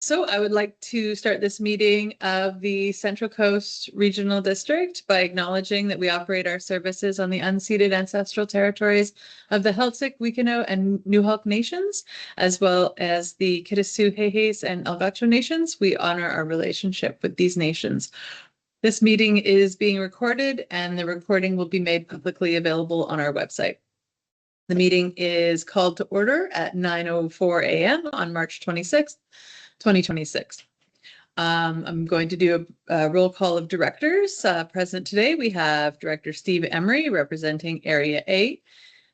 So I would like to start this meeting of the Central Coast Regional District by acknowledging that we operate our services on the unceded ancestral territories of the Heiltsuk, Wekino, and Newhalk nations, as well as the Kitasoo, Hehis, and Algacho nations. We honor our relationship with these nations. This meeting is being recorded, and the recording will be made publicly available on our website. The meeting is called to order at 9:04 a.m. on March 26th. 2026. I'm going to do a roll call of directors. Present today, we have Director Steve Emery representing Area A,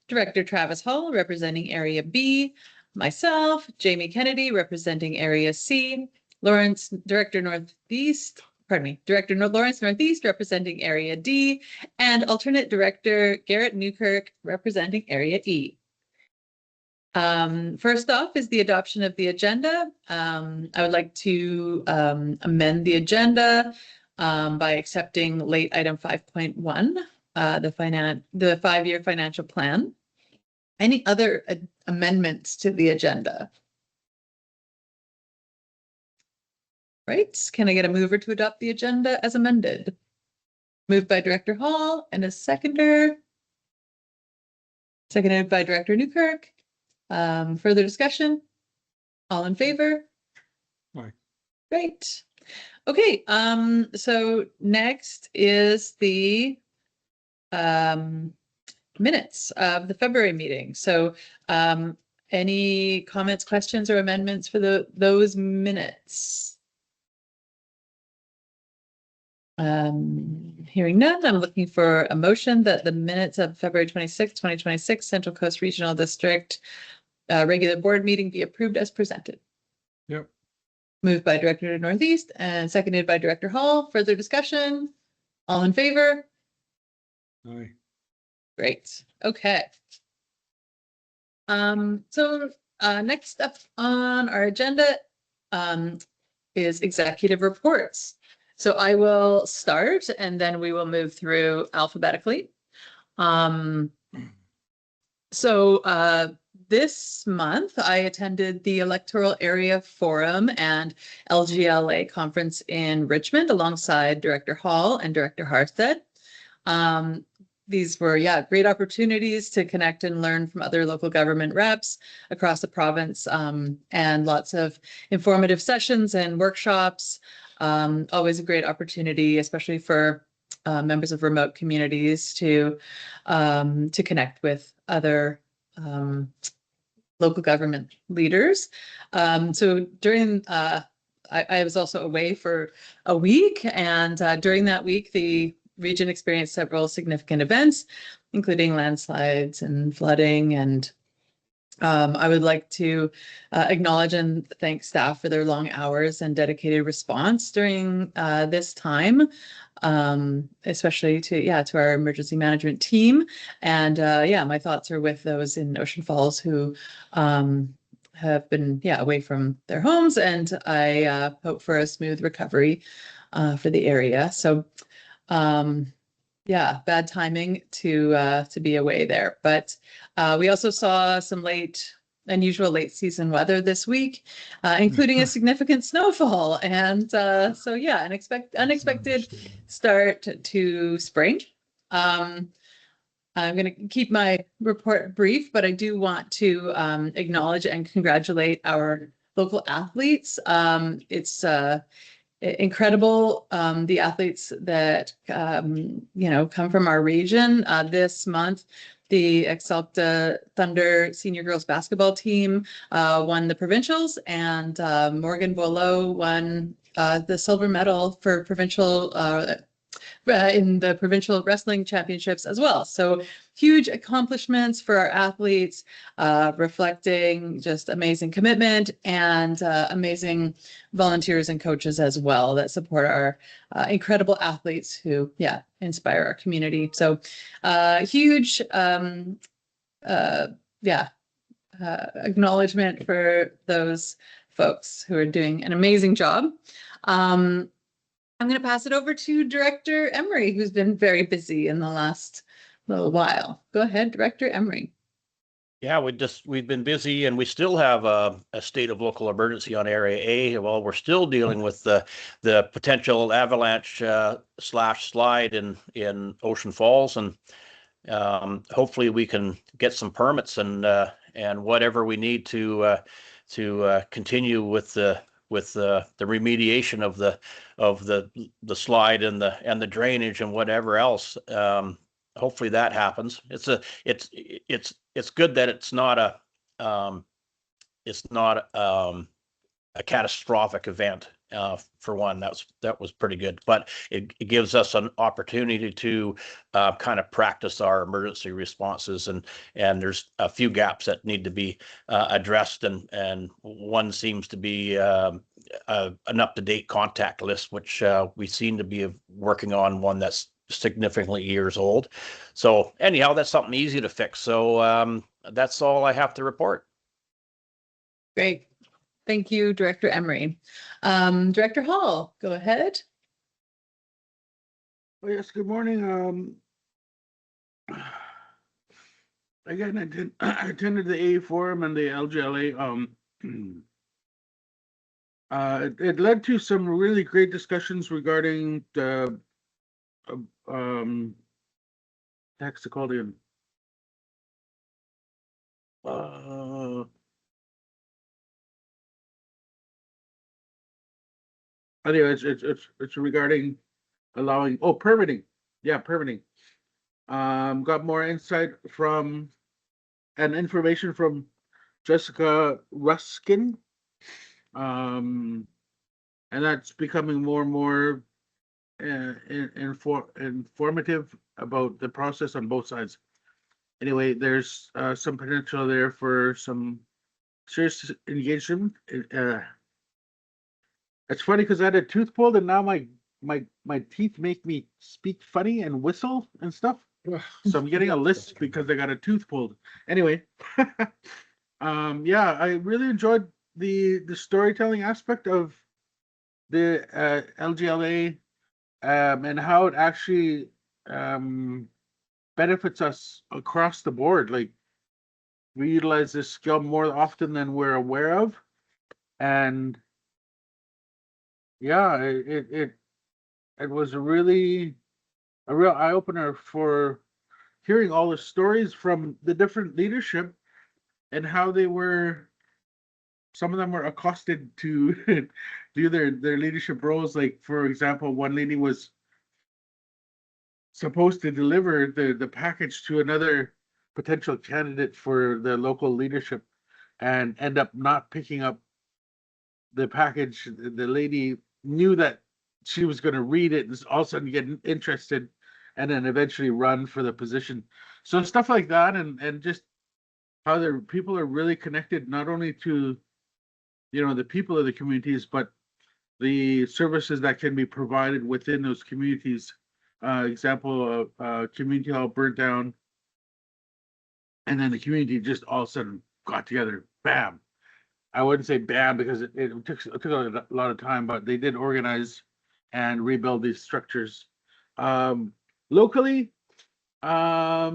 Director Travis Hall representing Area B, myself, Jamie Kennedy representing Area C, Director Lawrence Northeast representing Area D, and alternate Director Garrett Newkirk representing Area E. First off is the adoption of the agenda. I would like to amend the agenda by accepting late item 5.1, the 5-year financial plan. Any other amendments to the agenda? Right, can I get a mover to adopt the agenda as amended? Moved by Director Hall and a seconder. Seconded by Director Newkirk. Further discussion? All in favor? Aye. Great. Okay, so next is the minutes of the February meeting. So any comments, questions, or amendments for those minutes? Hearing none, I'm looking for a motion that the minutes of February 26, 2026 Central Coast Regional District regular board meeting be approved as presented. Yep. Moved by Director Northeast and seconded by Director Hall. Further discussion? All in favor? Aye. Great. Okay. So next up on our agenda is executive reports. So I will start and then we will move through alphabetically. This month, I attended the Electoral Area Forum and LGLA conference in Richmond alongside Director Hall and Director Harstead. These were, great opportunities to connect and learn from other local government reps across the province, and lots of informative sessions and workshops. Always a great opportunity, especially for members of remote communities to connect with other local government leaders. So during, I was also away for a week, and during that week, the region experienced several significant events, including landslides and flooding. And I would like to acknowledge and thank staff for their long hours and dedicated response during this time. Especially to our emergency management team. And my thoughts are with those in Ocean Falls who have been away from their homes, and I hope for a smooth recovery for the area. So bad timing to be away there. But we also saw some unusual late season weather this week, including a significant snowfall. And an unexpected start to spring. I'm going to keep my report brief, but I do want to acknowledge and congratulate our local athletes. It's incredible, the athletes that come from our region. This month, the Exalta Thunder senior girls basketball team won the provincials, and Morgan Boileau won the silver medal for provincial in the provincial wrestling championships as well. So huge accomplishments for our athletes, reflecting just amazing commitment and amazing volunteers and coaches as well that support our incredible athletes who, inspire our community. So huge, acknowledgement for those folks who are doing an amazing job. I'm going to pass it over to Director Emery, who's been very busy in the last little while. Go ahead, Director Emery. Yeah, we've been busy, and we still have a state of local emergency on Area A. Well, we're still dealing with the potential avalanche slash slide in Ocean Falls, and hopefully we can get some permits and whatever we need to continue with the remediation of the slide and the drainage and whatever else. Hopefully that happens. It's good that it's not a catastrophic event. For one, that was pretty good, but it gives us an opportunity to kind of practice our emergency responses, and there's a few gaps that need to be addressed, and one seems to be an up-to-date contact list, which we seem to be working on one that's significantly years old. So anyhow, that's something easy to fix. So that's all I have to report. Great. Thank you, Director Emery. Director Hall, go ahead. Oh, yes, good morning. Again, I attended the AA forum and the LGLA. It led to some really great discussions regarding the Taxicaldian. Anyway, it's regarding allowing permitting. Yeah, permitting. Got more insight from and information from Jessica Ruskin. And that's becoming more and more informative about the process on both sides. Anyway, there's some potential there for some serious engagement. It's funny because I had a tooth pulled, and now my teeth make me speak funny and whistle and stuff. So I'm getting a list because I got a tooth pulled. Anyway, yeah, I really enjoyed the storytelling aspect of the LGLA, and how it actually benefits us across the board. Like, we utilize this skill more often than we're aware of, and yeah, it was a real eye opener for hearing all the stories from the different leadership and how they were. Some of them were accosted to do their leadership roles. Like, for example, one lady was supposed to deliver the package to another potential candidate for the local leadership and end up not picking up the package. The lady knew that she was going to read it and all of a sudden get interested and then eventually run for the position. So stuff like that, and just how the people are really connected, not only to the people of the communities, but the services that can be provided within those communities. Example of community hall burnt down, and then the community just all of a sudden got together. Bam! I wouldn't say bam because it took a lot of time, but they did organize and rebuild these structures. Locally, shout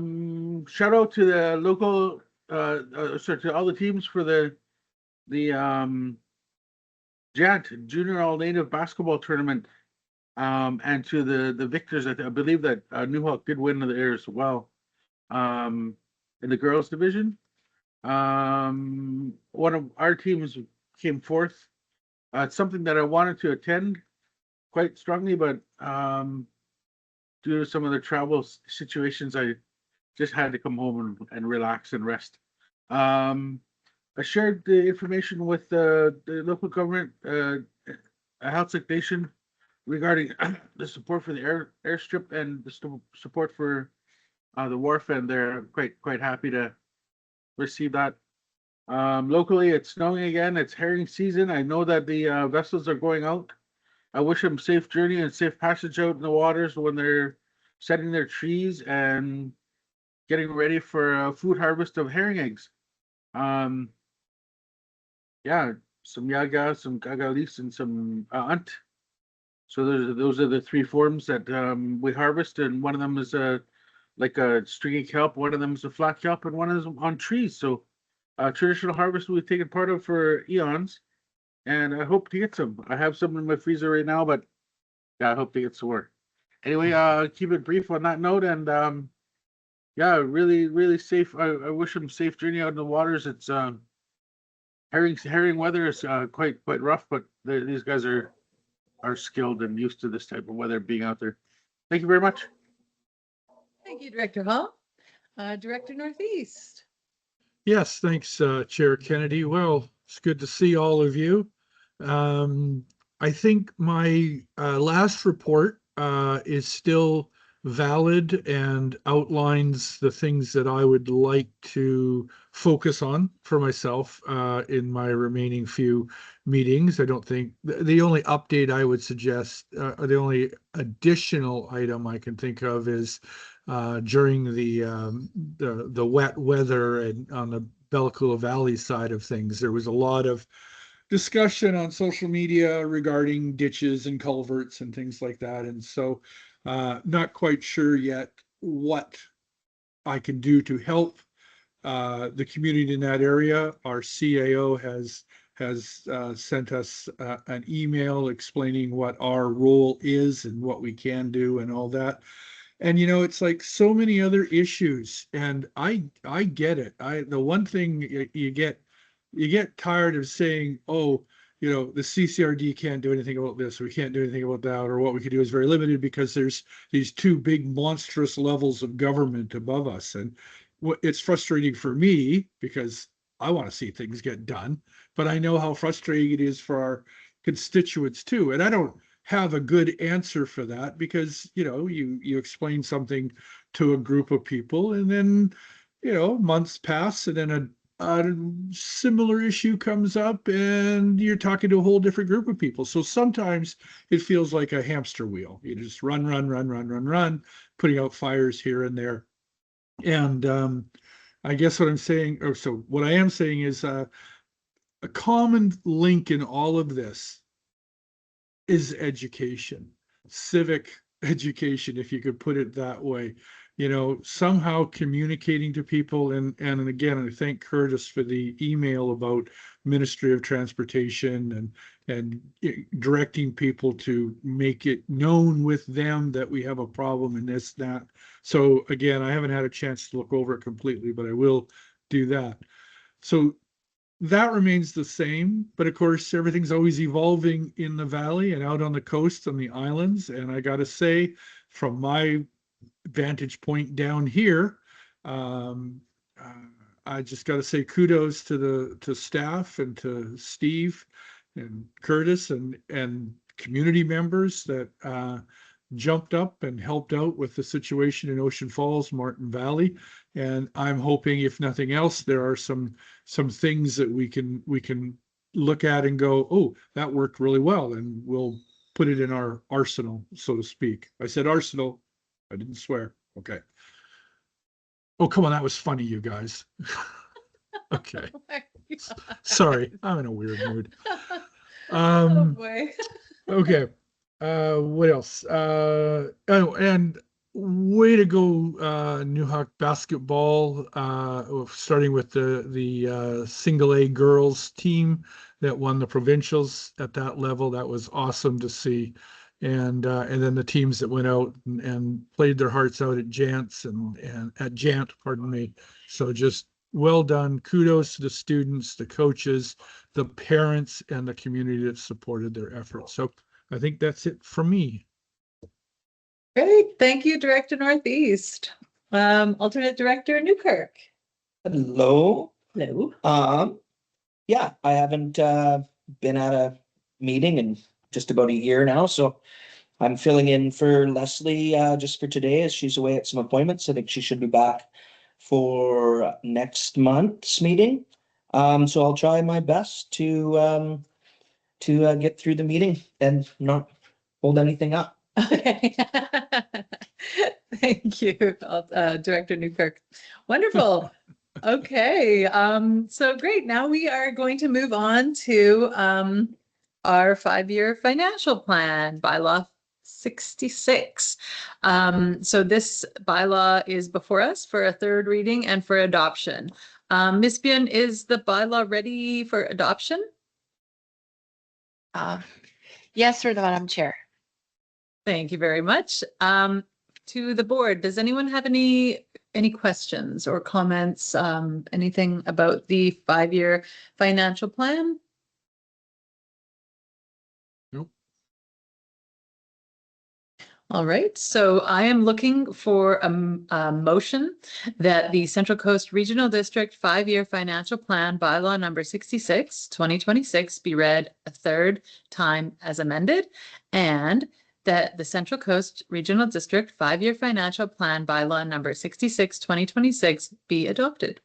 out to the local, sorry, to all the teams for the JAT Junior All Native Basketball Tournament, and to the victors. I believe that New Hawk did win there as well, in the girls division. One of our teams came fourth. It's something that I wanted to attend quite strongly, but due to some of the travel situations, I just had to come home and relax and rest. I shared the information with the local government, Halsek Nation, regarding the support for the airstrip and the support for the wharf, and they're quite happy to receive that. Locally, it's snowing again. It's herring season. I know that the vessels are going out. I wish them safe journey and safe passage out in the waters when they're setting their trees and getting ready for a food harvest of herring eggs. Yeah, some yaga, some gagalis, and some ant. So those are the three forms that we harvest, and one of them is like a stringy kelp, one of them is a flat kelp, and one is on trees. So traditional harvest we've taken part of for eons, and I hope to get some. I have some in my freezer right now, but yeah, I hope to get some more. Anyway, keep it brief on that note, and yeah, really, really safe. I wish them safe journey out in the waters. It's herring weather is quite rough, but these guys are skilled and used to this type of weather being out there. Thank you very much. Thank you, Director Hall. Director Northeast. Yes, thanks, Chair Kennedy. Well, it's good to see all of you. I think my last report is still valid and outlines the things that I would like to focus on for myself in my remaining few meetings. I don't think the only update I would suggest, or the only additional item I can think of is during the wet weather and on the Bella Coola Valley side of things, there was a lot of discussion on social media regarding ditches and culverts and things like that. And so not quite sure yet what I can do to help the community in that area. Our CAO has sent us an email explaining what our role is and what we can do and all that. And it's like so many other issues, and I get it. The one thing you get tired of saying, oh, the CCRD can't do anything about this, we can't do anything about that, or what we could do is very limited because there's these two big monstrous levels of government above us. And it's frustrating for me because I want to see things get done, but I know how frustrating it is for our constituents too. And I don't have a good answer for that because you explain something to a group of people, and then months pass, and then a similar issue comes up and you're talking to a whole different group of people. So sometimes it feels like a hamster wheel. You just run, putting out fires here and there. And I guess what I'm saying, or so what I am saying is a common link in all of this is education, civic education, if you could put it that way. Somehow communicating to people, and again, I thank Curtis for the email about Ministry of Transportation and directing people to make it known with them that we have a problem in this, that. So again, I haven't had a chance to look over it completely, but I will do that. So that remains the same, but of course, everything's always evolving in the valley and out on the coast on the islands. And I got to say, from my vantage point down here, I just got to say kudos to staff and to Steve and Curtis and community members that jumped up and helped out with the situation in Ocean Falls, Martin Valley. And I'm hoping, if nothing else, there are some things that we can look at and go, oh, that worked really well, and we'll put it in our arsenal, so to speak. I said arsenal, I didn't swear. Okay. Oh, come on, that was funny, you guys. Okay. Oh Sorry, I'm in a weird mood. oh boy. Okay. What else? Oh, and way to go, New Hawk basketball. Starting with the single A girls team that won the provincials at that level. That was awesome to see. And then the teams that went out and played their hearts out at Jant's and at Jant, pardon me. So just well done. Kudos to the students, the coaches, the parents, and the community that supported their efforts. So I think that's it for me. Great. Thank you, Director Northeast. Alternate Director Newkirk. Hello. Hello. Yeah, I haven't been at a meeting in just about a year now, so I'm filling in for Leslie just for today as she's away at some appointments. I think she should be back for next month's meeting. So I'll try my best to get through the meeting and not hold anything up. Okay. Thank you, Director Newkirk. Wonderful. Okay. So great. Now we are going to move on to our 5-year financial plan, Bylaw 66. So this bylaw is before us for a third reading and for adoption. Ms. Bien, is the bylaw ready for adoption? Yes, through the Madam Chair. Thank you very much. To the board, does anyone have any questions or comments, anything about the 5-year financial plan? Nope. All right, so I am looking for a motion that the Central Coast Regional District 5-year financial plan bylaw number 66, 2026 be read a third time as amended, and that the Central Coast Regional District 5-year financial plan bylaw number 66, 2026 be adopted.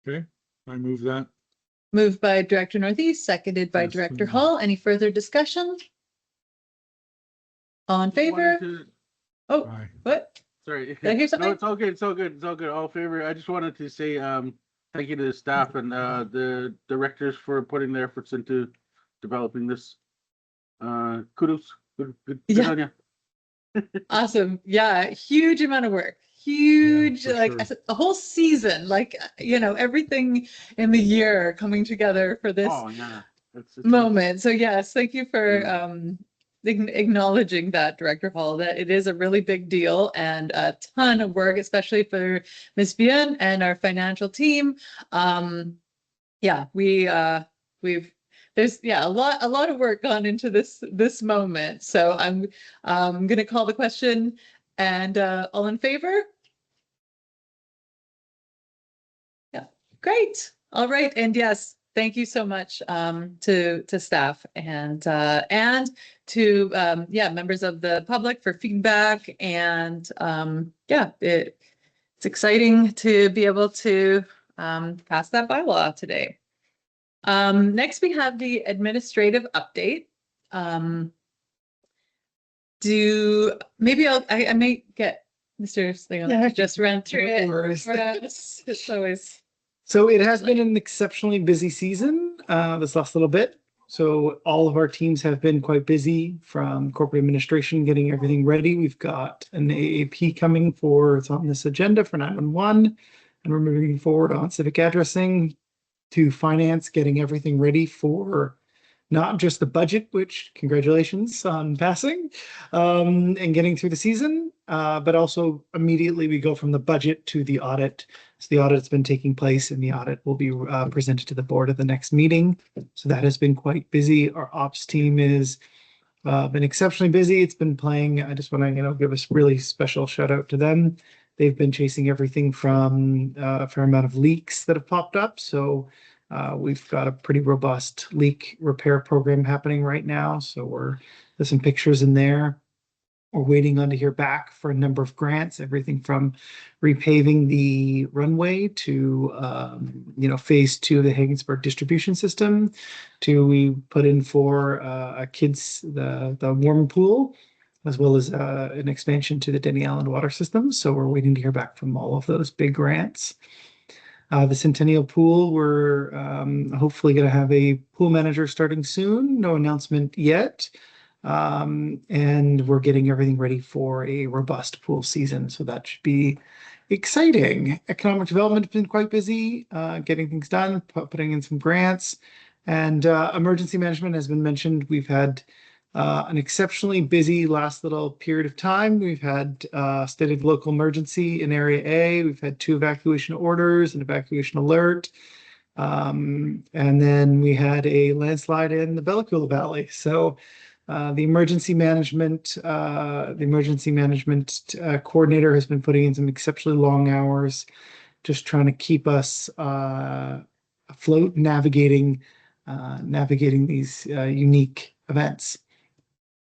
Okay, I move that. Moved by Director Northeast, seconded by Yes, Director please. Hall. Any further discussion? All in favor? Oh, Aye. what? Sorry. Did I hear something? No, it's all good. It's all good. It's all good. All in favor. I just wanted to say thank you to the staff and the directors for putting their efforts into developing this. Kudos. Good Yeah. on ya. Awesome. Yeah, huge amount of work. Huge, for like sure. I said, a whole season, like, everything in the year coming together for this Oh yeah. It's moment. So yes, thank you for Mm. acknowledging that, Director Hall, that it is a really big deal and a ton of work, especially for Ms. Bien and our financial team. Yeah, we've there's a lot of work gone into this moment. So I'm gonna call the question, and all in favor? Yeah, great. All right, and yes, thank you so much to staff and to members of the public for feedback, and it's exciting to be able to pass that bylaw today. Next we have the administrative update. I may get Mr. Slinger Yeah, to just run through no it worries. for us. It's always. So it has been an exceptionally busy season this last little bit. So all of our teams have been quite busy, from corporate administration getting everything ready. We've got an AAP coming it's on this agenda for 911, and we're moving forward on civic addressing, to finance, getting everything ready for not just the budget, which congratulations on passing, and getting through the season, but also immediately we go from the budget to the audit. So the audit's been taking place, and the audit will be presented to the board at the next meeting. So that has been quite busy. Our ops team is been exceptionally busy. It's been playing. I just want to, give a really special shout out to them. They've been chasing everything from a fair amount of leaks that have popped up. So we've got a pretty robust leak repair program happening right now. So there's some pictures in there. We're waiting on to hear back for a number of grants, everything from repaving the runway to, phase 2 of the Haggensburg distribution system, to we put in for the warm pool, as well as an expansion to the Denny Island water system. So we're waiting to hear back from all of those big grants. The Centennial Pool, we're hopefully going to have a pool manager starting soon. No announcement yet. And we're getting everything ready for a robust pool season. So that should be exciting. Economic development has been quite busy, getting things done, putting in some grants. And emergency management has been mentioned. We've had an exceptionally busy last little period of time. We've had state of local emergency in Area A. We've had 2 evacuation orders, an evacuation alert. And then we had a landslide in the Coola Valley. So the emergency management coordinator has been putting in some exceptionally long hours, just trying to keep us afloat, navigating these unique events.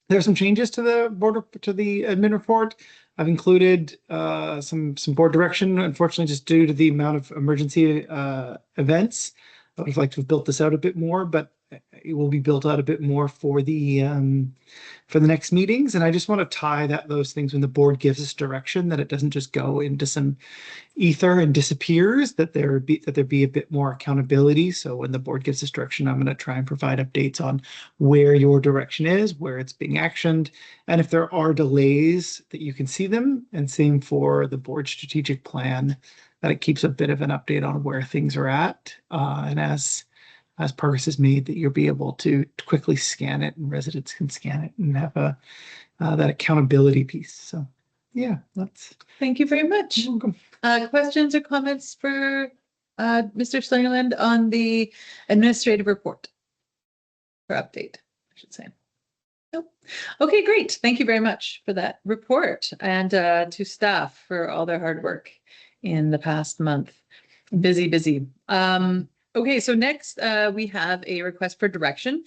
There are some changes to the admin report. I've included some board direction. Unfortunately, just due to the amount of emergency events, I would have liked to have built this out a bit more, but it will be built out a bit more for the next meetings. And I just want to tie those things when the board gives us direction, that it doesn't just go into some ether and disappears, that there be a bit more accountability. So when the board gives us direction, I'm going to try and provide updates on where your direction is, where it's being actioned, and if there are delays, that you can see them. And same for the board strategic plan, that it keeps a bit of an update on where things are at. And as progress is made, that you'll be able to quickly scan it, and residents can scan it and have that accountability piece. So yeah, that's. Thank you very much. You're welcome. Questions or comments for Mr. Slingerland on the administrative report? Or update, I should say. Nope. Okay, great. Thank you very much for that report, and to staff for all their hard work in the past month. Busy. Okay, so next we have a request for direction.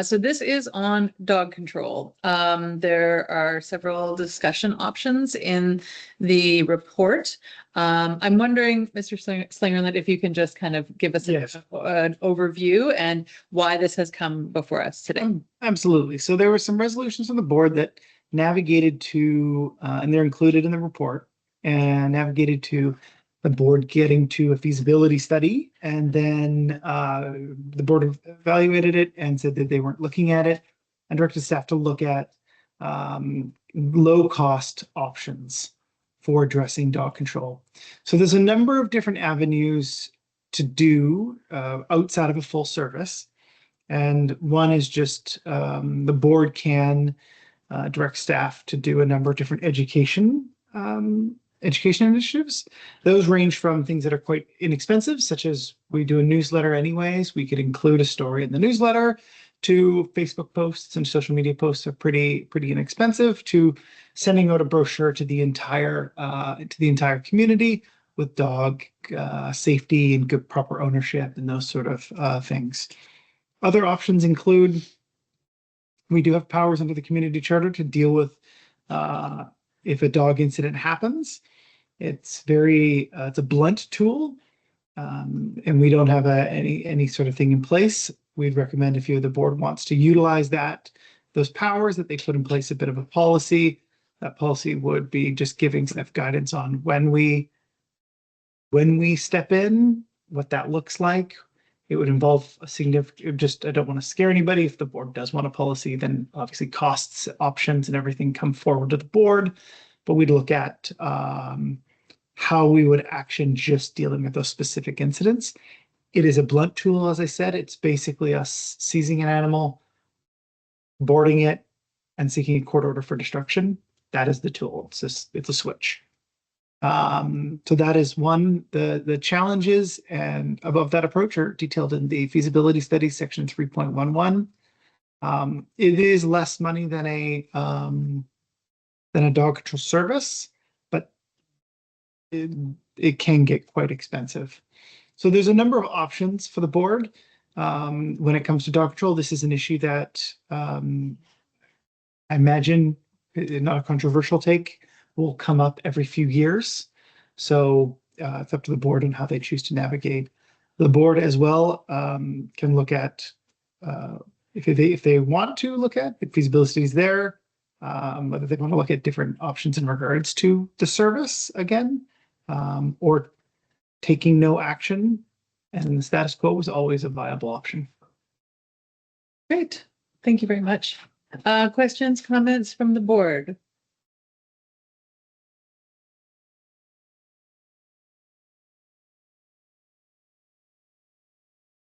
So this is on dog control. There are several discussion options in the report. I'm wondering, Mr. Slingerland, if you can just kind of give us Yes. an overview and why this has come before us today. Absolutely. So there were some resolutions on the board that navigated to, and they're included in the report, and navigated to the board getting to a feasibility study. And then the board evaluated it and said that they weren't looking at it, and directed staff to look at low cost options for addressing dog control. So there's a number of different avenues to do outside of a full service. And one is just the board can direct staff to do a number of different education initiatives. Those range from things that are quite inexpensive, such as we do a newsletter anyways. We could include a story in the newsletter, to Facebook posts and social media posts are pretty inexpensive, to sending out a brochure to the entire community with dog safety and good proper ownership and those sort of things. Other options include, we do have powers under the community charter to deal with if a dog incident happens. It's it's a blunt tool, and we don't have any sort of thing in place. We'd recommend, if the board wants to utilize those powers, that they put in place a bit of a policy. That policy would be just giving staff guidance on when we step in, what that looks like. It would involve a significant, I don't want to scare anybody. If the board does want a policy, then obviously costs, options, and everything come forward to the board. But we'd look at how we would action just dealing with those specific incidents. It is a blunt tool, as I said. It's basically us seizing an animal, boarding it, and seeking a court order for destruction. That is the tool. It's a switch. So that is one. The challenges and above that approach are detailed in the feasibility study, section 3.11. It is less money than a dog control service, but it can get quite expensive. So there's a number of options for the board. When it comes to dog control, this is an issue that I imagine, not a controversial take, will come up every few years. So it's up to the board on how they choose to navigate. The board as well can look at, if they want to look at, if feasibility studies there, whether they want to look at different options in regards to the service again, or taking no action, and the status quo is always a viable option. Great. Thank you very much. Questions, comments from the board?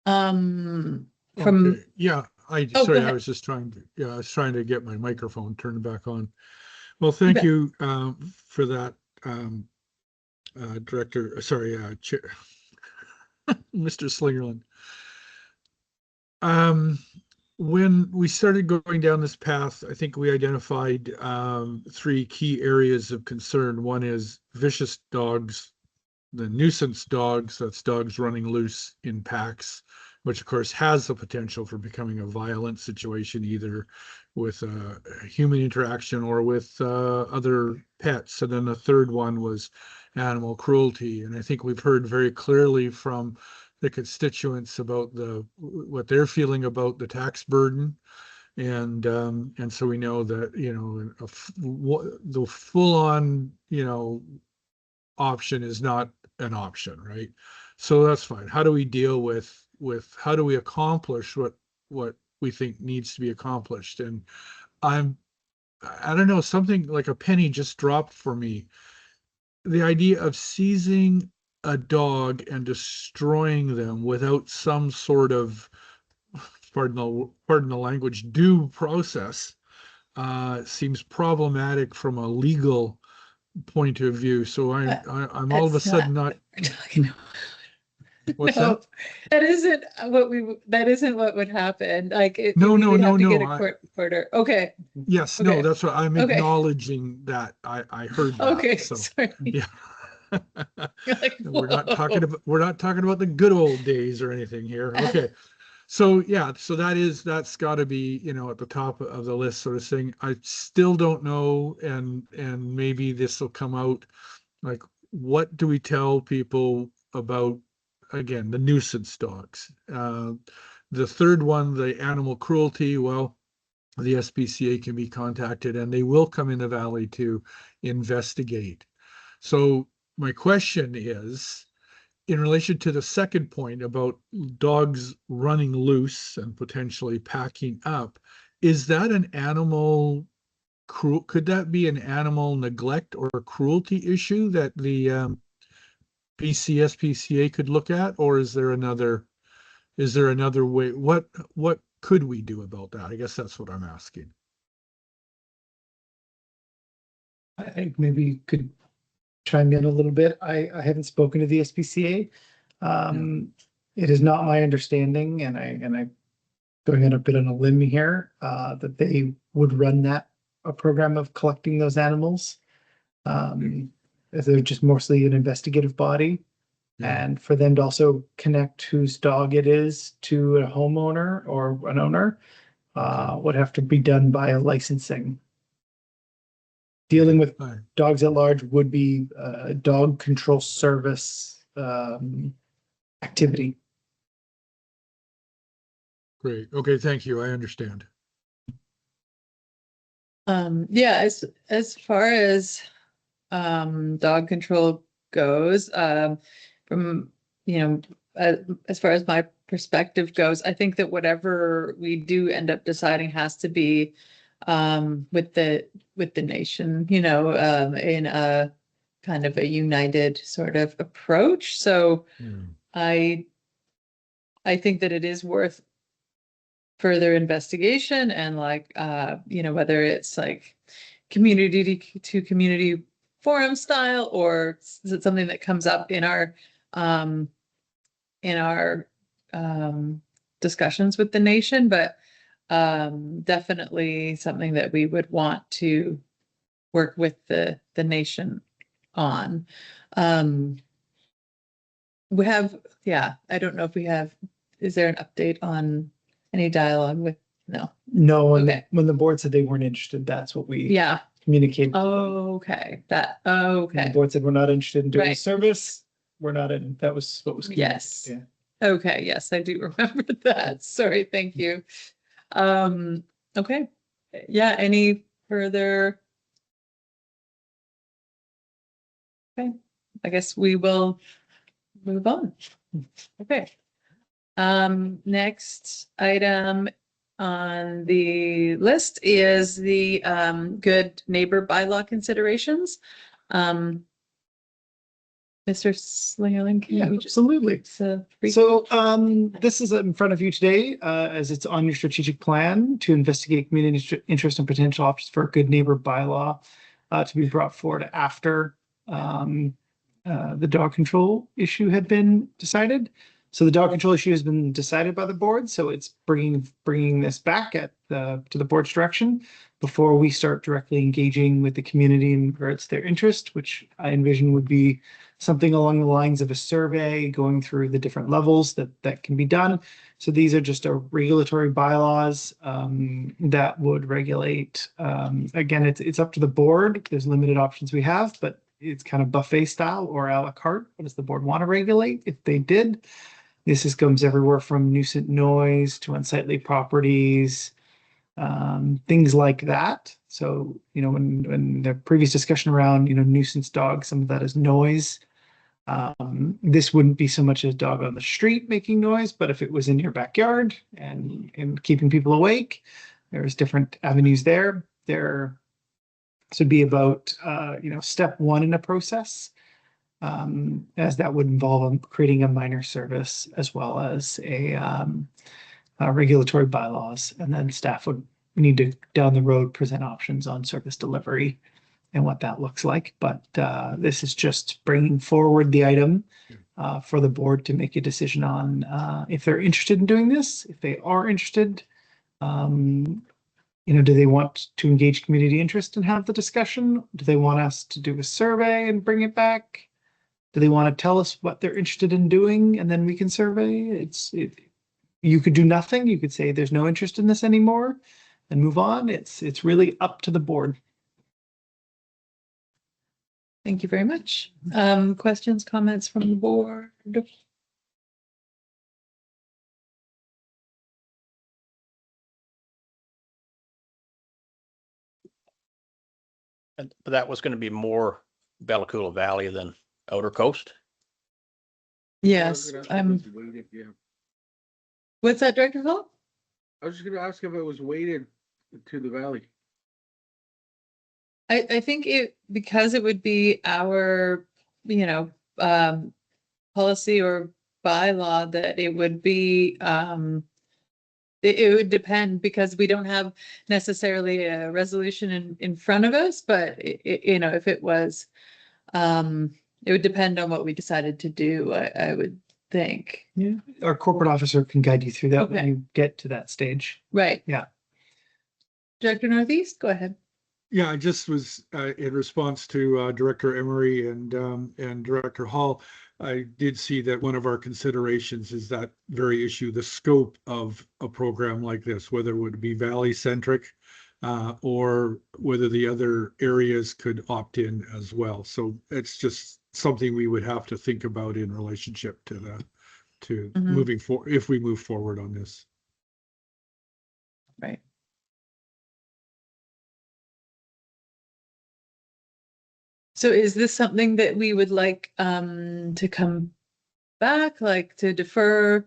From Okay. Yeah, Oh, go sorry, I ahead. was just trying to get my microphone turned back on. Well, thank bet. you for that, Chair, Mr. Slingerland. When we started going down this path, I think we identified 3 key areas of concern. One is vicious dogs, the nuisance dogs, that's dogs running loose in packs, which of course has the potential for becoming a violent situation, either with human interaction or with other pets. And then the third one was animal cruelty. And I think we've heard very clearly from the constituents about what they're feeling about the tax burden. And so we know that, the full on, option is not an option, right? So that's fine. How do we deal with how do we accomplish what we think needs to be accomplished? And I don't know, something like a penny just dropped for me. The idea of seizing a dog and destroying them without some sort of, pardon the language, due process seems problematic from a legal point of view. So I'm all of a That's sudden not. We're talking about. What's No, that? that isn't what would happen. Like No, we no, would no, have to no, get a court reporter. Okay. Yes, Okay. no, that's what I'm Okay. acknowledging that I heard that. Okay. So Sorry. yeah. You're like, We're not whoa. talking about the good old days or anything here. Okay. So yeah, so that's got to be, at the top of the list sort of thing. I still don't know, and maybe this will come out, like, what do we tell people about, again, the nuisance dogs? The third one, the animal cruelty, well, the SPCA can be contacted and they will come in the valley to investigate. So my question is, in relation to the second point about dogs running loose and potentially packing up, is that an animal could that be an animal neglect or cruelty issue that the BC SPCA could look at, or is there another way? What could we do about that? I guess that's what I'm asking. I maybe could chime in a little bit. I haven't spoken to the SPCA. It is not my understanding, and I going on a bit on a limb here, that they would run a program of collecting those animals. As they're just mostly an investigative body. Yeah. And for them to also connect whose dog it is to a homeowner or an owner, would have to be done by a licensing. Dealing with All right. dogs at large would be a dog control service activity. Great. Okay, thank you. I understand. Yeah, as far as dog control goes, from as far as my perspective goes, I think that whatever we do end up deciding has to be with the nation, in a kind of a united sort of approach. So I think that it is worth further investigation and whether it's like community to community forum style, or is it something that comes up in our discussions with the nation, but definitely something that we would want to work with the nation on. We have, I don't know if we have, is there an update on any dialogue with, no? No, Okay. when the board said they weren't interested, that's what we Yeah. communicated. Okay. When the Okay. board said we're not interested in doing Right. service, we're not in, that was what was communicated. Yes. Yeah. Okay. Yes, I do remember that. Sorry. Thank you. Okay. Yeah. Any further? Okay. I guess we will move on. Okay. Next item on the list is the good neighbor bylaw considerations. Mr. Slingerland, can Yeah, you just absolutely. brief? So this is in front of you today, as it's on your strategic plan to investigate community interest and potential options for a good neighbor bylaw to be brought forward after the dog control issue had been decided. So the dog control issue has been decided by the board, so it's bringing this back to the board's direction before we start directly engaging with the community in regards to their interest, which I envision would be something along the lines of a survey going through the different levels that can be done. So these are just regulatory bylaws that would regulate. Again, it's up to the board. There's limited options we have, but it's kind of buffet style or a la carte. What does the board want to regulate? If they did, This comes everywhere from nuisance noise to unsightly properties, things like that. So, when the previous discussion around, nuisance dogs, some of that is noise. This wouldn't be so much a dog on the street making noise, but if it was in your backyard and keeping people awake, there's different avenues there. This would be about, step one in a process, as that would involve creating a minor service as well as regulatory bylaws. And then staff would need to, down the road, present options on service delivery and what that looks like. But this is just bringing forward the item for the board to make a decision on if they're interested in doing this. If they are interested, do they want to engage community interest and have the discussion? Do they want us to do a survey and bring it back? Do they want to tell us what they're interested in doing and then we can survey? You could do nothing. You could say there's no interest in this anymore and move on. It's really up to the board. Thank you very much. Questions, comments from the board? And that was going to be more Bella Coola Valley than Outer Coast. Yes, Yeah. what's that, Director Hall? I was just gonna ask if it was weighted to the valley. I think because it would be our, policy or bylaw that it would be, it would depend because we don't have necessarily a resolution in front of us, but if it was, it would depend on what we decided to do, I would think. Yeah. Our corporate officer can guide you through that when Okay. you get to that stage. Right. Yeah. Director Northeast, go ahead. Yeah, I just was in response to Director Emery and Director Hall. I did see that one of our considerations is that very issue, the scope of a program like this, whether it would be valley centric or whether the other areas could opt in as well. So it's just something we would have to think about in relationship to moving forward if we move forward on this. Right. So is this something that we would like to come back, like to defer,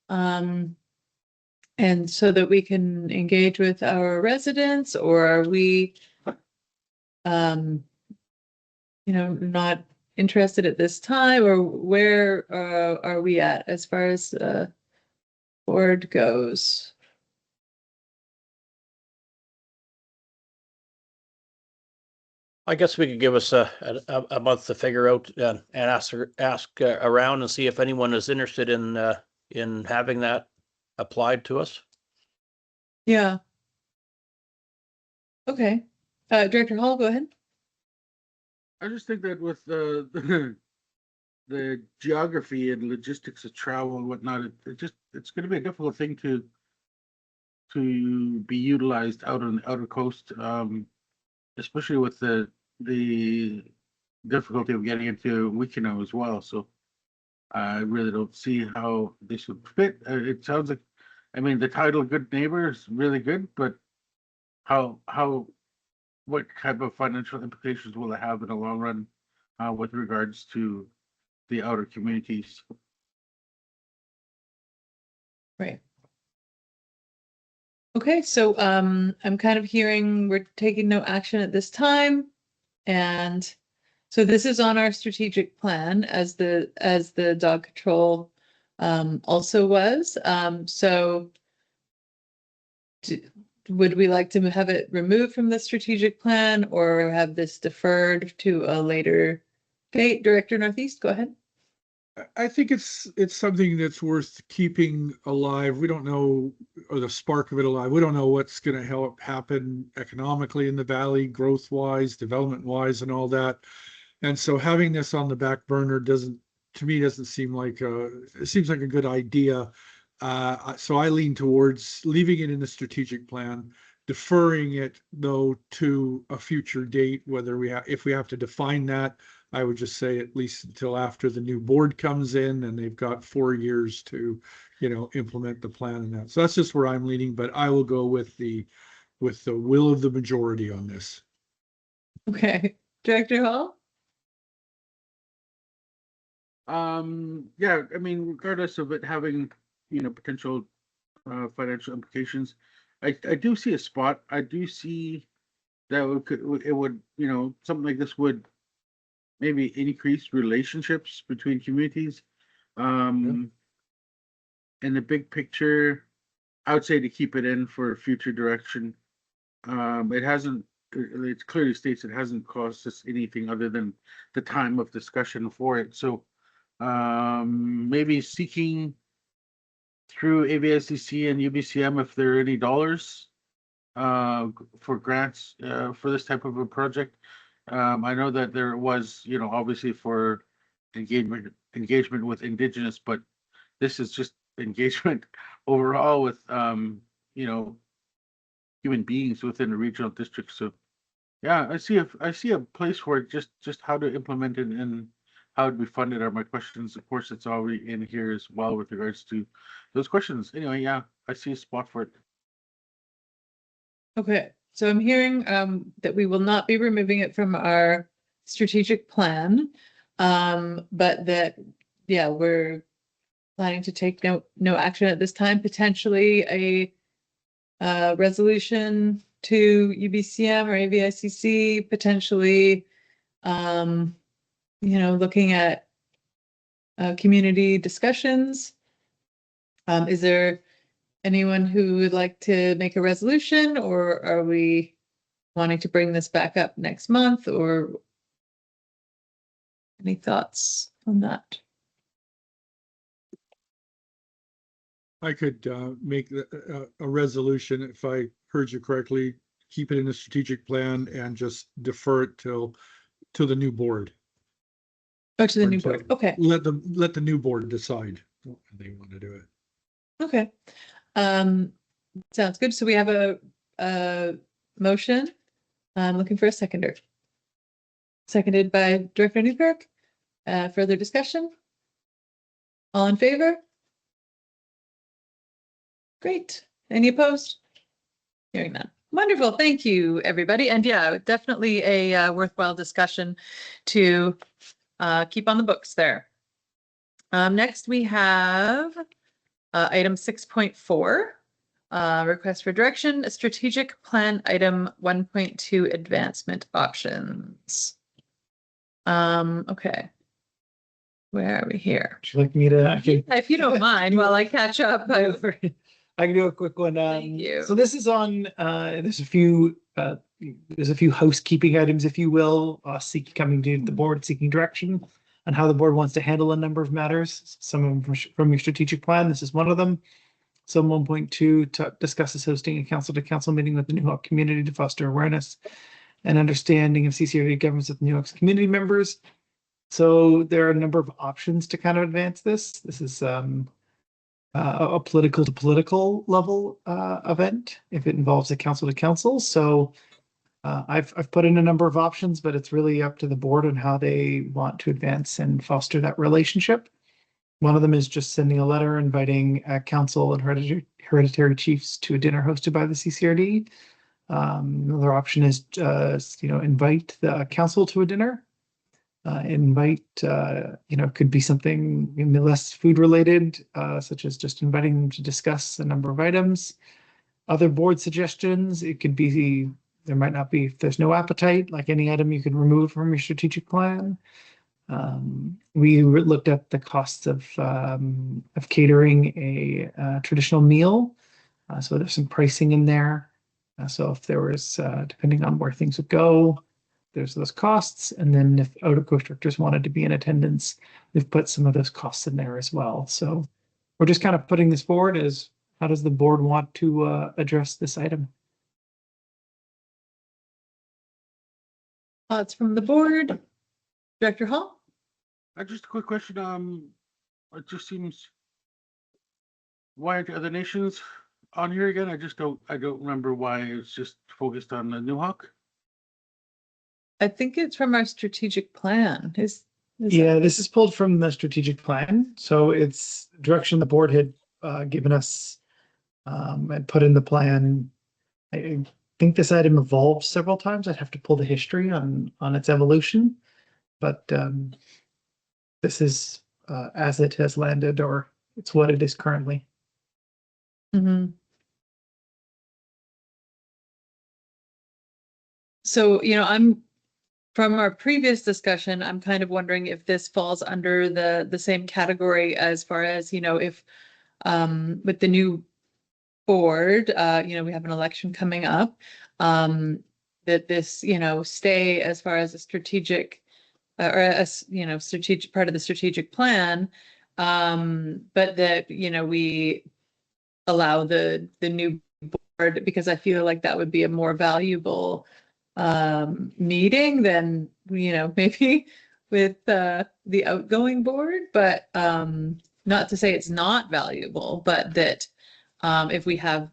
and so that we can engage with our residents, or are we not interested at this time, or where are we at as far as board goes? I guess we could give us a month to figure out and ask around and see if anyone is interested in having that applied to us. Yeah. Okay. Director Hall, go ahead. I just think that with the geography and logistics of travel and whatnot, it's going to be a difficult thing to be utilized out on the outer coast, especially with the difficulty of getting into Wichita as well. So I really don't see how this would fit. It sounds like, the title "Good Neighbor" is really good, but what type of financial implications will it have in the long run with regards to the outer communities? Right. Okay, so I'm kind of hearing we're taking no action at this time. And so this is on our strategic plan as the dog control also was. So would we like to have it removed from the strategic plan or have this deferred to a later date? Director Northeast, go ahead. I think it's something that's worth keeping alive. We don't know, or the spark of it alive. We don't know what's going to help happen economically in the valley, growth wise, development wise, and all that. And so having this on the back burner doesn't seem like it seems like a good idea. So I lean towards leaving it in the strategic plan, deferring it though to a future date, whether if we have to define that I would just say at least until after the new board comes in and they've got 4 years to, implement the plan and that. So that's just where I'm leaning, but I will go with the will of the majority on this. Okay, Director Hall? Yeah, I mean, regardless of it having, potential financial implications, I do see a spot. I do see that it would, something like this would maybe increase relationships between communities. In the big picture, I would say to keep it in for future direction. It hasn't, it clearly states it hasn't cost us anything other than the time of discussion for it. So maybe seeking through AVSCC and UBCM if there are any dollars for grants for this type of a project. I know that there was, obviously for engagement with Indigenous, but this is just engagement overall with you know, human beings within the regional district. So yeah, I see a place for it, just how to implement it and how it'd be funded are my questions. Of course, it's already in here as well with regards to those questions. Anyway, yeah, I see a spot for it. Okay, so I'm hearing that we will not be removing it from our strategic plan. But that, yeah, we're planning to take no action at this time, potentially a resolution to UBCM or AVICC, potentially looking at community discussions. Is there anyone who would like to make a resolution, or are we wanting to bring this back up next month, or any thoughts on that? I could make a resolution if I heard you correctly, keep it in the strategic plan and just defer it to the new board. Oh, to the new Until- board. Okay. Let the new board decide how they want to do it. Okay. Sounds good. So we have a motion. I'm looking for a seconder. Seconded by Director Newkirk. Further discussion? All in favor? Great. Any opposed? Hearing none. Wonderful. Thank you, everybody. And yeah, definitely a worthwhile discussion to keep on the books there. Next, we have item 6.4, request for direction, a strategic plan item 1.2 advancement options. Okay. Where are we here? Would you like me to? If you don't mind, while I catch up. I can do a quick one. Thank you. So this is on, there's a few housekeeping items, if you will, coming to the board, seeking direction on how the board wants to handle a number of matters. Some of them from your strategic plan. This is one of them. So 1.2 discusses hosting a council-to-council meeting with the New York community to foster awareness and understanding of CCRD governments with New York's community members. So there are a number of options to kind of advance this. This is a political to political level event if it involves a council to council. So I've put in a number of options, but it's really up to the board on how they want to advance and foster that relationship. One of them is just sending a letter inviting council and hereditary chiefs to a dinner hosted by the CCRD. Another option is invite the council to a dinner. Could be something less food related, such as just inviting them to discuss a number of items. Other board suggestions, it could be, there might not be, if there's no appetite, like any item you can remove from your strategic plan. We looked at the costs of catering a traditional meal. So there's some pricing in there. So if there was, depending on where things would go, there's those costs. And then if out-of-coast directors wanted to be in attendance, we've put some of those costs in there as well. So we're just kind of putting this forward as how does the board want to address this item? Thoughts from the board? Director Hall? Just a quick question. It just seems, why aren't other nations on here again? I don't remember why it's just focused on the Newhawk. I think it's from our strategic plan. Is Yeah, this is pulled from the strategic plan. So it's direction the board had given us and put in the plan. I think this item evolved several times. I'd have to pull the history on its evolution, but this is as it has landed, or it's what it is currently. Mhm. So, I'm from our previous discussion, I'm kind of wondering if this falls under the same category as far as, if with the new board, we have an election coming up, that this, stay as far as a strategic or as, strategic part of the strategic plan, but that, we allow the new board, because I feel like that would be a more valuable meeting than, maybe with the outgoing board, but not to say it's not valuable, but that if we have,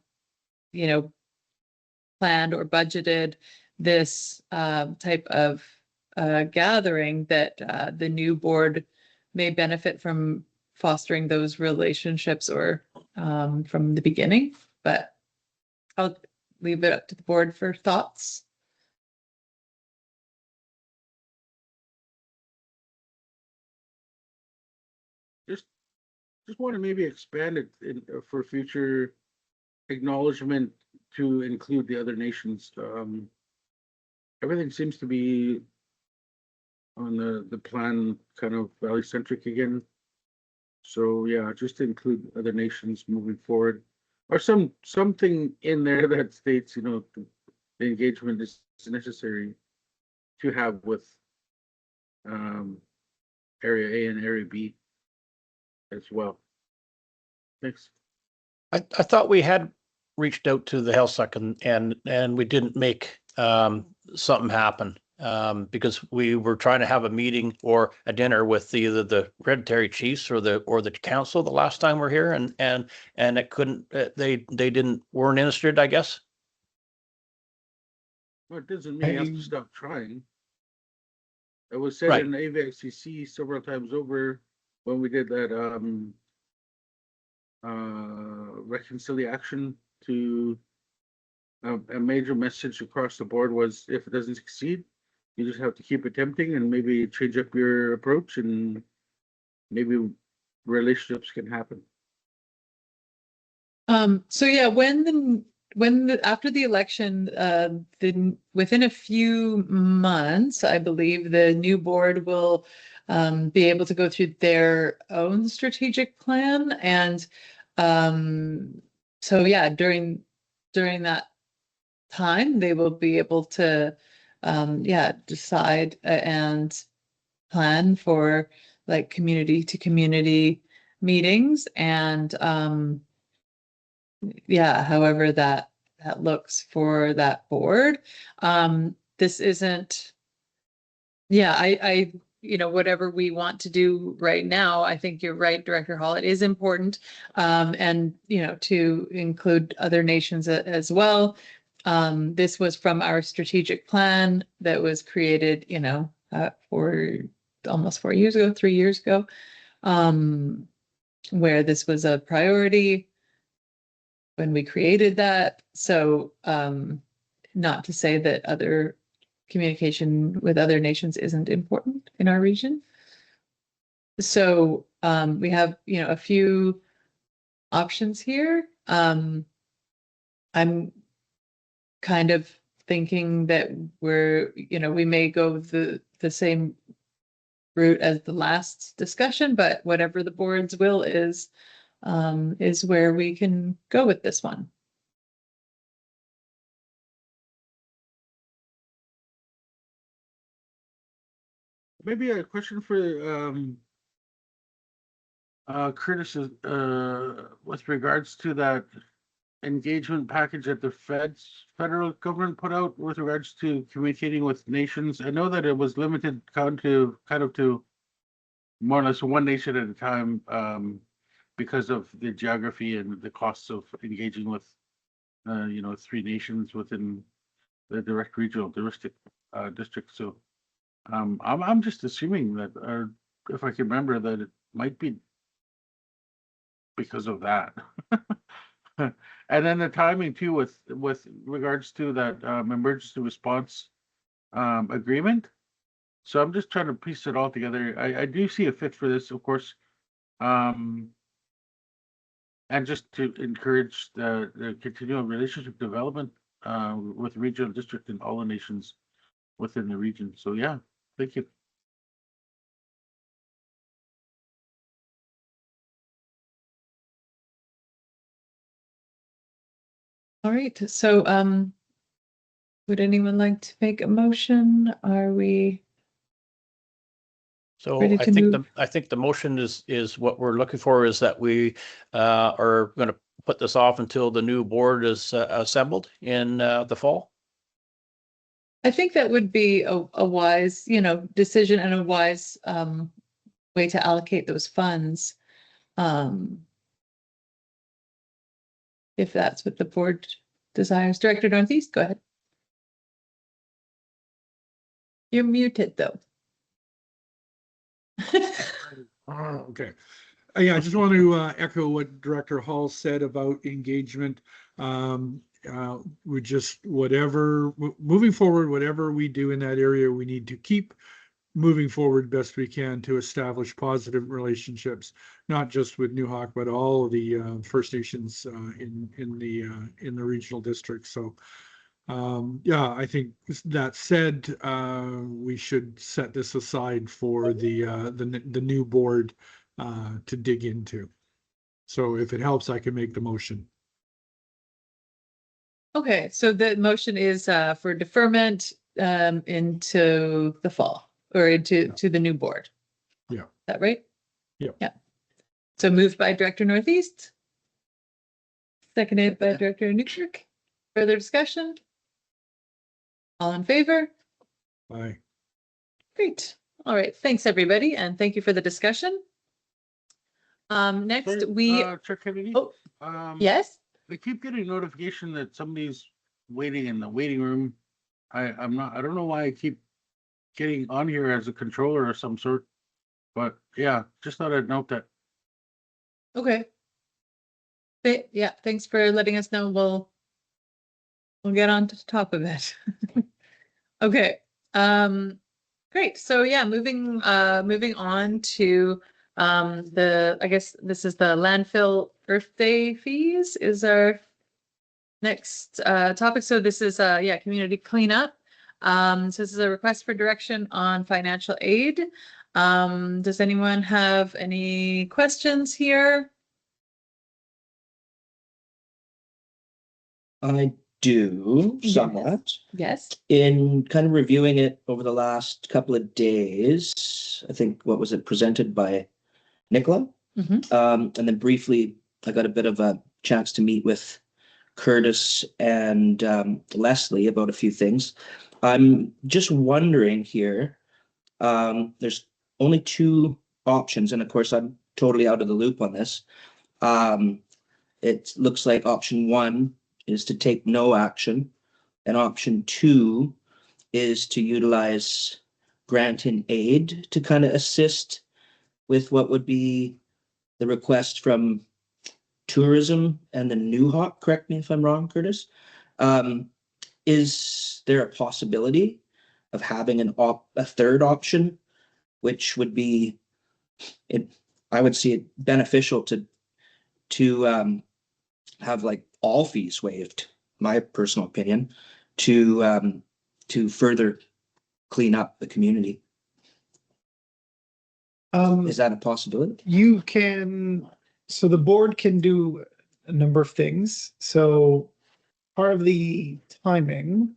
planned or budgeted this type of gathering, that the new board may benefit from fostering those relationships or from the beginning, but I'll leave it up to the board for thoughts. Just want to maybe expand it for future acknowledgement to include the other nations. Everything seems to be on the plan kind of valley centric again. So yeah, just to include other nations moving forward, or something in there that states, the engagement is necessary to have with area A and area B as well. Thanks. I thought we had reached out to the health sec and we didn't make something happen because we were trying to have a meeting or a dinner with either the hereditary chiefs or the council the last time we're here, and it couldn't. They weren't interested, I guess. Well, it doesn't mean you have to stop trying. It was said Right. in AVXCC several times over when we did that reconciliation to a major message across the board was, if it doesn't succeed, you just have to keep attempting and maybe change up your approach, and maybe relationships can happen. So yeah, after the election, within a few months, I believe the new board will be able to go through their own strategic plan, and so yeah, during that time, they will be able to decide and plan for like community to community meetings, and however that looks for that board. This isn't, I whatever we want to do right now, I think you're right, Director Hall, it is important, and to include other nations as well. This was from our strategic plan that was created, for almost 4 years ago, 3 years ago, where this was a priority when we created that. So not to say that other communication with other nations isn't important in our region. So we have, a few options here. I'm kind of thinking that we may go the same route as the last discussion, but whatever the board's will is where we can go with this one. Maybe a question for Curtis, with regards to that engagement package that the federal government put out with regards to communicating with nations. I know that it was limited kind of to more or less one nation at a time, because of the geography and the costs of engaging with 3 nations within the direct regional jurisdiction. district. So I'm just assuming that, if I can remember, that it might be because of that. And then the timing too, with regards to that emergency response agreement. So I'm just trying to piece it all together. I do see a fit for this, of course. And just to encourage the continual relationship development with regional district and all the nations within the region. So yeah, thank you. All right, so would anyone like to make a motion? Are we So ready to move? I think the motion is what we're looking for, is that we are going to put this off until the new board is assembled in the fall. I think that would be a wise, decision and a wise way to allocate those funds. If that's what the board desires. Director Northeast, go ahead. You're muted though. Okay. Yeah, I just want to echo what Director Hall said about engagement. We just, moving forward, whatever we do in that area, we need to keep moving forward best we can to establish positive relationships, not just with Newhawk, but all of the First Nations in the regional district. So yeah, I think that said, we should set this aside for the new board to dig into. So if it helps, I can make the motion. Okay, so the motion is for deferment into the fall or to the new board. Yeah. Is that right? Yeah. Yeah. So moved by Director Northeast. Seconded by Director Newkirk. Further discussion? All in favor? Aye. Great. All right. Thanks, everybody. And thank you for the discussion. Next, Chair Kennedy. Oh, yes? I keep getting notification that somebody's waiting in the waiting room. I don't know why I keep getting on here as a controller of some sort, but yeah, just thought I'd note that. Okay. Yeah, thanks for letting us know. We'll get on to top of it. Okay. Great. So yeah, moving on to I guess this is the landfill Earth Day fees is our next topic. So this is community cleanup. So this is a request for direction on financial aid. Does anyone have any questions here? I do Yes. somewhat. Yes. In kind of reviewing it over the last couple of days, I think, what was it, presented by Nicola? Mhm. And then briefly, I got a bit of a chance to meet with Curtis and Leslie about a few things. I'm just wondering here, there's only two options, and of course, I'm totally out of the loop on this. It looks like option one is to take no action, and option two is to utilize grant and aid to kind of assist with what would be the request from tourism and the Newhawk. Correct me if I'm wrong, Curtis. Is there a possibility of having a third option, which would be it? I would see it beneficial to have like all fees waived. My personal opinion, to further clean up the community. Is that a possibility? You can, so the board can do a number of things. So part of the timing,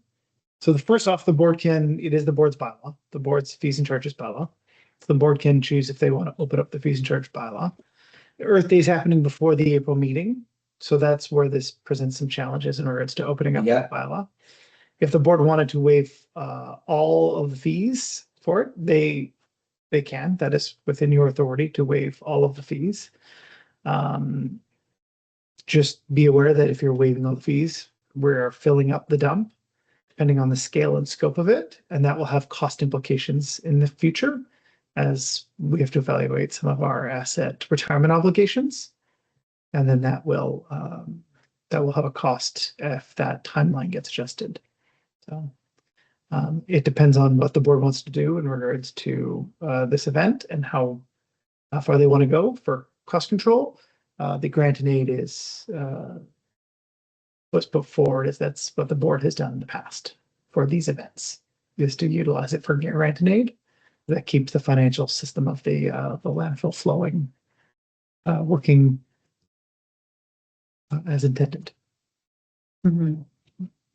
so the first off, it is the board's bylaw, the board's fees and charges bylaw. So the board can choose if they want to open up the fees and charge bylaw. The Earth Day is happening before the April meeting. So that's where this presents some challenges in regards to opening up Yeah. the bylaw. If the board wanted to waive all of the fees for it, they can. That is within your authority to waive all of the fees. Just be aware that if you're waiving all the fees, we're filling up the dump. depending on the scale and scope of it, and that will have cost implications in the future as we have to evaluate some of our asset retirement obligations. And then that will have a cost if that timeline gets adjusted. So it depends on what the board wants to do in regards to this event and how far they want to go for cost control. The grant and aid is what's put forward is that's what the board has done in the past for these events, is to utilize it for grant and aid. That keeps the financial system of the landfill flowing, working as intended. Mhm.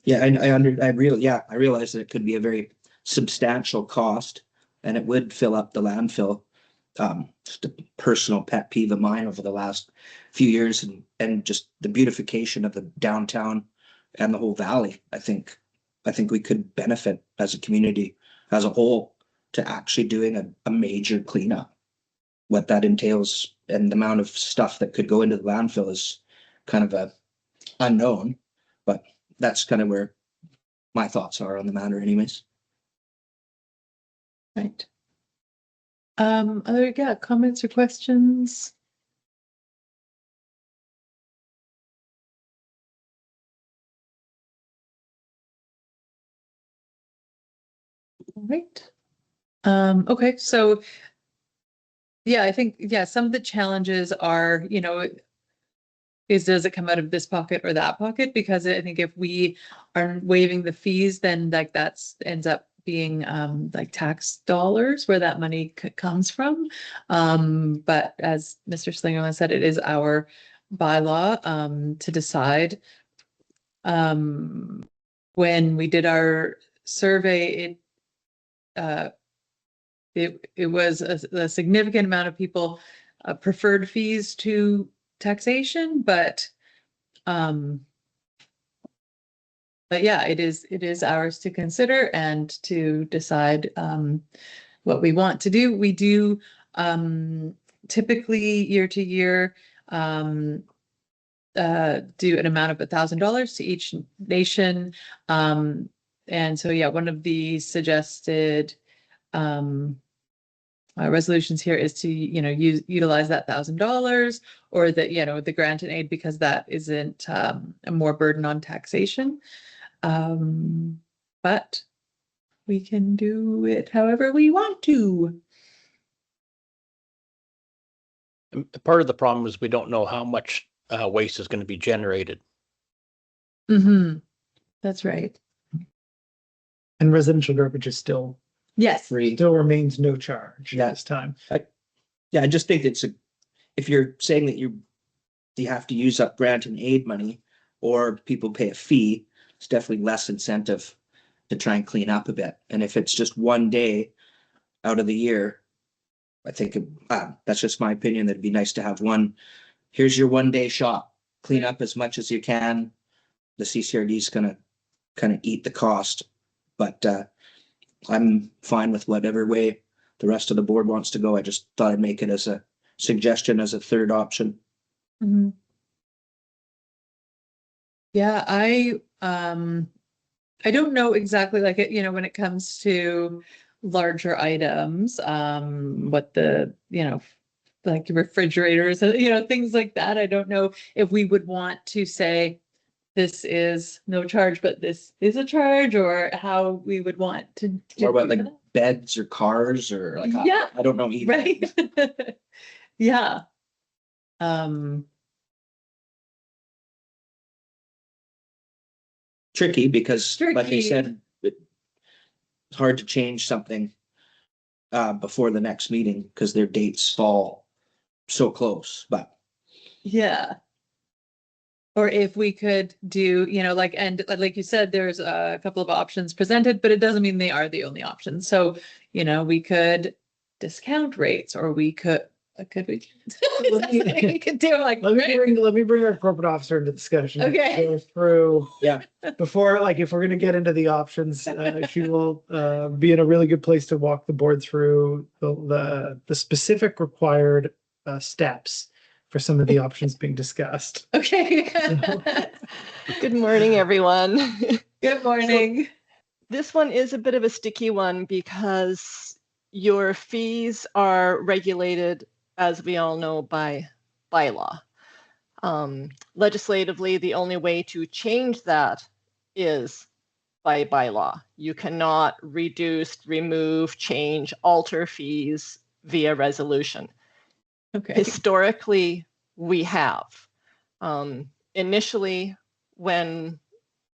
Yeah, I realize that it could be a very substantial cost and it would fill up the landfill. Just a personal pet peeve of mine over the last few years and just the beautification of the downtown and the whole valley. I think we could benefit as a community as a whole to actually doing a major cleanup. What that entails and the amount of stuff that could go into the landfill is kind of a unknown, but that's kind of where my thoughts are on the matter anyways. Right. Other, comments or questions? All right. Okay, so yeah, I think, some of the challenges are, does it come out of this pocket or that pocket? Because I think if we are waiving the fees, then like ends up being like tax dollars where that money comes from. But as Mr. Slingerland said, it is our bylaw to decide. When we did our survey, it was a significant amount of people preferred fees to taxation, but yeah, it is ours to consider and to decide what we want to do. We do typically year to year do an amount of $1,000 to each nation. And so, yeah, one of the suggested resolutions here is to, utilize that $1,000 or that, the grant and aid, because that isn't a more burden on taxation. But we can do it however we want to. Part of the problem is we don't know how much waste is going to be generated. Mm-hmm. That's right. And residential garbage is still Yes. Free. still remains no charge Yeah. at this time. Yeah, I just think if you're saying that you have to use up grant and aid money or people pay a fee, it's definitely less incentive to try and clean up a bit. And if it's just one day out of the year, I think that's just my opinion. That'd be nice to have here's your 1 day shot, clean up as much as you can. The CCRD is going to kind of eat the cost, but I'm fine with whatever way the rest of the board wants to go. I just thought I'd make it as a suggestion as a third option. Mm-hmm. Yeah, I don't know exactly like it, when it comes to larger items, what the, like refrigerators, things like that. I don't know if we would want to say this is no charge, but this is a charge, or how we would want to. Or about like beds or cars or like, Yeah. I don't know either. Right. Yeah. Tricky because like I Tricky. said, it's hard to change something before the next meeting because their dates fall so close, but Yeah. Or if we could do, and like you said, there's a couple of options presented, but it doesn't mean they are the only options. So, we could discount rates, or we could we? We could do like. Let me bring our corporate officer into discussion. Okay. Go through yeah. before, like, if we're gonna get into the options, she will be in a really good place to walk the board through the specific required steps for some of the options being discussed. Okay. Good morning, everyone. Good morning. This one is a bit of a sticky one because your fees are regulated, as we all know, by bylaw. Legislatively, the only way to change that is by bylaw. You cannot reduce, remove, change, alter fees via resolution. Okay. Historically, we have. Initially, when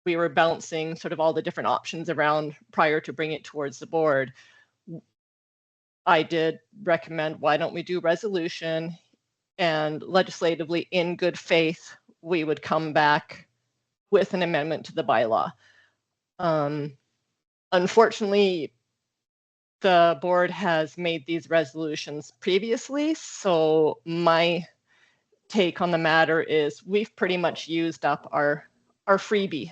we were bouncing sort of all the different options around prior to bring it towards the board, I did recommend, why don't we do resolution, and legislatively in good faith, we would come back with an amendment to the bylaw. Unfortunately, the board has made these resolutions previously, so my take on the matter is we've pretty much used up our freebie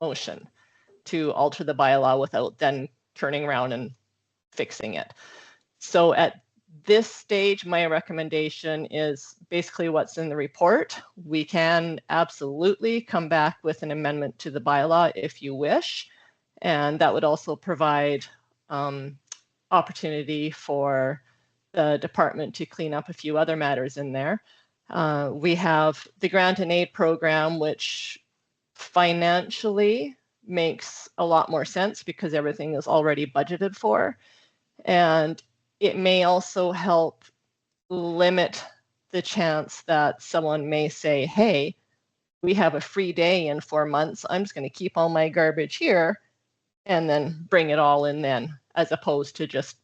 motion to alter the bylaw without then turning around and fixing it. So at this stage, my recommendation is basically what's in the report. We can absolutely come back with an amendment to the bylaw if you wish, and that would also provide opportunity for the department to clean up a few other matters in there. We have the grant and aid program, which financially makes a lot more sense because everything is already budgeted for. And it may also help limit the chance that someone may say, hey, we have a free day in 4 months. I'm just going to keep all my garbage here and then bring it all in then, as opposed to just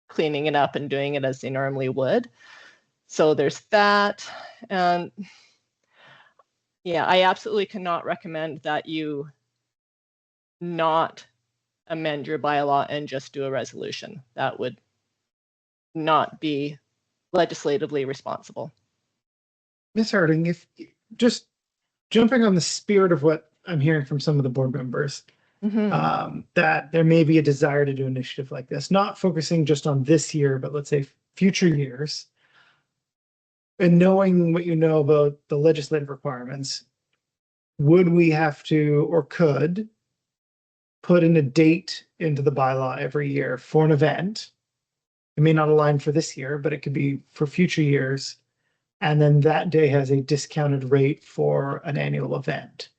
cleaning it up and doing it as they normally would. So there's that. And yeah, I absolutely cannot recommend that you not amend your bylaw and just do a resolution. That would not be legislatively responsible. Ms. Harding, if just jumping on the spirit of what I'm hearing from some of the board members, that there may be a desire to do an initiative like this, not focusing just on this year, but let's say future years. And knowing what you know about the legislative requirements, would we have to or could put in a date into the bylaw every year for an event? It may not align for this year, but it could be for future years. And then that day has a discounted rate for an annual event.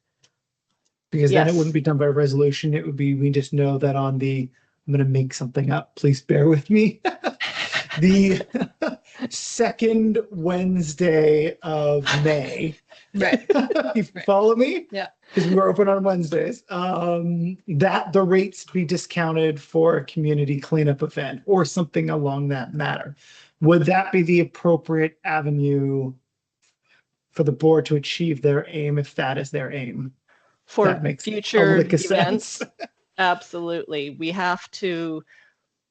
Because then it wouldn't be done by resolution. It would be, we just know that on the, I'm going to make something up. Please bear with me. The second Wednesday of May. Right. You follow me? Yeah. Because we were open on Wednesdays. That the rates be discounted for a community cleanup event or something along that matter. Would that be the appropriate avenue for the board to achieve their aim if that is their aim? For that makes future a lick of events, sense. absolutely. We have to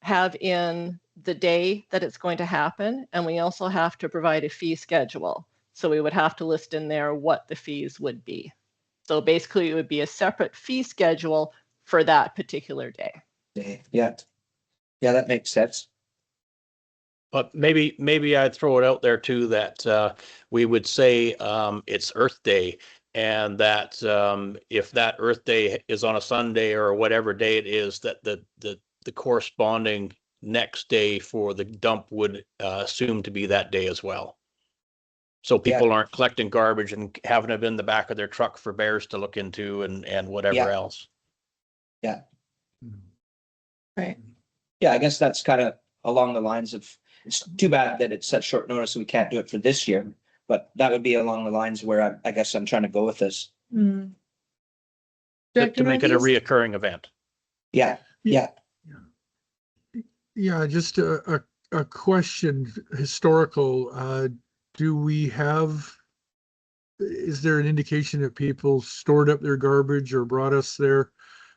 have in the day that it's going to happen, and we also have to provide a fee schedule. So we would have to list in there what the fees would be. So basically it would be a separate fee schedule for that particular day. Yeah. Yeah, that makes sense. But maybe I'd throw it out there too that we would say it's Earth Day, and that if that Earth Day is on a Sunday or whatever day it is, that the corresponding next day for the dump would assume to be that day as well. So people aren't collecting garbage and having it in the back of their truck for bears to look into and whatever else. Yeah. Right. Yeah, I guess that's kind of along the lines of, it's too bad that it's such short notice we can't do it for this year, but that would be along the lines where I guess I'm trying to go with this. Mm. To make it a reoccurring event. Yeah. Yeah, just a question, historical. Do we have, is there an indication that people stored up their garbage or brought us their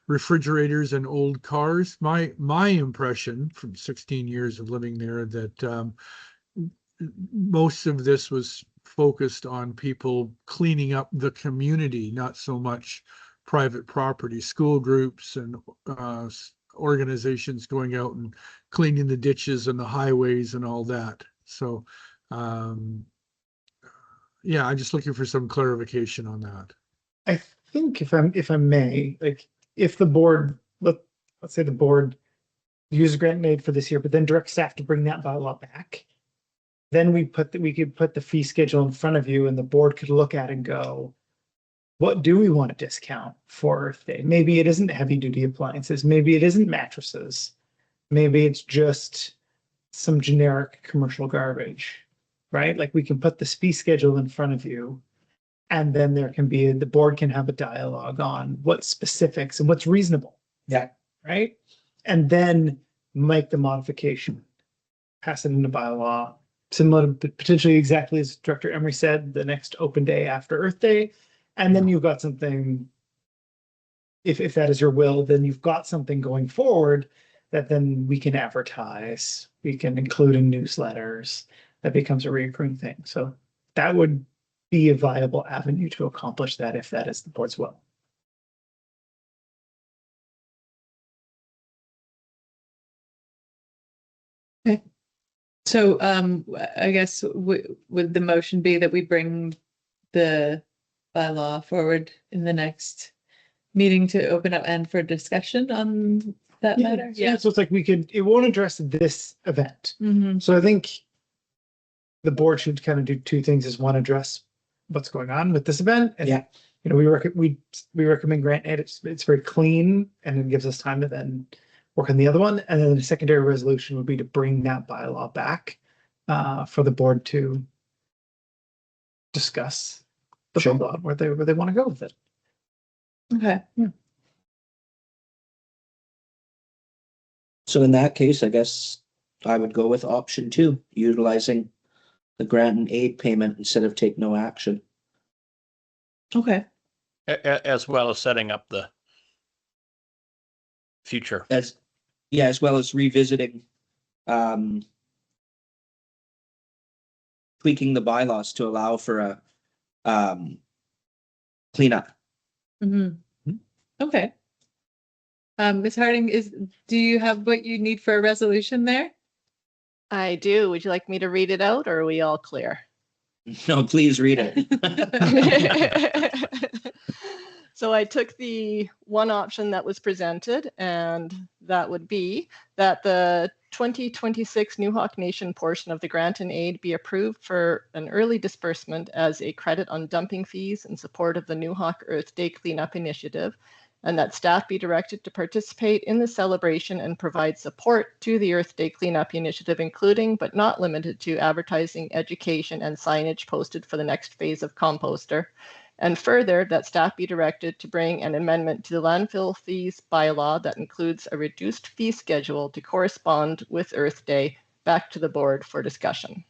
refrigerators and old cars? My impression from 16 years of living there that most of this was focused on people cleaning up the community, not so much private property, school groups and organizations going out and cleaning the ditches and the highways and all that. So yeah, I'm just looking for some clarification on that. I think if I may, like if the board let's say the board uses grant and aid for this year, but then direct staff to bring that bylaw back. Then we could put the fee schedule in front of you and the board could look at and go, what do we want to discount for Earth Day? Maybe it isn't heavy duty appliances. Maybe it isn't mattresses. Maybe it's just some generic commercial garbage, right? Like we can put this fee schedule in front of you and then the board can have a dialogue on what specifics and what's reasonable. Yeah. Right? And then make the modification, pass it into bylaw, similar to potentially exactly as Director Emery said, the next open day after Earth Day. And then you've got something, if that is your will, then you've got something going forward that then we can advertise, we can include in newsletters, that becomes a recurring thing. So that would be a viable avenue to accomplish that if that is the board's will. Okay. So I guess would the motion be that we bring the bylaw forward in the next meeting to open up and for discussion on that matter? Yeah, so it's like it won't address this event. Mm-hmm. So I think the board should kind of do two things: is one, address what's going on with this event, and Yeah. you know, we recommend grant aid. It's very clean, and it gives us time to then work on the other one. And then the secondary resolution would be to bring that bylaw back for the board to discuss the Sure. bylaw where they want to go with it. Okay. Yeah. So in that case, I guess I would go with option 2, utilizing the grant and aid payment instead of take no action. Okay. As well as setting up the future. As well as revisiting, tweaking the bylaws to allow for a cleanup. Mm-hmm. Okay. Ms. Harding, do you have what you need for a resolution there? I do. Would you like me to read it out or are we all clear? No, please read it. So I took the one option that was presented, and that would be that the 2026 New Hawk Nation portion of the grant and aid be approved for an early disbursement as a credit on dumping fees in support of the New Hawk Earth Day Cleanup Initiative, and that staff be directed to participate in the celebration and provide support to the Earth Day Cleanup Initiative, including but not limited to advertising, education, and signage posted for the next phase of Composter. And further, that staff be directed to bring an amendment to the landfill fees bylaw that includes a reduced fee schedule to correspond with Earth Day back to the board for discussion.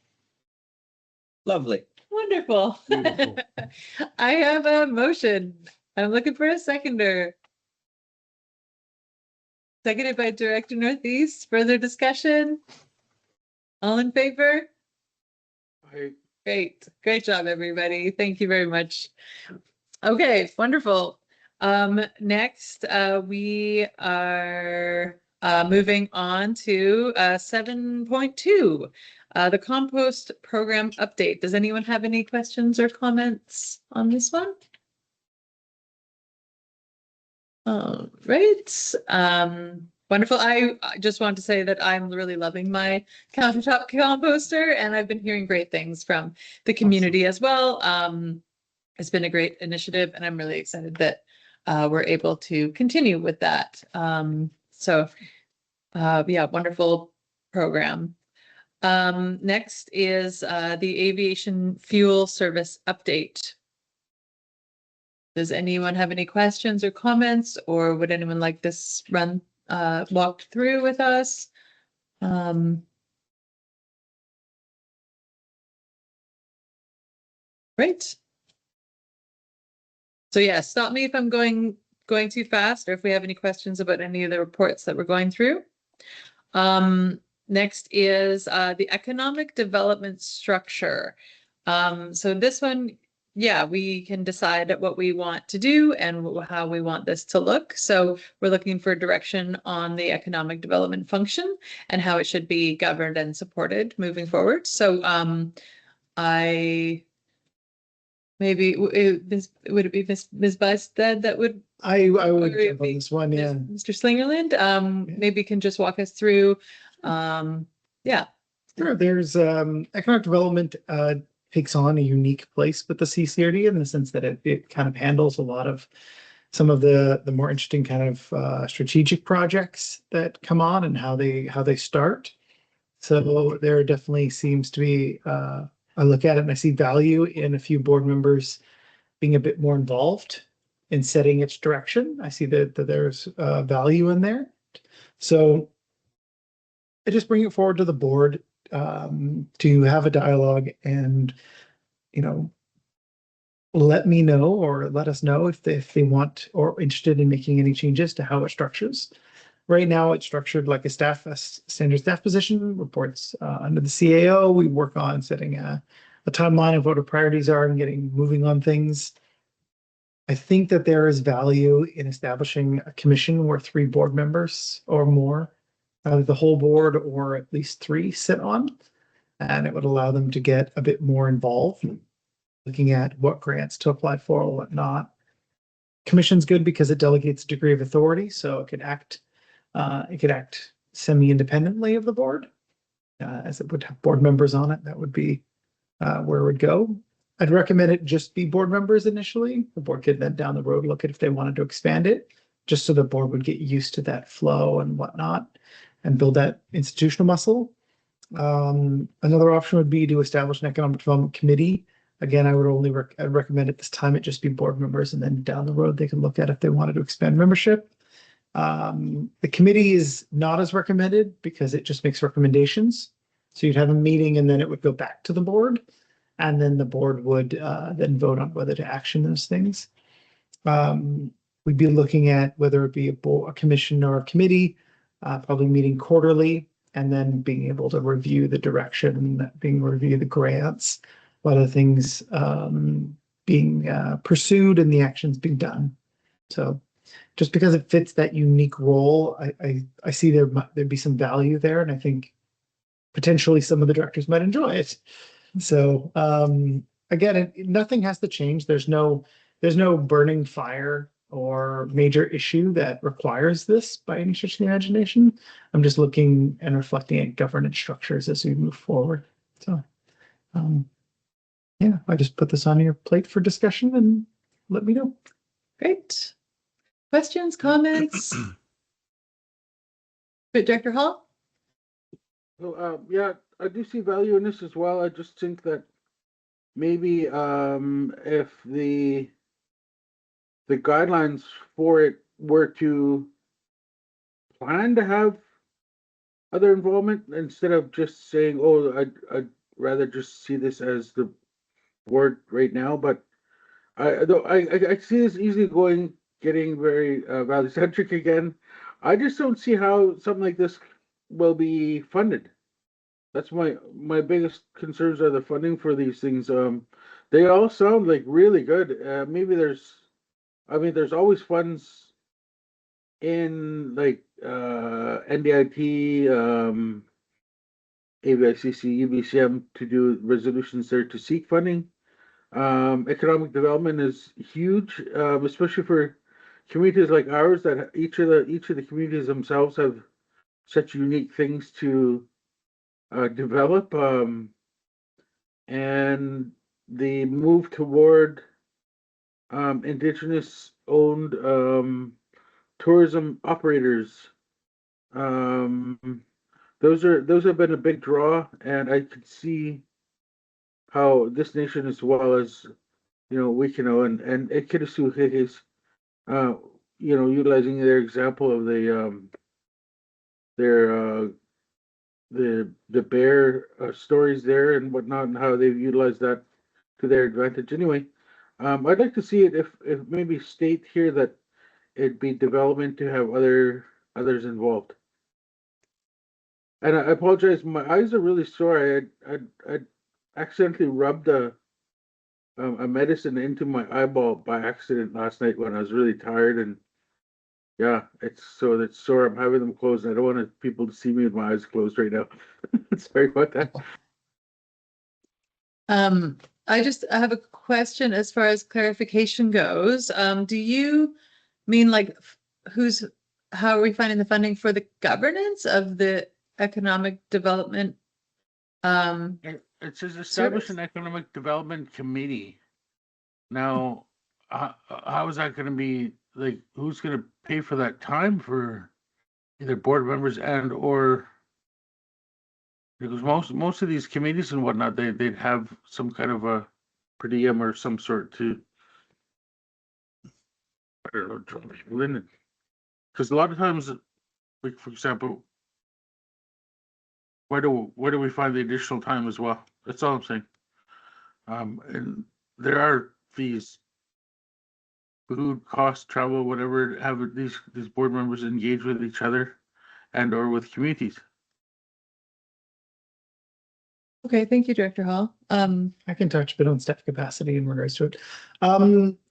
Lovely. Wonderful. Beautiful. I have a motion. I'm looking for a seconder. Seconded by Director Northeast. Further discussion? All in favor? Great. Great job, everybody. Thank you very much. Okay, wonderful. Next, we are moving on to 7.2, the compost program update. Does anyone have any questions or comments on this one? All right. Wonderful. I just want to say that I'm really loving my countertop composter, and I've been hearing great things from the community as well. It's been a great initiative, and I'm really excited that we're able to continue with that. Yeah, wonderful program. Next is the aviation fuel service update. Does anyone have any questions or comments, or would anyone like this walked through with us? Great. So yeah, stop me if I'm going too fast, or if we have any questions about any of the reports that we're going through. Next is the economic development structure. So this one, yeah, we can decide what we want to do and how we want this to look. So we're looking for direction on the economic development function and how it should be governed and supported moving forward. So I maybe would it be Ms. Bystad that would, I would Or jump it'd on be this one, yeah. Mr. Slingerland, maybe can just walk us through, yeah. Sure, there's economic development takes on a unique place with the CCRD in the sense that it kind of handles a lot of some of the more interesting kind of strategic projects that come on and how they start. So there definitely seems to be I look at it and I see value in a few board members being a bit more involved in setting its direction. I see that there's value in there. So I just bring it forward to the board to have a dialogue and, you know, let me know or let us know if they want or interested in making any changes to how it structures. Right now, it's structured like a standard staff position, reports under the CAO. We work on setting a timeline of what our priorities are and getting moving on things. I think that there is value in establishing a commission where 3 board members or more, the whole board or at least 3 sit on, and it would allow them to get a bit more involved, looking at what grants to apply for or what not. Commission's good because it delegates a degree of authority, so it could act semi-independently of the board, as it would have board members on it. That would be where it would go. I'd recommend it just be board members initially. The board could then down the road look at if they wanted to expand it, just so the board would get used to that flow and whatnot and build that institutional muscle. Another option would be to establish an economic development committee. Again, I would only I'd recommend at this time it just be board members, and then down the road they can look at if they wanted to expand membership. The committee is not as recommended because it just makes recommendations. So you'd have a meeting and then it would go back to the board, and then the board would then vote on whether to action those things. We'd be looking at whether it be a commission or a committee, probably meeting quarterly, and then being able to review the direction, review the grants, what are things being pursued and the actions being done. So just because it fits that unique role, I see there'd be some value there, and I think potentially some of the directors might enjoy it. So again, nothing has to change. There's no burning fire or major issue that requires this by any stretch of the imagination. I'm just looking and reflecting at governance structures as we move forward. So yeah, I just put this on your plate for discussion and let me know. Great. Questions, comments? But Director Hall? So, yeah, I do see value in this as well. I just think that maybe if the guidelines for it were to plan to have other involvement instead of just saying, "Oh, I'd rather just see this as the board right now." But I see this easily getting very value centric again. I just don't see how something like this will be funded. That's my biggest concerns are the funding for these things. They all sound like really good. Maybe there's always funds in like NDIT, AVICC, UBCM to do resolutions there to seek funding. Economic development is huge, especially for communities like ours that each of the communities themselves have such unique things to develop. And the move toward indigenous owned tourism operators, those have been a big draw, and I could see how this nation, as well as Wikino and Ekitisu is utilizing their example of the bear stories there and whatnot, and how they've utilized that to their advantage. Anyway, I'd like to see it if maybe state here that it'd be development to have others involved. And I apologize, my eyes are really sore. I accidentally rubbed a medicine into my eyeball by accident last night when I was really tired, and yeah, it's sore. I'm having them closed. I don't want people to see me with my eyes closed right now. Sorry about that. I have a question as far as clarification goes. Do you mean like how are we finding the funding for the governance of the economic development? It says establish Service. an economic development committee. Now, how is that gonna be, like, who's gonna pay for that time for either board members and or because most of these committees and whatnot, they'd have some kind of a per diem or some sort to, I don't know, draw people in. Because a lot of times, like for example, where do we find the additional time as well? That's all I'm saying. And there are fees, food, cost, travel, whatever, have these board members engage with each other and or with communities. Okay, thank you, Director Hall. I can touch a bit on staff capacity in regards to it.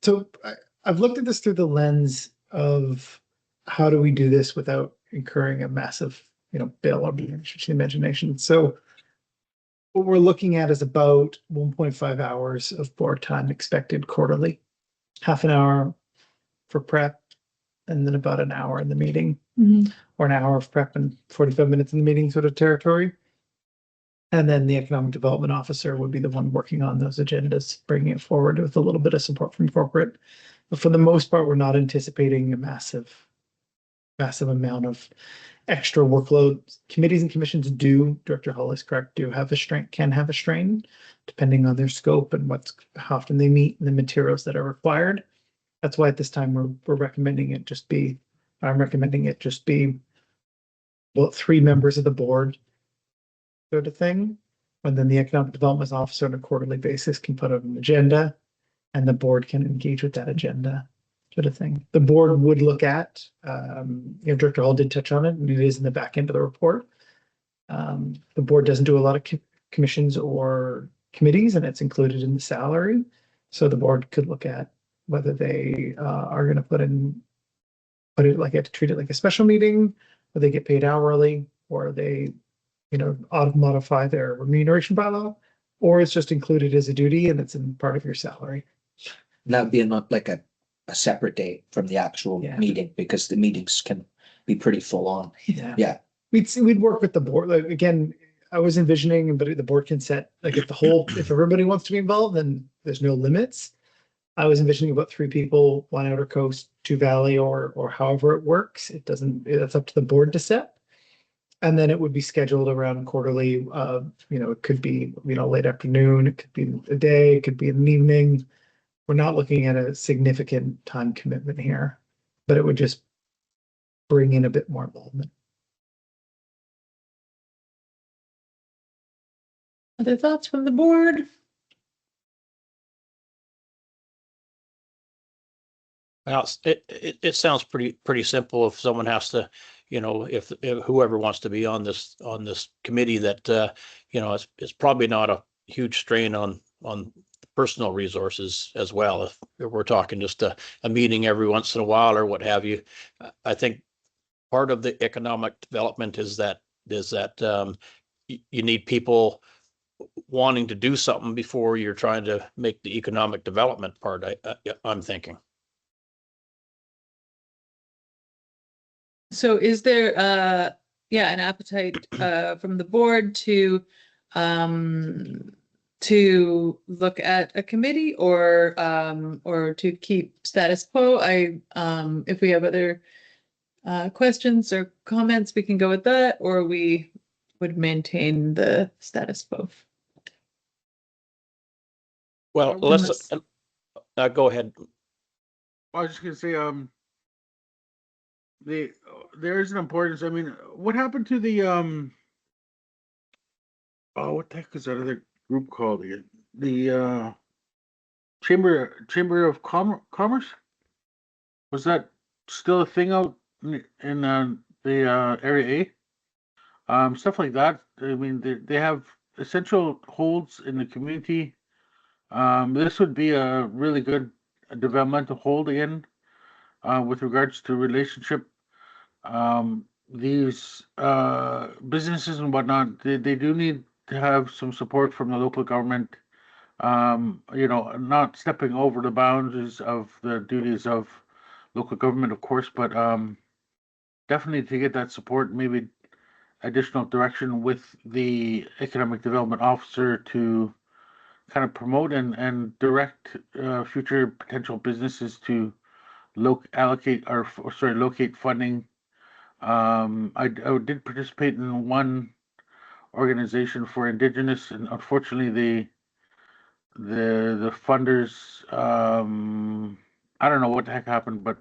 So I've looked at this through the lens of how do we do this without incurring a massive, bill or stretching the imagination. So what we're looking at is about 1.5 hours of board time expected quarterly, half an hour for prep, and then about an hour in the meeting, or an hour of prep and 45 minutes in the meeting sort of territory. And then the economic development officer would be the one working on those agendas, bringing it forward with a little bit of support from corporate. But for the most part, we're not anticipating a massive amount of extra workload. Committees and commissions Director Hall is correct, can have a strain, depending on their scope and how often they meet and the materials that are required. That's why at this time I'm recommending it just be well, 3 members of the board sort of thing. And then the economic development officer on a quarterly basis can put out an agenda and the board can engage with that agenda sort of thing. The board would look at, Director Hall did touch on it, and it is in the back end of the report. The board doesn't do a lot of commissions or committees, and it's included in the salary. So the board could look at whether they are going to treat it like a special meeting, where they get paid hourly, or they, modify their remuneration bylaw, or it's just included as a duty and it's in part of your salary. That would be like a separate date from the actual meeting, because the meetings can be pretty full on. Yeah. We'd work with the board. Like, again, I was envisioning, but the board can set, like, if everybody wants to be involved, then there's no limits. I was envisioning about 3 people, 1 outer coast, 2 valley, or however it works. That's up to the board to set. And then it would be scheduled around quarterly. It could be, late afternoon, it could be a day, it could be an evening. We're not looking at a significant time commitment here, but it would just bring in a bit more involvement. Other thoughts from the board? Well, it sounds pretty simple. If someone has to, if whoever wants to be on this committee, that it's probably not a huge strain on personal resources as well. If we're talking just a meeting every once in a while or what have you, I think part of the economic development is that you need people wanting to do something before you're trying to make the economic development part. I'm thinking. So is there an appetite from the board to look at a committee or to keep status quo? If we have other questions or comments, we can go with that, or we would maintain the status quo. Well, let's go ahead. I was just gonna say, there is an importance. I mean, what happened to the what the heck is that other group called again? The Chamber of Commerce? Was that still a thing out in the area A? Stuff like that. I mean, they have essential holds in the community. This would be a really good developmental hold again, with regards to relationship. These businesses and whatnot, they do need to have some support from the local government, not stepping over the boundaries of the duties of local government, of course, but definitely to get that support, maybe additional direction with the economic development officer to kind of promote and direct future potential businesses to locate funding. I did participate in one organization for Indigenous, and unfortunately, the funders, I don't know what the heck happened, but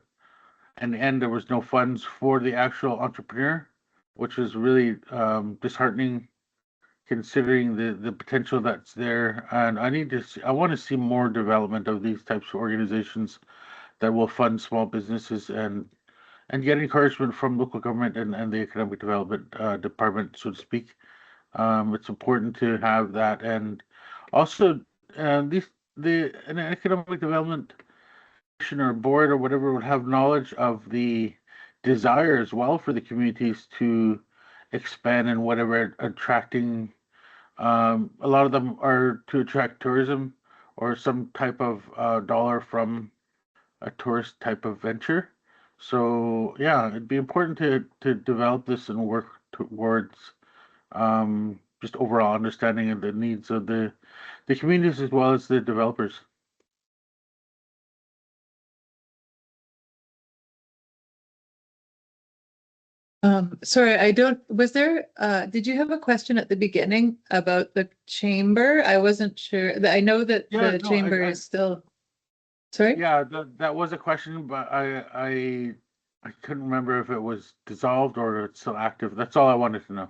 in the end, there was no funds for the actual entrepreneur, which was really disheartening considering the potential that's there. And I want to see more development of these types of organizations that will fund small businesses and get encouragement from local government and the economic development department, so to speak. It's important to have that, and also an economic development commission or board or whatever would have knowledge of the desire as well for the communities to expand and whatever attracting. A lot of them are to attract tourism or some type of dollar from a tourist type of venture. So yeah, it'd be important to develop this and work towards just overall understanding of the needs of the communities as well as the developers. Sorry, was there, did you have a question at the beginning about the chamber? I wasn't sure. I know that Yeah, the no, chamber is still, sorry? Yeah, that was a question, but I couldn't remember if it was dissolved or it's still active. That's all I wanted to know.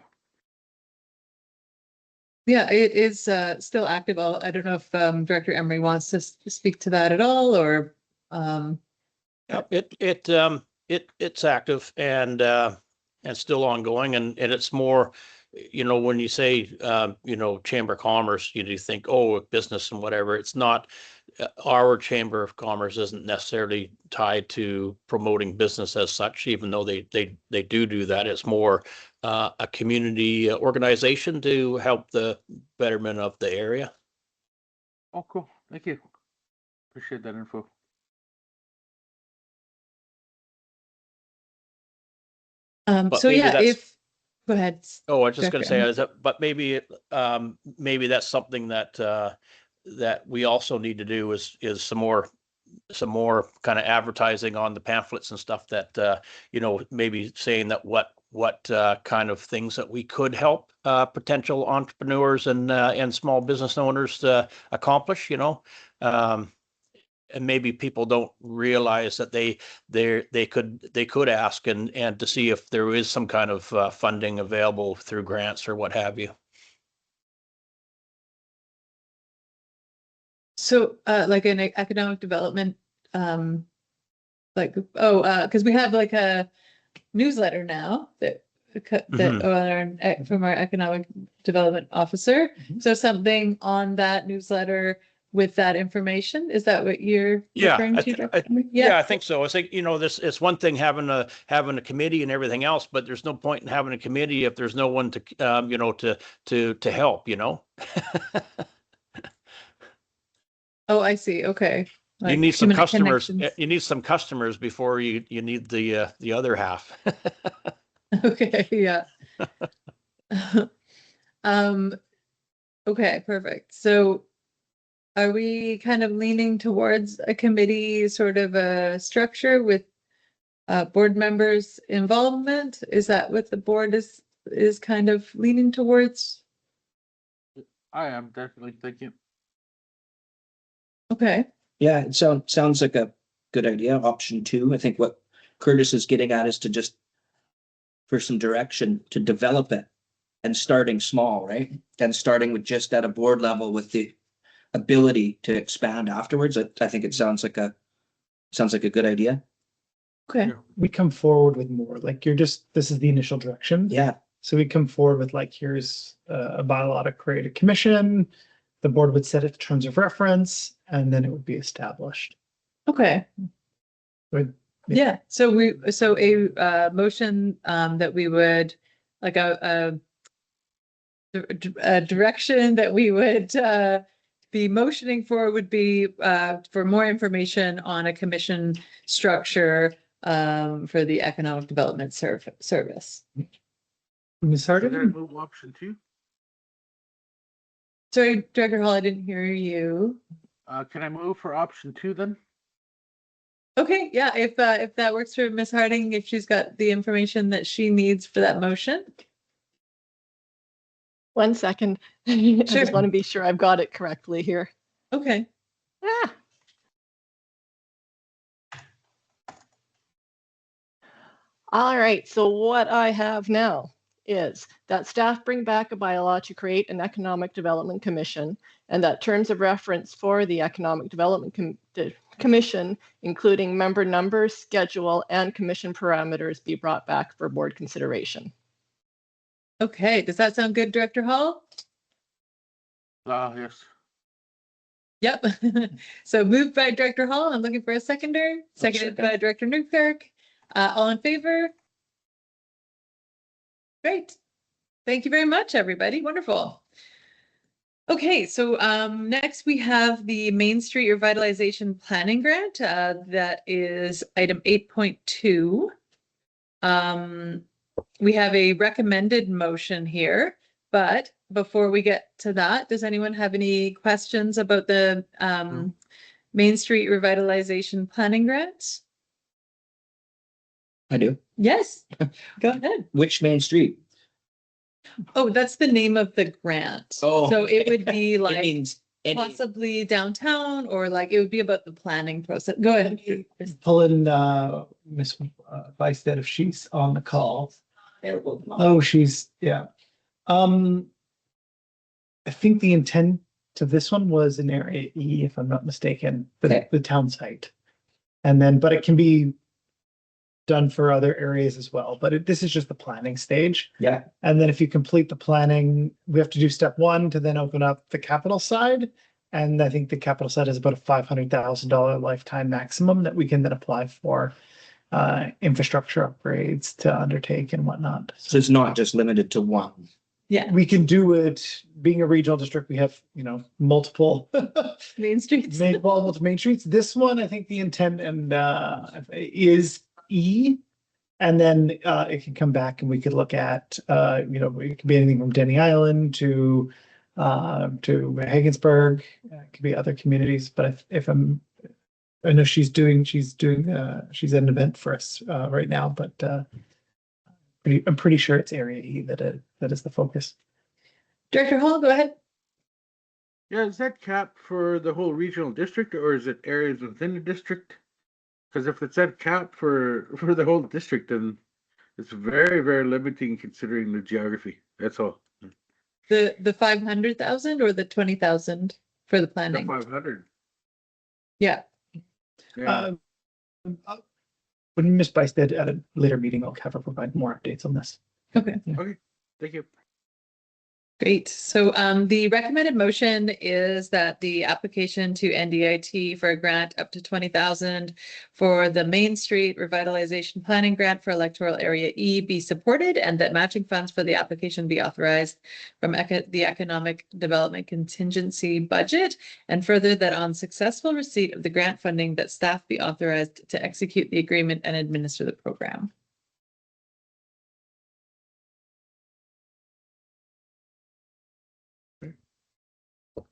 Yeah, it is still active. I don't know if Director Emery wants to speak to that at all, or Yeah, it's active and still ongoing, and it's more, when you say Chamber of Commerce, you think, oh, business and whatever. It's not. Our Chamber of Commerce isn't necessarily tied to promoting business as such, even though they do that. It's more a community organization to help the betterment of the area. Oh, cool. Thank you. Appreciate that info. But so maybe yeah, that's- go ahead. Oh, I was just going to Director say, but maybe that's something that we also need to do is some more kind of advertising on the pamphlets and stuff that maybe saying that what kind of things that we could help potential entrepreneurs and small business owners to accomplish. And maybe people don't realize that they could ask and to see if there is some kind of funding available through grants or what have you. So like an economic development, because we have like a newsletter now that from our economic development officer. So something on that newsletter with that information, is that what you're referring to, Dr. Emery? Yeah, I think so. I think it's one thing having a committee and everything else, but there's no point in having a committee if there's no one to help. Oh, I see. Okay. You need some human customers. connections. You need some customers before you need the other half. Okay, yeah. Okay, perfect. So are we kind of leaning towards a committee sort of a structure with board members' involvement? Is that what the board is kind of leaning towards? I am definitely thinking. Okay. Yeah, it sounds like a good idea. Option 2. I think what Curtis is getting at is to just for some direction to develop it and starting small, right? And starting with just at a board level with the ability to expand afterwards. I think it sounds like a good idea. Okay. Yeah. We come forward with more, like this is the initial direction. Yeah. So we come forward with like, here's a bylaw to create a commission. The board would set it to terms of reference, and then it would be established. Okay. Would- Yeah. So a motion that we would like a direction that we would be motioning for would be for more information on a commission structure for the Economic Development Service. Ms. So then Harden? move option 2. Sorry, Director Hall, I didn't hear you. Can I move for option 2 then? Okay, yeah, if that works for Ms. Harding, if she's got the information that she needs for that motion. 1 second. I Sure. just want to be sure I've got it correctly here. Okay. Ah. All right, so what I have now is that staff bring back a bylaw to create an Economic Development Commission, and that terms of reference for the Economic Development Commission, including member numbers, schedule, and commission parameters, be brought back for board consideration. Okay, does that sound good, Director Hall? Yes. Yep. So moved by Director Hall. I'm looking for a seconder. Seconded by Director Newkirk. All in favor? Great. Thank you very much, everybody. Wonderful. Okay, so next we have the Main Street Revitalization Planning Grant. That is item 8.2. We have a recommended motion here, but before we get to that, does anyone have any questions about the Main Street Revitalization Planning Grant? I do. Yes, go ahead. Which Main Street? Oh, that's the name of the grant. Oh, So it would be It like means any, possibly downtown, or like it would be about the planning process. Go ahead. Pull in Ms. Bystead if she's on the call. Oh, she's, yeah. I think the intent to this one was in area E, if I'm not mistaken, Okay. the town site. And then, but it can be done for other areas as well, but this is just the planning stage. yeah, And then if you complete the planning, we have to do step 1 to then open up the capital side. And I think the capital side is about a $500,000 lifetime maximum that we can then apply for infrastructure upgrades to undertake and whatnot. so it's not just limited to one. Yeah, We can do it, being a regional district, we have, multiple Main Streets. multiple main streets. This one, I think the intent and is E. And then it can come back and we could look at, it could be anything from Denny Island to Haggensburg. It could be other communities, but I know she's at an event for us right now, but I'm pretty sure it's area E that is the focus. Director Hall, go ahead. Yeah, is that capped for the whole regional district or is it areas within the district? Because if it's at cap for the whole district, then it's very, very limiting considering the geography. That's all. The 500,000 or the 20,000 for the planning? 500. Yeah. Yeah. When Ms. Bystead at a later meeting, I'll have her provide more updates on this. Okay. Okay. Thank you. Great. So the recommended motion is that the application to NDIT for a grant up to 20,000 for the Main Street Revitalization Planning Grant for Electoral Area E be supported, and that matching funds for the application be authorized from the Economic Development Contingency Budget, and further that on successful receipt of the grant funding, that staff be authorized to execute the agreement and administer the program.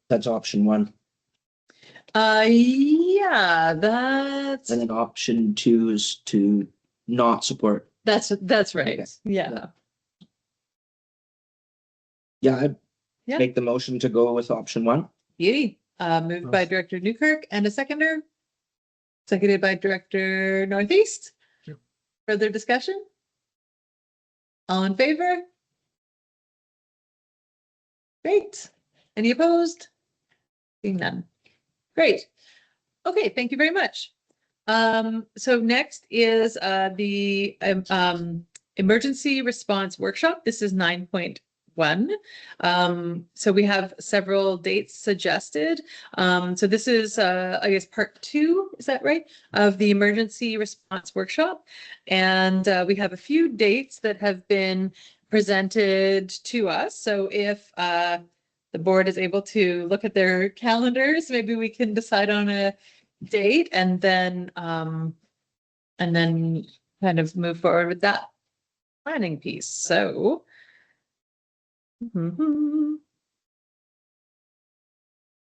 That's option 1. Yeah, that's And then option 2 is to not support. that's right. Okay. Yeah. Yeah, I'd Yeah. make the motion to go with option 1. Beauty. Moved by Director Newkirk and a seconder. Seconded by Director Northeast. Yep. Further discussion? All in favor? Great. Any opposed? Seeing none. Great. Okay, thank you very much. So next is the emergency response workshop. This is 9.1. So we have several dates suggested. So this is, I guess, part 2, is that right? Of the emergency response workshop. And we have a few dates that have been presented to us. So if the board is able to look at their calendars, maybe we can decide on a date and then kind of move forward with that planning piece. So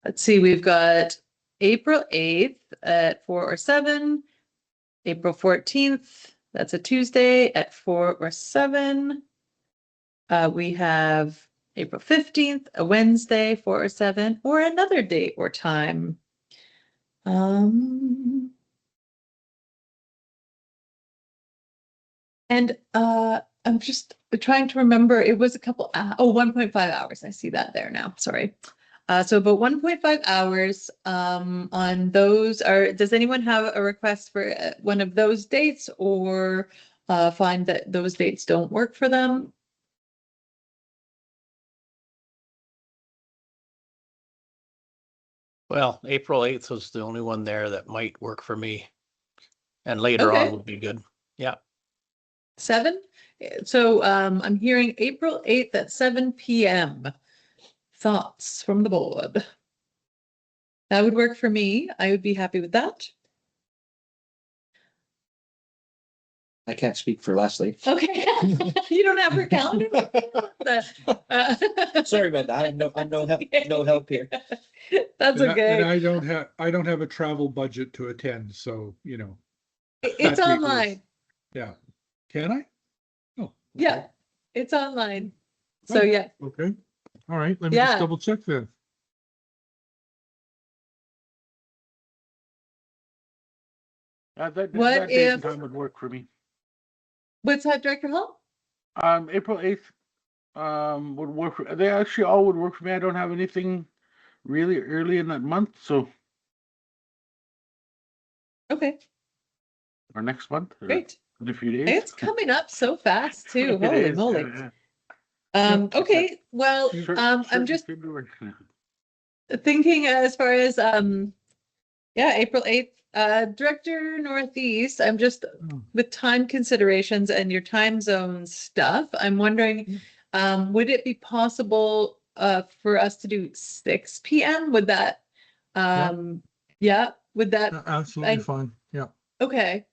let's see, we've got April 8th at 4 or 7, April 14th, that's a Tuesday at 4 or 7. We have April 15th, a Wednesday, 4 or 7, or another date or time. And I'm just trying to remember, it was a couple, 1.5 hours. I see that there now, sorry. So about 1.5 hours on those does anyone have a request for one of those dates or find that those dates don't work for them? Well, April 8th was the only one there that might work for me. And later Okay. on would be good. Yeah. 7? So I'm hearing April 8th at 7 p.m. Thoughts from the board? That would work for me. I would be happy with that. I can't speak for Leslie. Okay. You don't have her calendar? Sorry about that. No help here. That's And okay. I don't have a travel budget to attend, so, you know. It's that date online. Yeah. Can I? Oh. Yeah, it's online. So yeah. Okay. All right. Let me just Yeah. double check then. That What date and if- time would work for me. What's that, Director Hall? April 8th would work for, they actually all would work for me. I don't have anything really early in that month, so, Okay, or next month, or great. in a few days. It's coming up so fast too. It Holy is, moly. yeah. Okay, well, Short- I'm short just February. thinking as far as yeah, April 8th, Director Northeast, I'm just with time considerations and your time zone stuff, I'm wondering, would it be possible for us to do 6 p.m.? Would that yeah, would that Absolutely fine. Yeah. okay.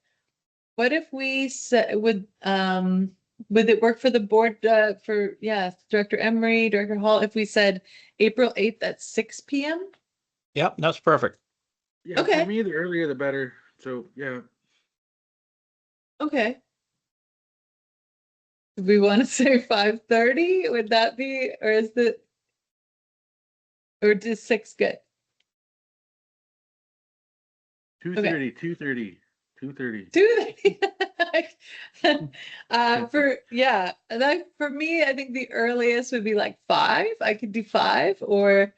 What if we said would it work for the board for Director Emery, Director Hall, if we said April 8th at 6 p.m.? Yep, that's perfect. Yeah, Okay. for me, the earlier the better. So, yeah. Okay. Do we want to say 5:30? Would that be, or is the, or just 6 good? 2:30, 2:30, 2:30. 2:30. For me, I think the earliest would be like 5. I could do 5 or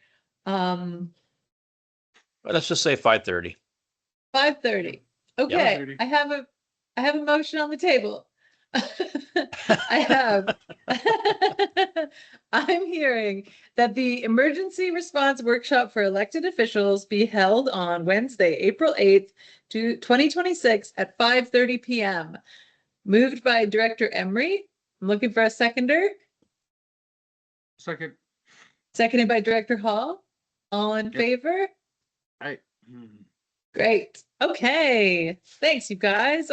Let's just say 5:30. 5:30. Okay, 5:30. I have a motion on the table. I have. I'm hearing that the emergency response workshop for elected officials be held on Wednesday, April 8th, 2026 at 5:30 p.m. Moved by Director Emery. I'm looking for a seconder. Second. Seconded by Director Hall. All in favor? Great. Okay. Thanks, you guys.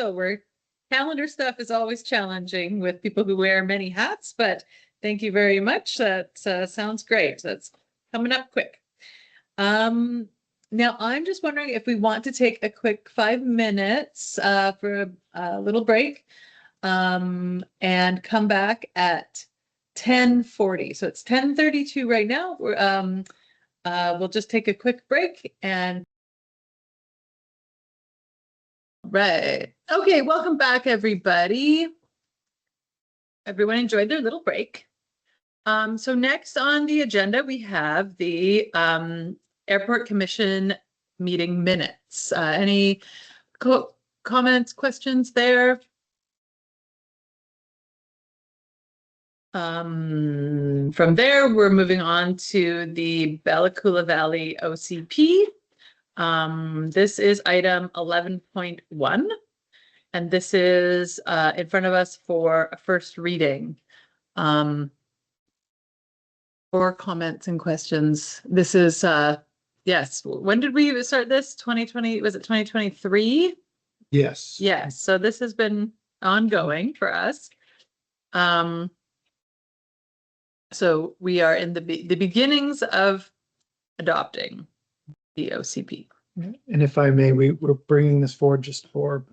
Calendar stuff is always challenging with people who wear many hats, but thank you very much. That sounds great. That's coming up quick. Now I'm just wondering if we want to take a quick 5 minutes for a little break and come back at 10:40. So it's 10:32 right now. We'll just take a quick break and right. Okay, welcome back, everybody. Everyone enjoyed their little break. So next on the agenda, we have the Airport Commission meeting minutes. Any comments, questions there? From there, we're moving on to the Coola Valley OCP. This is item 11.1, and this is in front of us for a first reading. or comments and questions? This is, yes, when did we start this? 2020, was it 2023? Yes. Yes, so this has been ongoing for us. So we are in the beginnings of adopting the OCP. And if I may, we're bringing this forward just for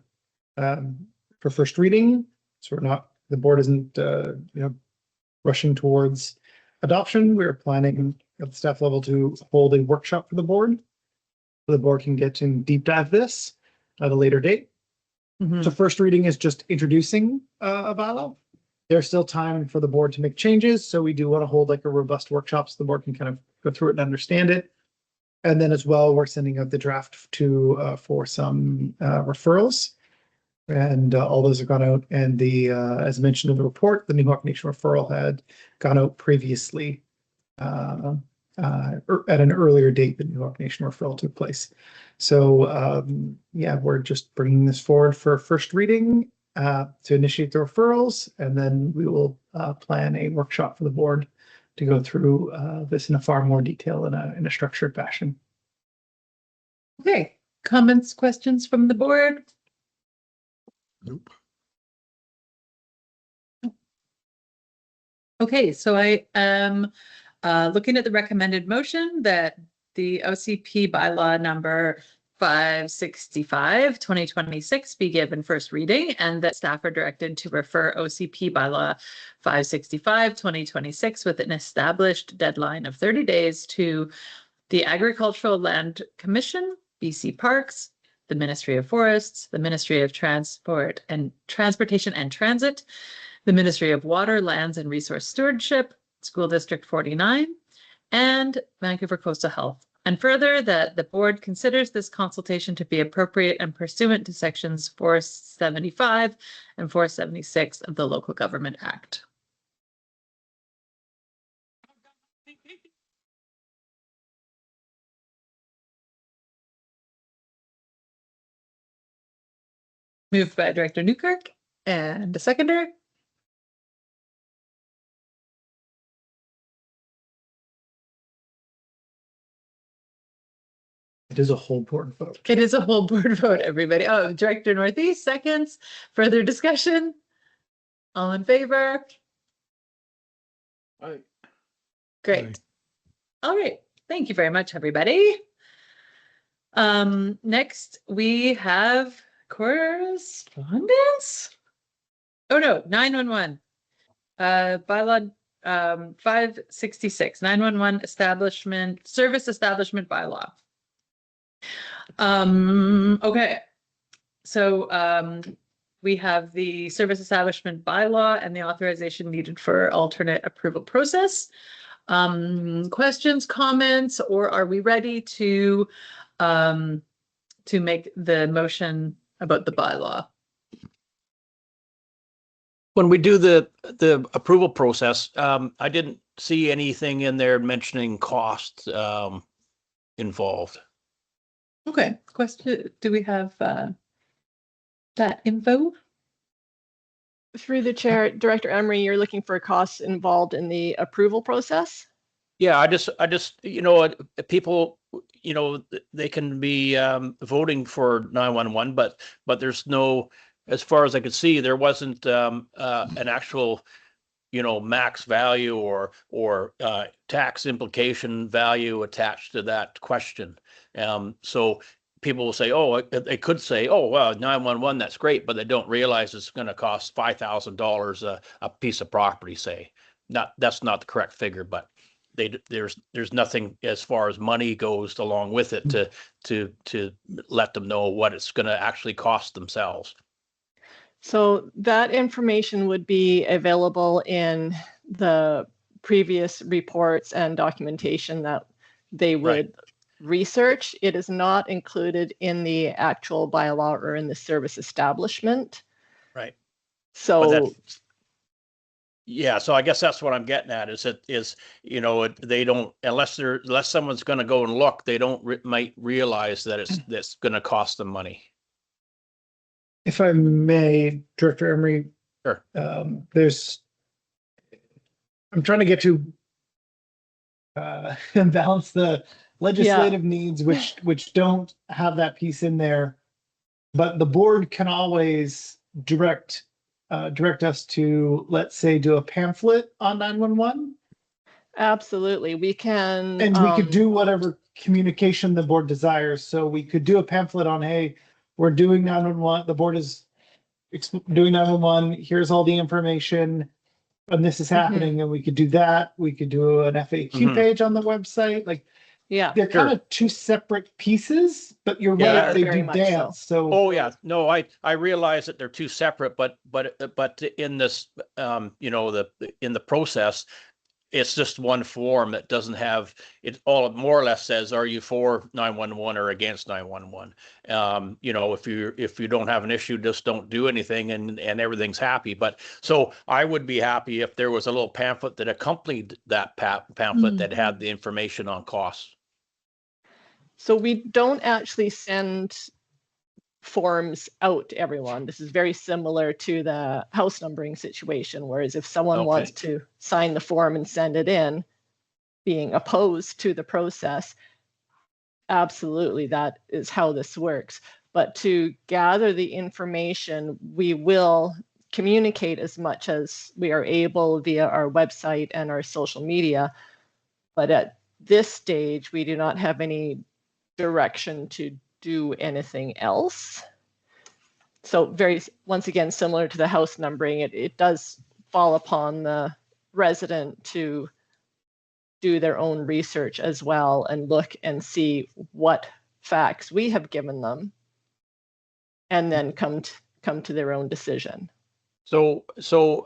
first reading. So we're not, the board isn't, rushing towards adoption. We're planning at the staff level to hold a workshop for the board. So the board can get in deep dive this at a later date. Mhm. So first reading is just introducing a bylaw. There's still time for the board to make changes, so we do want to hold like a robust workshop so the board can kind of go through it and understand it. And then as well, we're sending out the draft to for some referrals. And all those have gone out. And the as mentioned in the report, the New Hawk Nation referral had gone out previously at an earlier date than New Hawk Nation referral took place. So yeah, we're just bringing this forward for first reading to initiate the referrals, and then we will plan a workshop for the board to go through this in a far more detail in a structured fashion. Okay, comments, questions from the board? Nope. Okay, so I am looking at the recommended motion that the OCP bylaw number 565, 2026 be given first reading, and that staff are directed to refer OCP bylaw 565, 2026 with an established deadline of 30 days to the Agricultural Land Commission, BC Parks, the Ministry of Forests, the Ministry of Transportation and Transit, the Ministry of Water, Lands and Resource Stewardship, School District 49, and Vancouver Coastal Health. And further, that the board considers this consultation to be appropriate and pursuant to sections 475 and 476 of the Local Government Act. Moved by Director Newkirk, and a seconder. It is a whole board vote. It is a whole board vote, everybody. Oh, Director Northeast, seconds. Further discussion? All in favor? Aye. Great. Aye. All right. Thank you very much, everybody. Next we have correspondence. Oh no, 911. Bylaw 566, 911 establishment, service establishment bylaw. Okay. So we have the service establishment bylaw and the authorization needed for alternate approval process. Questions, comments, or are we ready to make the motion about the bylaw? When we do the approval process, I didn't see anything in there mentioning cost involved. Okay, question, do we have that info? Through the chair, Director Emery, you're looking for costs involved in the approval process? Yeah, I just, people, they can be voting for 911, but there's no, as far as I could see, there wasn't an actual, max value or tax implication value attached to that question. So people will say, oh, they could say, oh, well, 911, that's great, but they don't realize it's going to cost $5,000 a piece of property, say. That's not the correct figure, but there's nothing as far as money goes along with it to let them know what it's going to actually cost themselves. So that information would be available in the previous reports and documentation that they would research. It is not included in the actual bylaw or in the service establishment. Right. So yeah, so I guess that's what I'm getting at is they don't, unless someone's going to go and look, they don't might realize that that's going to cost them money. If I may, Director Emery, Sure. I'm trying to get to and balance the legislative needs, which don't have that piece in there. But the board can always direct us to, let's say, do a pamphlet on 911. Absolutely. We can. And we could do whatever communication the board desires. So we could do a pamphlet on, hey, we're doing 911. The board is doing 911. Here's all the information. And this is happening. And we could do that. We could do an FAQ page on the website. Like, Yeah. they're kind of two separate pieces, but you're right, they very do much dance. So Oh, yeah. No, I realize that they're two separate, but in this, in the process, it's just one form that doesn't have, it all more or less says, are you for 911 or against 911? If you don't have an issue, just don't do anything and everything's happy. But so I would be happy if there was a little pamphlet that accompanied that pamphlet that had the information on costs. So we don't actually send forms out to everyone. This is very similar to the house numbering situation, whereas if someone wants to sign the form and send it in, being opposed to the process, absolutely, that is how this works. But to gather the information, we will communicate as much as we are able via our website and our social media. But at this stage, we do not have any direction to do anything else. So once again, similar to the house numbering, it does fall upon the resident to do their own research as well and look and see what facts we have given them and then come to their own decision. So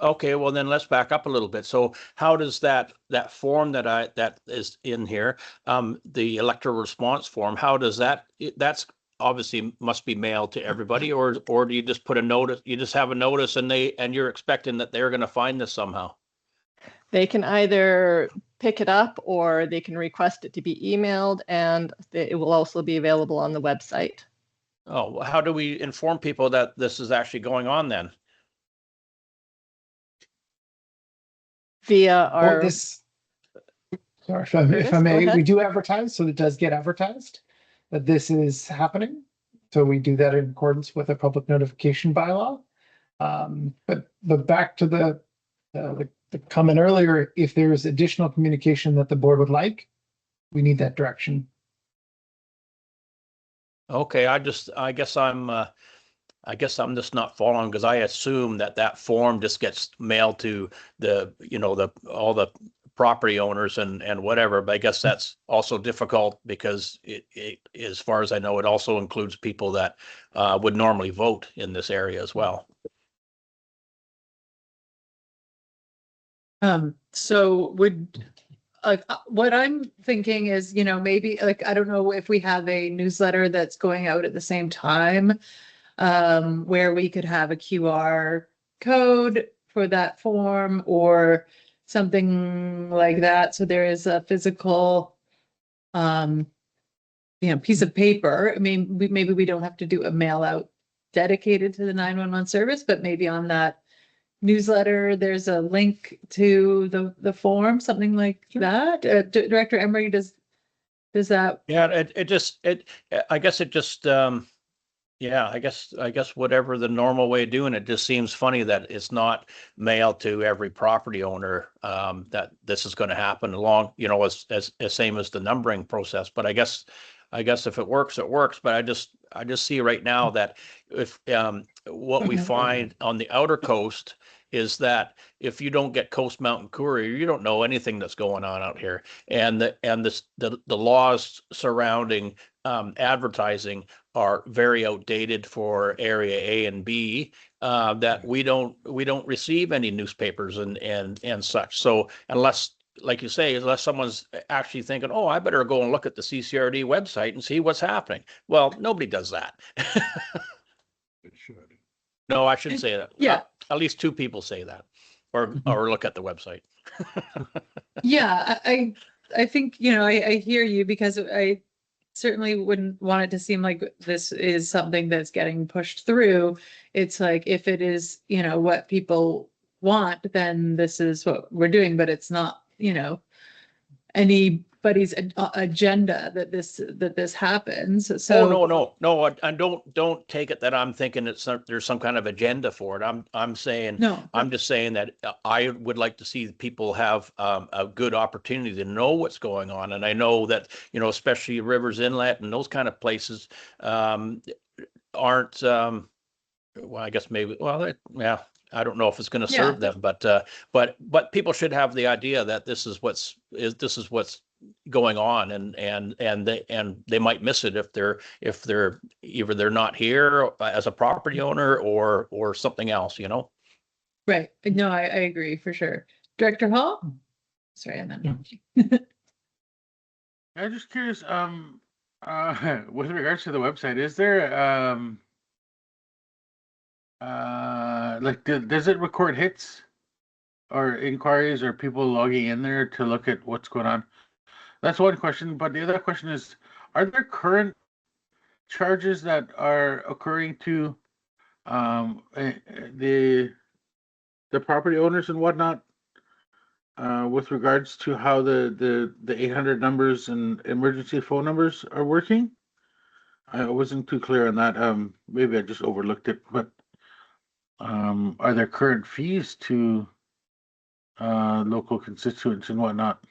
okay, well then let's back up a little bit. So how does that form that is in here, the electoral response form, how does that's obviously must be mailed to everybody, or do you just put a notice, you just have a notice and you're expecting that they're going to find this somehow? They can either pick it up or they can request it to be emailed, and it will also be available on the website. Oh, well, how do we inform people that this is actually going on then? Via our sorry, if I may, we do advertise, so it does get advertised that this is happening. So we do that in accordance with a public notification bylaw. But back to the comment earlier, if there's additional communication that the board would like, we need that direction. Okay, I guess I'm just not following, because I assume that form just gets mailed to all the property owners and whatever. But I guess that's also difficult because it as far as I know, it also includes people that would normally vote in this area as well. So what I'm thinking is, maybe I don't know if we have a newsletter that's going out at the same time, where we could have a QR code for that form or something like that. So there is a physical, piece of paper. I mean, maybe we don't have to do a mail out dedicated to the 911 service, but maybe on that newsletter, there's a link to the form, something like that. Director Emery, does that? Yeah, I guess it just, yeah, I guess whatever the normal way of doing it, just seems funny that it's not mailed to every property owner, that this is going to happen along, as same as the numbering process. But I guess if it works, it works. But I just see right now that if what we find on the outer coast is that if you don't get Coast Mountain Courier, you don't know anything that's going on out here. And the laws surrounding advertising are very outdated for area A and B, that we don't receive any newspapers and such. So unless, like you say, unless someone's actually thinking, oh, I better go and look at the CCRD website and see what's happening. Well, nobody does that. It should. No, I shouldn't say that. Yeah. At least two people say that, or look at the website. Yeah, I think, I hear you, because I certainly wouldn't want it to seem like this is something that's getting pushed through. It's like, if it is, what people want, then this is what we're doing, but it's not, anybody's agenda that this happens. So no, and don't take it that I'm thinking there's some kind of agenda for it. I'm saying, no, I'm just saying that I would like to see people have a good opportunity to know what's going on. And I know that, especially Rivers Inlet and those kind of places aren't, well, I guess maybe, yeah, I don't know if it's going to serve them, but people should have the idea that this is what's going on, and they might miss it if they're either they're not here as a property owner or something else, Right. No, I agree for sure. Director Hall? Sorry, I'm not. I'm just curious, with regards to the website, is there does it record hits or inquiries or people logging in there to look at what's going on? That's one question, but the other question is, are there current charges that are occurring to the property owners and whatnot with regards to how the 800 numbers and emergency phone numbers are working? I wasn't too clear on that. Maybe I just overlooked it, but are there current fees to local constituents and whatnot?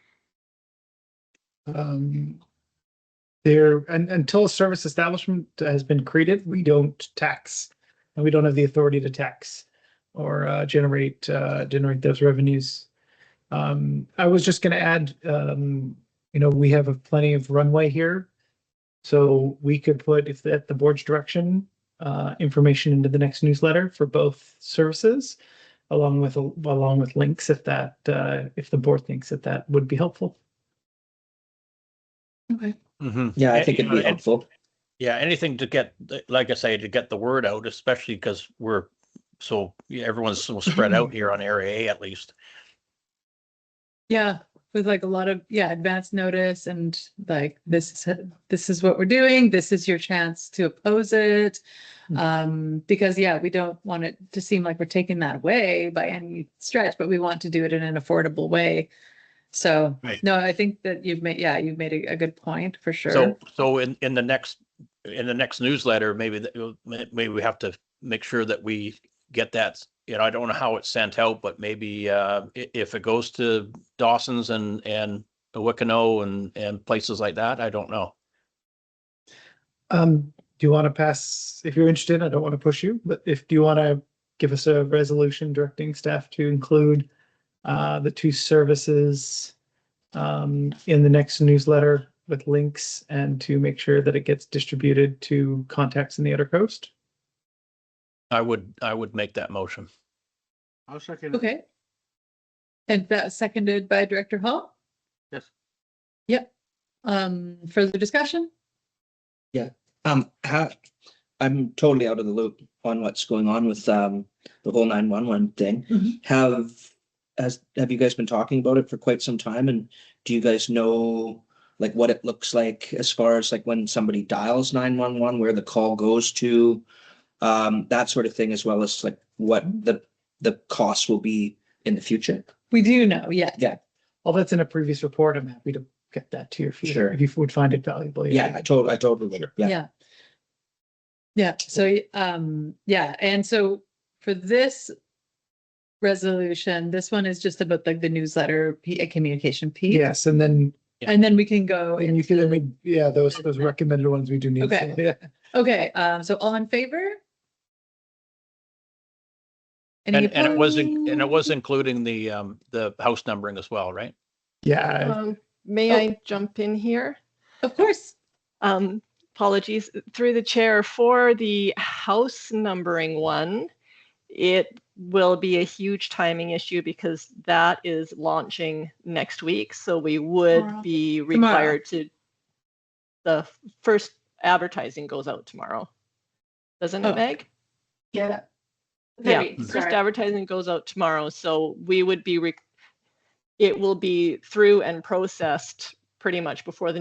There, and until a service establishment has been created, we don't tax, and we don't have the authority to tax or generate those revenues. I was just going to add, we have plenty of runway here, so we could put, if at the board's direction, information into the next newsletter for both services, along with links if the board thinks that would be helpful. Okay. Mm-hmm. Yeah, I think it'd be helpful. Yeah, anything to get, like I say, to get the word out, especially because everyone's so spread out here on Area A at least. Yeah, with like a lot of advance notice and like this is what we're doing. This is your chance to oppose it. Because we don't want it to seem like we're taking that away by any stretch, but we want to do it in an affordable way. So Right. no, I think that you've made a good point for sure. So in the next newsletter, maybe we have to make sure that we get that. I don't know how it's sent out, but maybe if it goes to Dawson's and Wickenow and places like that, I don't know. Do you want to pass, if you're interested, I don't want to push you, but do you want to give us a resolution directing staff to include the two services in the next newsletter with links, and to make sure that it gets distributed to contacts in the Outer Coast? I would make that motion. I'll second it. Okay. And that seconded by Director Hall? Yes. Yep. Further discussion? Yeah. I'm totally out of the loop on what's going on with the whole 911 thing. Mhm. Have you guys been talking about it for quite some time? And do you guys know like what it looks like as far as like when somebody dials 911, where the call goes to, that sort of thing, as well as like what the cost will be in the future? We do know, yeah. Yeah. Well, that's in a previous report. I'm happy to get that to you if Sure. you would find it valuable. Yeah, I totally would. Yeah. Yeah. So, and so for this resolution, this one is just about like the newsletter communication piece. Yes, and then We can go. and you can, those recommended ones we do need. Okay. So, yeah. Okay, so all in favor? And it was including the house numbering as well, right? Yeah. May I jump in here? Of course. Apologies, through the chair, for the house numbering one, it will be a huge timing issue because that is launching next week. So we would be required to, the first advertising goes out tomorrow. Doesn't it, Meg? Yeah. Yeah, first advertising goes out tomorrow. So we would be, it will be through and processed pretty much before the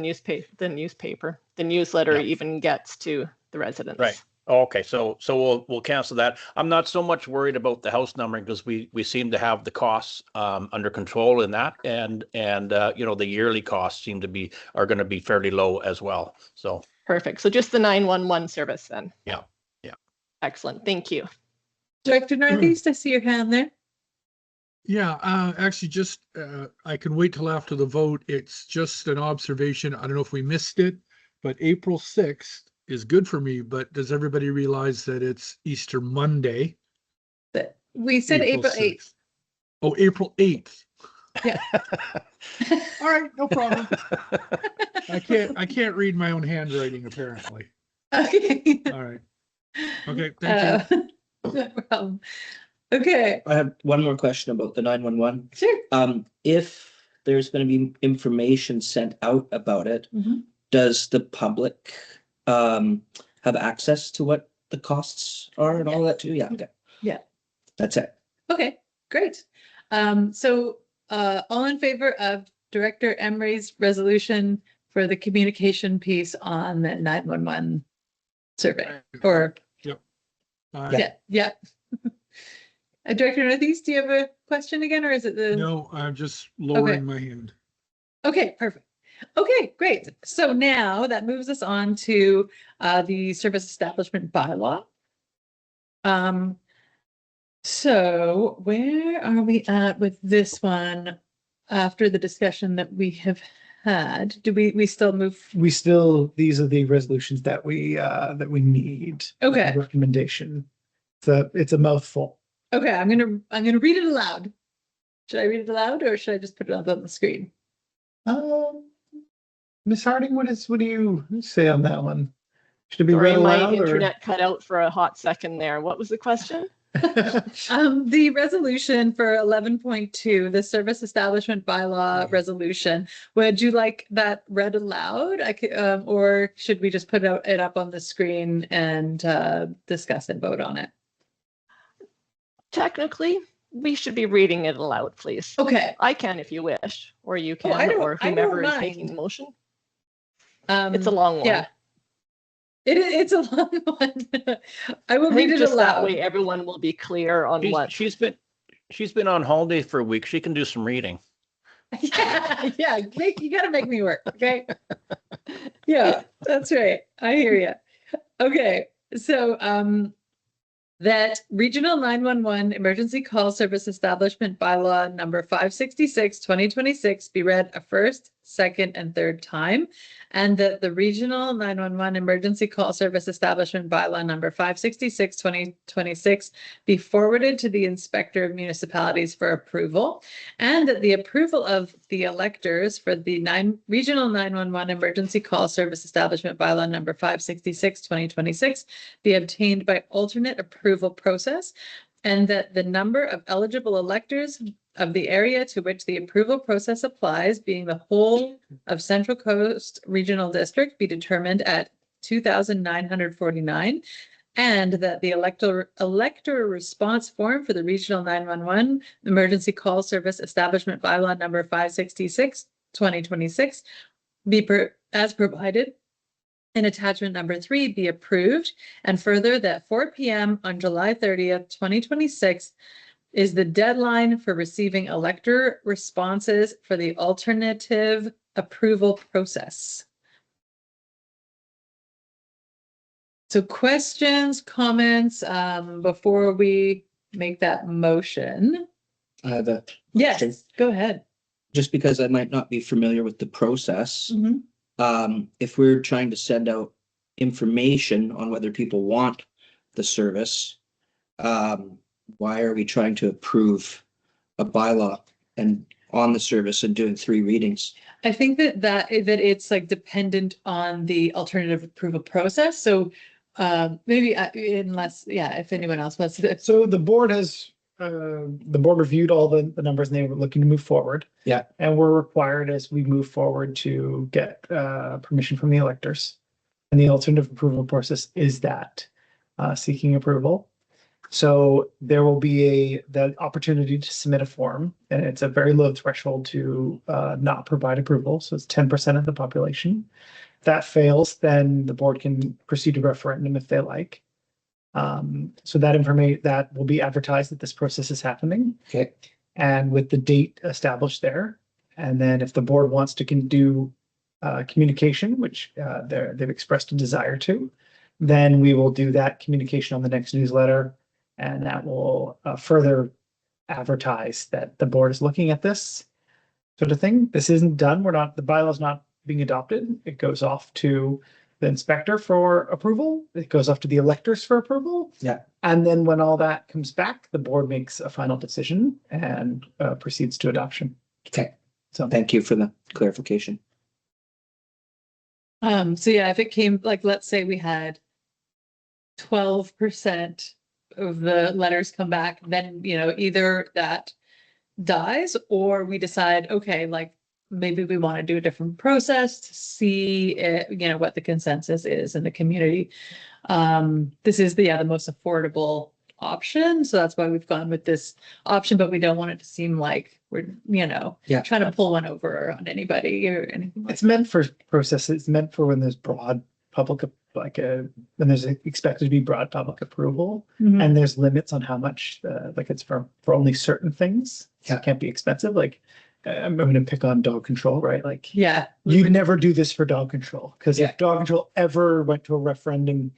newsletter even gets to the residents. Right. Okay, so we'll cancel that. I'm not so much worried about the house numbering because we seem to have the costs under control in that, and you know, the yearly costs are going to be fairly low as well. So Perfect. So just the 911 service then. yeah. Excellent. Thank you. Director Northeast, I see your hand there. Yeah, actually just, I can wait till after the vote. It's just an observation. I don't know if we missed it, but April 6th is good for me, but does everybody realize that it's Easter Monday? But we said April 8th. 6th. Oh, April 8th. Yeah. All right, no problem. I can't read my own handwriting apparently. Okay. All right. Okay, thank you. No problem. Okay, I have one more question about the 911. sure. If there's going to be information sent out about it, Mhm. does the public have access to what the costs are and all that too? Yeah, okay. Yeah. That's it. Okay, great. So all in favor of Director Emery's resolution for the communication piece on the 911 survey? Or yeah. Director Northeast, do you have a question again, or is it the? No, I'm just lowering my hand. Okay, perfect. Okay, great. So now that moves us on to the service establishment bylaw. So where are we at with this one after the discussion that we have had? Do we still move? These are the resolutions that we need. Okay. Recommendation. It's a mouthful. Okay, I'm gonna read it aloud. Should I read it aloud or should I just put it up on the screen? Ms. Harding, what do you say on that one? Should it be read Sorry, my aloud or? internet cut out for a hot second there. What was the question? The resolution for 11.2, the service establishment bylaw resolution, would you like that read aloud? Or should we just put it up on the screen and discuss and vote on it? Technically, we should be reading it aloud, please. Okay. I can if you wish, or you Oh, I can, don't- or I don't whomever is mind. making the motion. Um, It's a long one. Yeah. It's a long one. I will I read think it just that aloud. way everyone will be clear on what. She's been on holiday for a week. She can do some reading. Yeah, you gotta make me work, okay? Yeah, that's right. I hear you. Okay, so that Regional 911 Emergency Call Service Establishment Bylaw number 566, 2026 be read a first, second, and third time, and that the Regional 911 Emergency Call Service Establishment Bylaw number 566, 2026 be forwarded to the Inspector of Municipalities for approval, and that the approval of the electors for the Regional 911 Emergency Call Service Establishment Bylaw number 566, 2026 be obtained by alternate approval process, and that the number of eligible electors of the area to which the approval process applies, being the whole of Central Coast Regional District, be determined at 2,949, and that the elector response form for the Regional 911 Emergency Call Service Establishment Bylaw number 566, 2026 be as provided in attachment number 3 be approved, and further that 4 p.m. on July 30th, 2026 is the deadline for receiving elector responses for the alternative approval process. So questions, comments, before we make that motion? I have a Yes, question. go ahead. Just because I might not be familiar with the process. Mhm. If we're trying to send out information on whether people want the service, why are we trying to approve a bylaw and on the service and doing 3 readings? I think that it's like dependent on the alternative approval process. So maybe unless, if anyone else wants to. So the board reviewed all the numbers and they were looking to move forward. Yeah. And we're required as we move forward to get permission from the electors. And the alternative approval process is that seeking approval. So there will be the opportunity to submit a form, and it's a very low threshold to not provide approval. So it's 10% of the population. If that fails, then the board can proceed to referendum if they like. So that information that will be advertised that this process is happening. Okay. And with the date established there. And then if the board wants to do communication, which they've expressed a desire to, then we will do that communication on the next newsletter. And that will further advertise that the board is looking at this sort of thing. This isn't done. The bylaw's not being adopted. It goes off to the inspector for approval. It goes off to the electors for approval. Yeah. And then when all that comes back, the board makes a final decision and proceeds to adoption. Okay. So Thank you for the clarification. So yeah, if it came, like, let's say we had 12% of the letters come back, then, either that dies or we decide, okay, like, maybe we want to do a different process to see, what the consensus is in the community. This is the most affordable option. So that's why we've gone with this option, but we don't want it to seem like we're, trying to pull one over on anybody or anything like it's meant for process. It's meant for when there's broad public, when there's expected to be broad public approval, that. and there's limits on how much, it's for only certain things. So Yeah. it can't be expensive. Like, I'm going to pick on dog control, right? Like, Yeah. you'd never do this for dog control, because Yeah. if dog control ever went to a referendum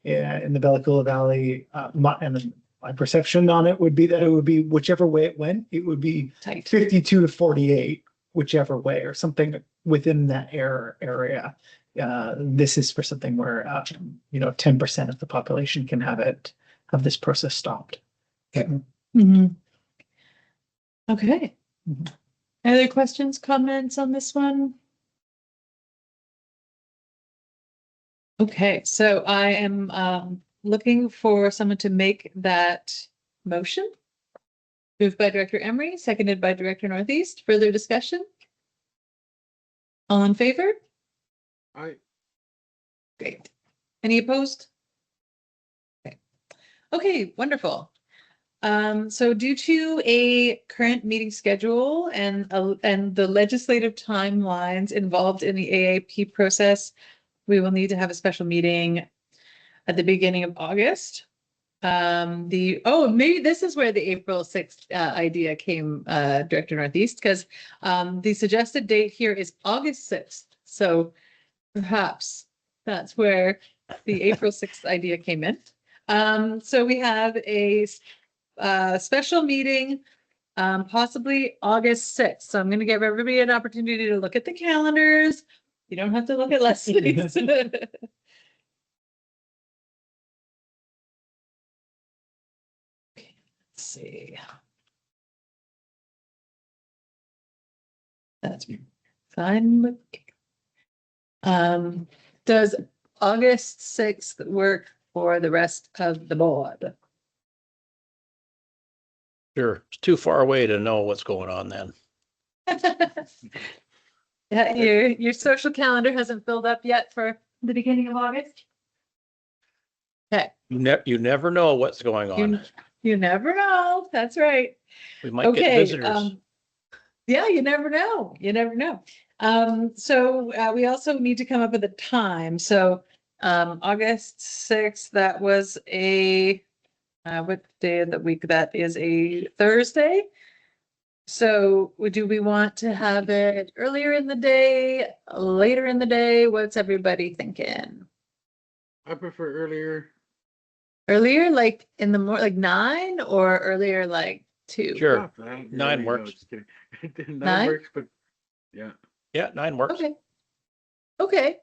in the Bella Coola Valley, and my perception on it would be that it would be whichever way it went, it would be Tight. 52 to 48, whichever way, or something within that area. This is for something where 10% of the population can have this process stopped. Mhm. Okay. Mhm. Any other questions, comments on this one? Okay, so I am looking for someone to make that motion. Moved by Director Emery, seconded by Director Northeast. Further discussion? All in favor? Great. Any opposed? Okay, wonderful. So due to a current meeting schedule and the legislative timelines involved in the AAP process, we will need to have a special meeting at the beginning of August. Maybe this is where the April 6th idea came, Director Northeast, because the suggested date here is August 6th. So perhaps that's where the April 6th idea came in. So we have a special meeting, possibly August 6th. So I'm going to give everybody an opportunity to look at the calendars. You don't have to look at Leslie's. Let's see. That's fine with does August 6th work for the rest of the board? Sure, it's too far away to know what's going on then. Yeah, your social calendar hasn't filled up yet for the beginning of August? Okay. You never know what's going on. You never know. That's right. We might get visitors. Yeah, you never know. You never know. So we also need to come up with a time. So August 6th, that was what day of the week? That is a Thursday. So do we want to have it earlier in the day, later in the day? What's everybody thinking? I prefer earlier. Earlier, like in the morning, like 9, or earlier, like 2? Sure. Not that 9 early, works. No, just kidding. 9 9? works, but yeah. Yeah, 9 works. Okay. Okay.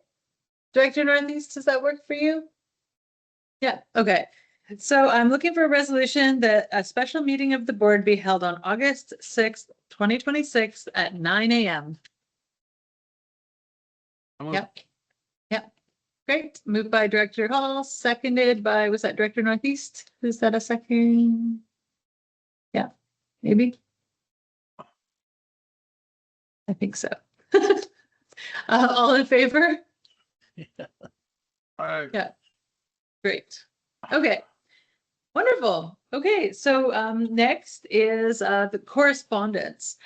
Director Northeast, does that work for you? Yeah, okay. So I'm looking for a resolution that a special meeting of the board be held on August 6th, 2026 at 9 a.m. Yep. Yep. Great. Moved by Director Hall, seconded by, was that Director Northeast? Is that a second? Yeah, maybe. I think so. All in favor? Yeah. Great. Okay. Wonderful. Okay, so next is the correspondence.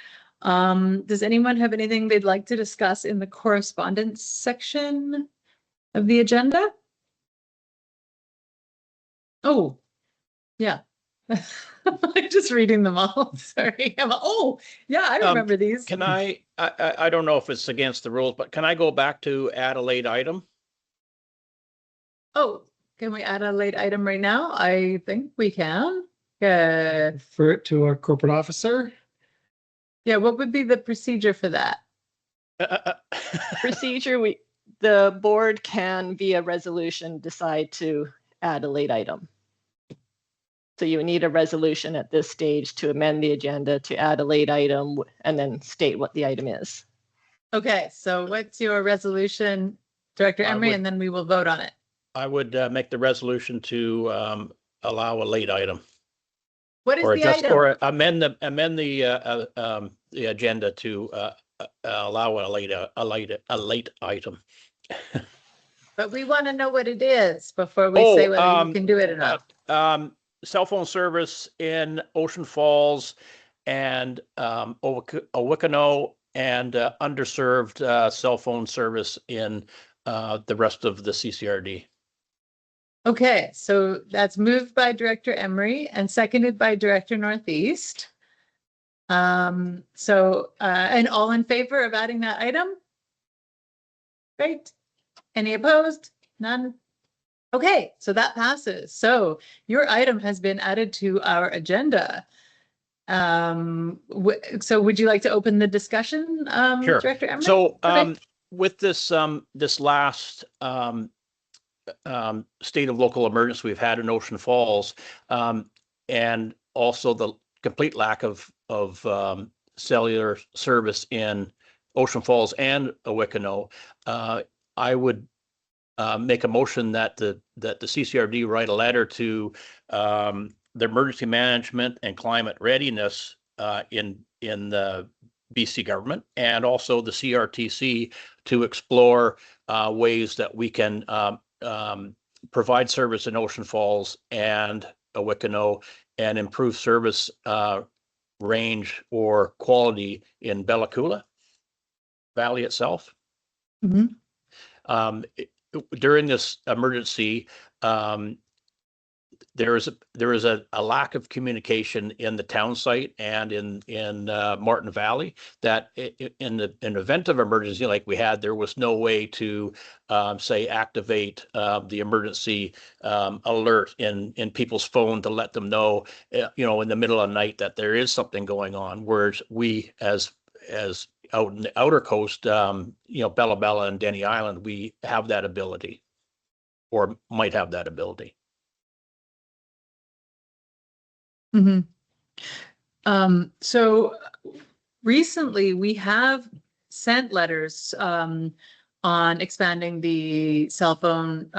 Does anyone have anything they'd like to discuss in the correspondence section of the agenda? Oh, yeah. I'm just reading them all. Sorry. Oh, yeah, I remember these. Can I don't know if it's against the rules, but can I go back to add a late item? Oh, can we add a late item right now? I think we can. Yeah. Refer it to our corporate officer. Yeah, what would be the procedure for that? Procedure, the board can via resolution decide to add a late item. So you need a resolution at this stage to amend the agenda to add a late item and then state what the item is. Okay, so what's your resolution, Director I Emery, would- and then we will vote on it. I would make the resolution to allow a late item. What is Or the just, item? or amend the agenda to allow a late item. But we want to know what it is before we say whether you can do it or not. Cell phone service in Ocean Falls and Owikano, and underserved cell phone service in the rest of the CCRD. Okay, so that's moved by Director Emery and seconded by Director Northeast. And all in favor of adding that item? Great. Any opposed? None? Okay, so that passes. So your item has been added to our agenda. So would you like to open the discussion, Sure. Director Emery? So Okay. with this last state of local emergency we've had in Ocean Falls, and also the complete lack of cellular service in Ocean Falls and Owikano, I would make a motion that the CCRD write a letter to the emergency management and climate readiness in the BC government, and also the CRTC, to explore ways that we can provide service in Ocean Falls and Owikano, and improve service range or quality in Bella Coola Valley itself. Mhm. During this emergency, there is a lack of communication in the town site and in Martin Valley, that in an event of emergency like we had, there was no way to say activate the emergency alert in people's phone to let them know, in the middle of the night, that there is something going on. Whereas we, as out in the outer coast, Bella Bella and Denny Island, we have that ability, or might have that ability. Mhm. So recently we have sent letters on expanding the cell phone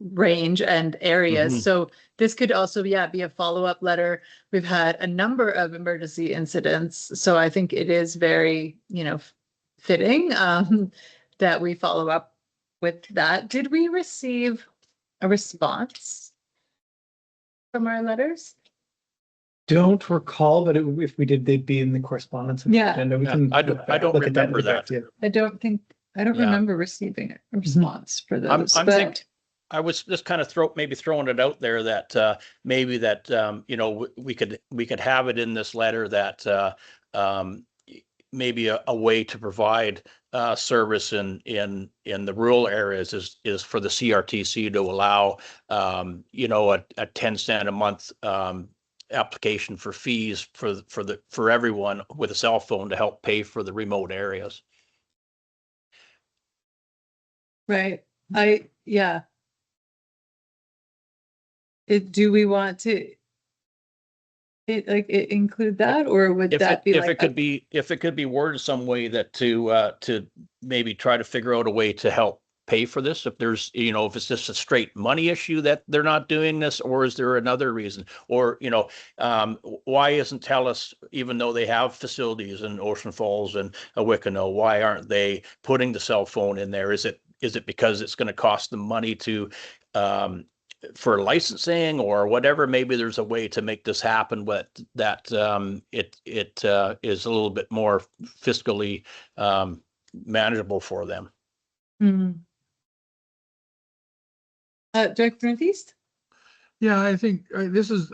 range and areas. Mhm. So this could also, be a follow-up letter. We've had a number of emergency incidents, so I think it is very, fitting that we follow up with that. Did we receive a response from our letters? Don't recall, but if we did, they'd be in the correspondence. Yeah. agenda. We Yeah, can I don't- look I don't look at remember and get back that. to you. I don't Yeah. remember receiving a response for those, I'm but thinking, I was just kind of throwing it out there that maybe that we could have it in this letter that maybe a way to provide service in the rural areas is for the CRTC to allow a 10 cent a month application for fees for everyone with a cell phone to help pay for the remote areas. right, yeah. Do we want to include that, or would that be If like? it could be worded some way that to maybe try to figure out a way to help pay for this, if there's, if it's just a straight money issue that they're not doing this, or is there another reason? Or, why isn't TELUS, even though they have facilities in Ocean Falls and Owikano, why aren't they putting the cell phone in there? Is it because it's going to cost them money to for licensing or whatever? Maybe there's a way to make this happen, but that it is a little bit more fiscally manageable for them. Director Northeast? Yeah, I think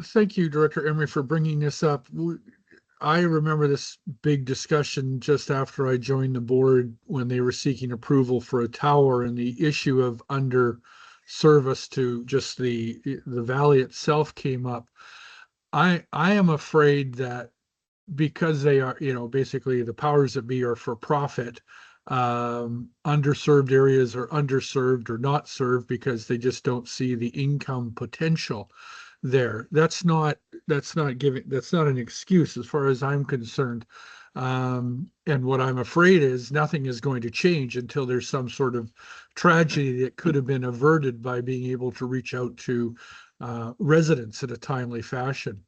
thank you, Director Emery, for bringing this up. I remember this big discussion just after I joined the board when they were seeking approval for a tower, and the issue of under service to just the valley itself came up. I am afraid that because they are, basically the powers that be are for profit, underserved areas are underserved or not served because they just don't see the income potential there. That's not an excuse as far as I'm concerned. And what I'm afraid is nothing is going to change until there's some sort of tragedy that could have been averted by being able to reach out to residents in a timely fashion.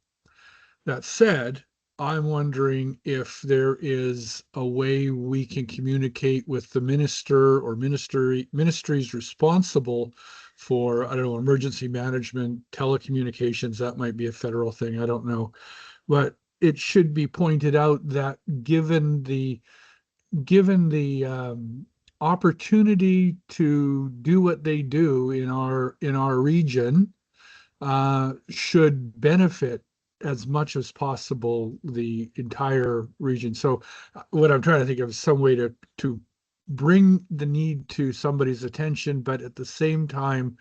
That said, I'm wondering if there is a way we can communicate with the minister or ministries responsible for, I don't know, emergency management, telecommunications. That might be a federal thing. I don't know. But it should be pointed out that given the opportunity to do what they do in our region, should benefit as much as possible the entire region. So what I'm trying to think of is some way to bring the need to somebody's attention, but at the same time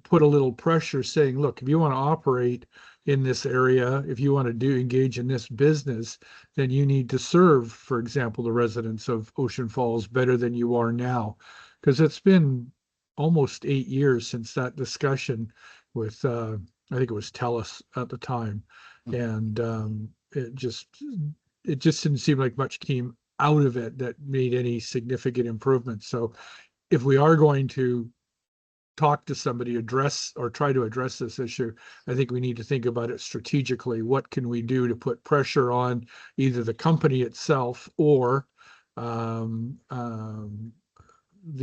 put a little pressure saying, look, if you want to operate in this area, if you want to engage in this business, then you need to serve, for example, the residents of Ocean Falls better than you are now. Because it's been almost 8 years since that discussion with, I think it was TELUS at the time. And it just didn't seem like much came out of it that made any significant improvement. So if we are going to talk to somebody, try to address this issue, I think we need to think about it strategically. What can we do to put pressure on either the company itself or the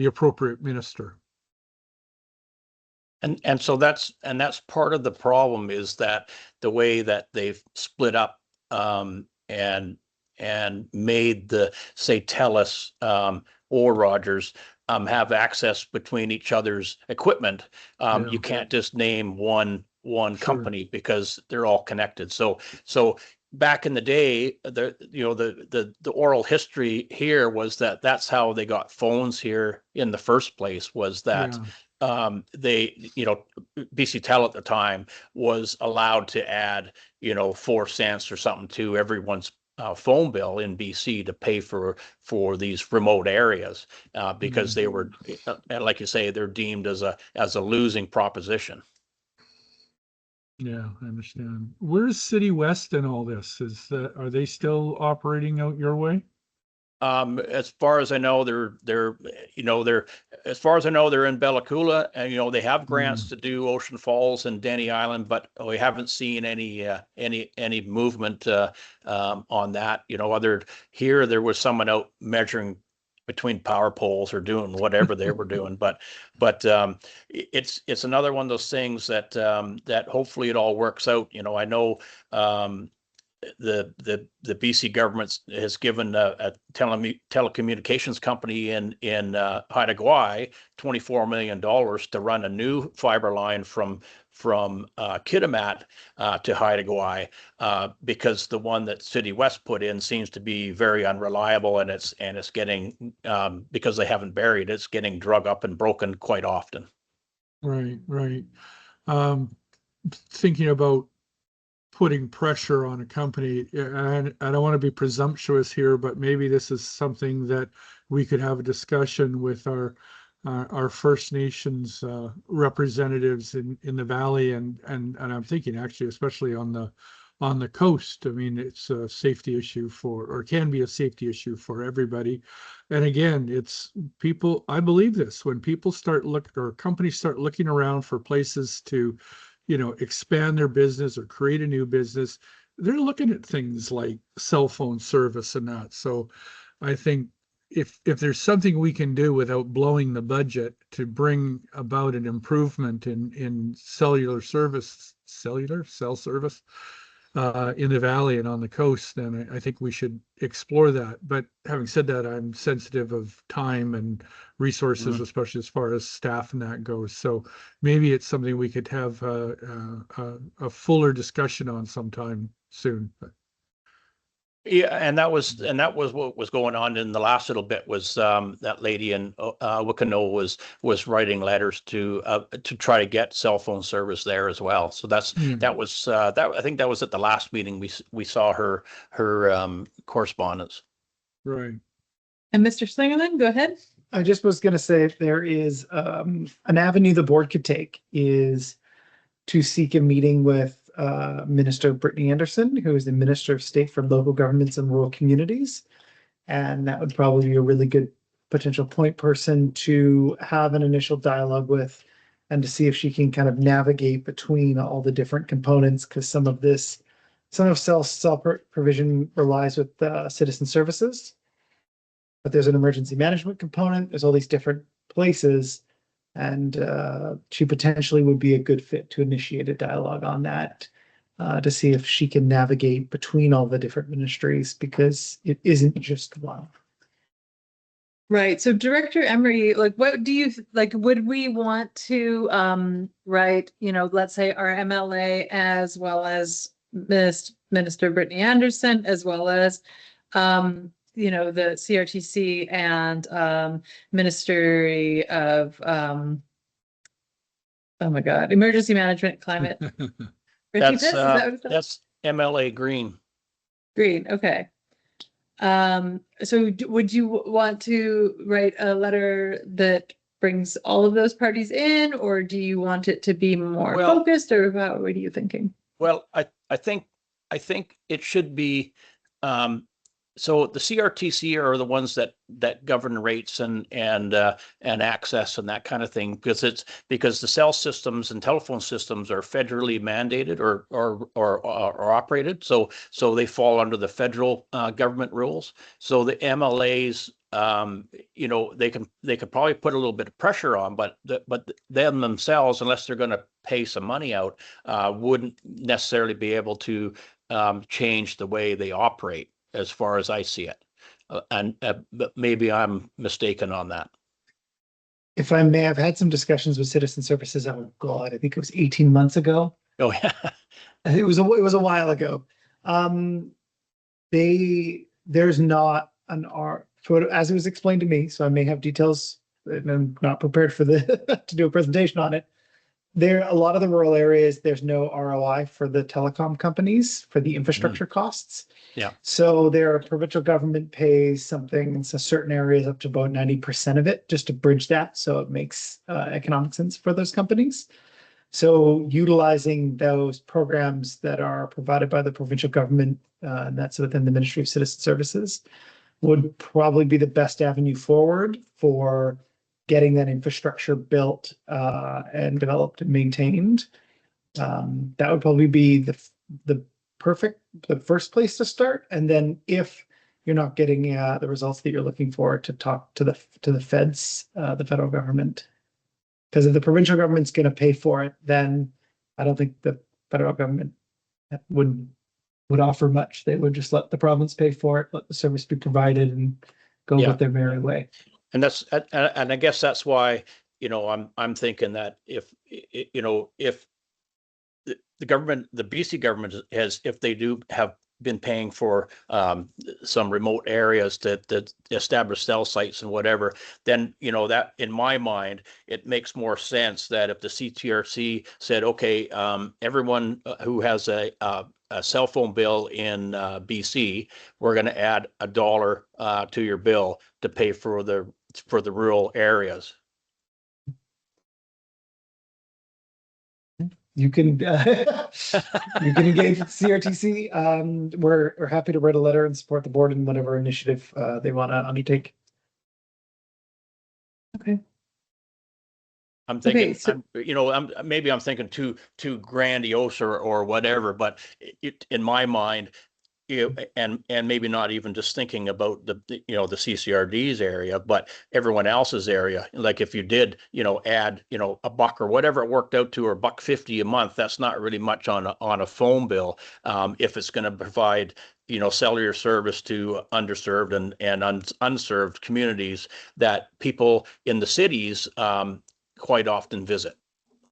appropriate minister? And so that's part of the problem, is that the way that they've split up and made the, say, TELUS or Rogers have access between each other's equipment. Yeah. You can't just name one Sure. company because they're all connected. So back in the day, the oral history here was that that's how they got phones here in the first place, was that BC Tel at the time was allowed to add 4 cents or something to everyone's phone bill in BC to pay for these remote areas, because they were, like you say, they're deemed as a losing proposition. Yeah, I understand. Where's City West in all this? Are they still operating out your way? As far as I know, they're as far as I know, they're in Bella Coola, and they have grants to do Ocean Falls and Denny Island, but we haven't seen any movement on that. There was someone out measuring between power poles or doing whatever they were doing, but it's another one of those things that hopefully it all works out. I know the BC government has given a telecommunications company in Haida Gwaii $24 million to run a new fiber line from Kitimat to Haida Gwaii, because the one that City West put in seems to be very unreliable, and it's getting, because they haven't buried it's getting drug up and broken quite often. Right. Thinking about putting pressure on a company, and I don't want to be presumptuous here, but maybe this is something that we could have a discussion with our First Nations representatives in the valley, and I'm thinking actually especially on the coast. I mean, it's a safety issue or can be a safety issue for everybody. And again, it's people, I believe this, when people or companies start looking around for places to expand their business or create a new business, they're looking at things like cell phone service and that. So I think if there's something we can do without blowing the budget to bring about an improvement in cell service, in the valley and on the coast, then I think we should explore that. But having said that, I'm sensitive of time and resources, especially as far as staff and that goes. So maybe it's something we could have a fuller discussion on sometime soon. Yeah, and that was what was going on in the last little bit was that lady in Wickenow was writing letters to try to get cell phone service there as well. So that was that I think that was at the last meeting we saw her correspondence. Right. And Mr. Slingerland, go ahead. I just was going to say there is an avenue the board could take is to seek a meeting with Minister Brittany Anderson, who is the Minister of State for Local Governments and Rural Communities. And that would probably be a really good potential point person to have an initial dialogue with and to see if she can kind of navigate between all the different components, because some of self-provision relies with citizen services. But there's an emergency management component. There's all these different places. And she potentially would be a good fit to initiate a dialogue on that to see if she can navigate between all the different ministries, because it isn't just one. Right. So Director Emery, like, what do you like? Would we want to write, let's say our MLA as well as Minister Brittany Anderson, as well as the CRTC and Ministry of oh my God, Emergency Management, Climate. That's MLA Green. Green. Okay. So would you want to write a letter that brings all of those parties in, or do you want it to be more focused, or what are you thinking? Well, I think it should be so the CRTC are the ones that govern rates and access and that kind of thing, because the cell systems and telephone systems are federally mandated or operated, so they fall under the federal government rules. So the MLAs, they could probably put a little bit of pressure on, but them themselves, unless they're going to pay some money out, wouldn't necessarily be able to change the way they operate, as far as I see it. But maybe I'm mistaken on that. If I may, I've had some discussions with Citizen Services. Oh God, I think it was 18 months ago. Oh yeah. It was a while ago. There's not an R photo as it was explained to me, so I may have details and I'm not prepared for to do a presentation on it. A lot of the rural areas, there's no ROI for the telecom companies for the infrastructure costs. Yeah. So their provincial government pays something in certain areas up to about 90% of it just to bridge that. So it makes economic sense for those companies. So utilizing those programs that are provided by the provincial government, and that's within the Ministry of Citizen Services, would probably be the best avenue forward for getting that infrastructure built and developed and maintained. That would probably be the first place to start. And then if you're not getting the results that you're looking for, to talk to the feds, the federal government. Because if the provincial government's going to pay for it, then I don't think the federal government would offer much. They would just let the province pay for it, let the service be provided, and go with their merry way. And I guess that's why, I'm thinking that if the government, the BC government if they do have been paying for some remote areas to establish cell sites and whatever, then that, in my mind, it makes more sense that if the CTRC said, okay, everyone who has a cell phone bill in BC, we're going to add $1 to your bill to pay for the rural areas. You can engage with CRTC. We're happy to write a letter and support the board in whatever initiative they want to undertake. Okay. I'm thinking, Okay, maybe I'm thinking too grandiose or whatever, but in my mind, and maybe not even just thinking about the CCRD's area, but everyone else's area. Like if you did, add, a buck or whatever it worked out to, or $1.50 a month, that's not really much on a phone bill. If it's going to provide, cellular service to underserved and unserved communities that people in the cities quite often visit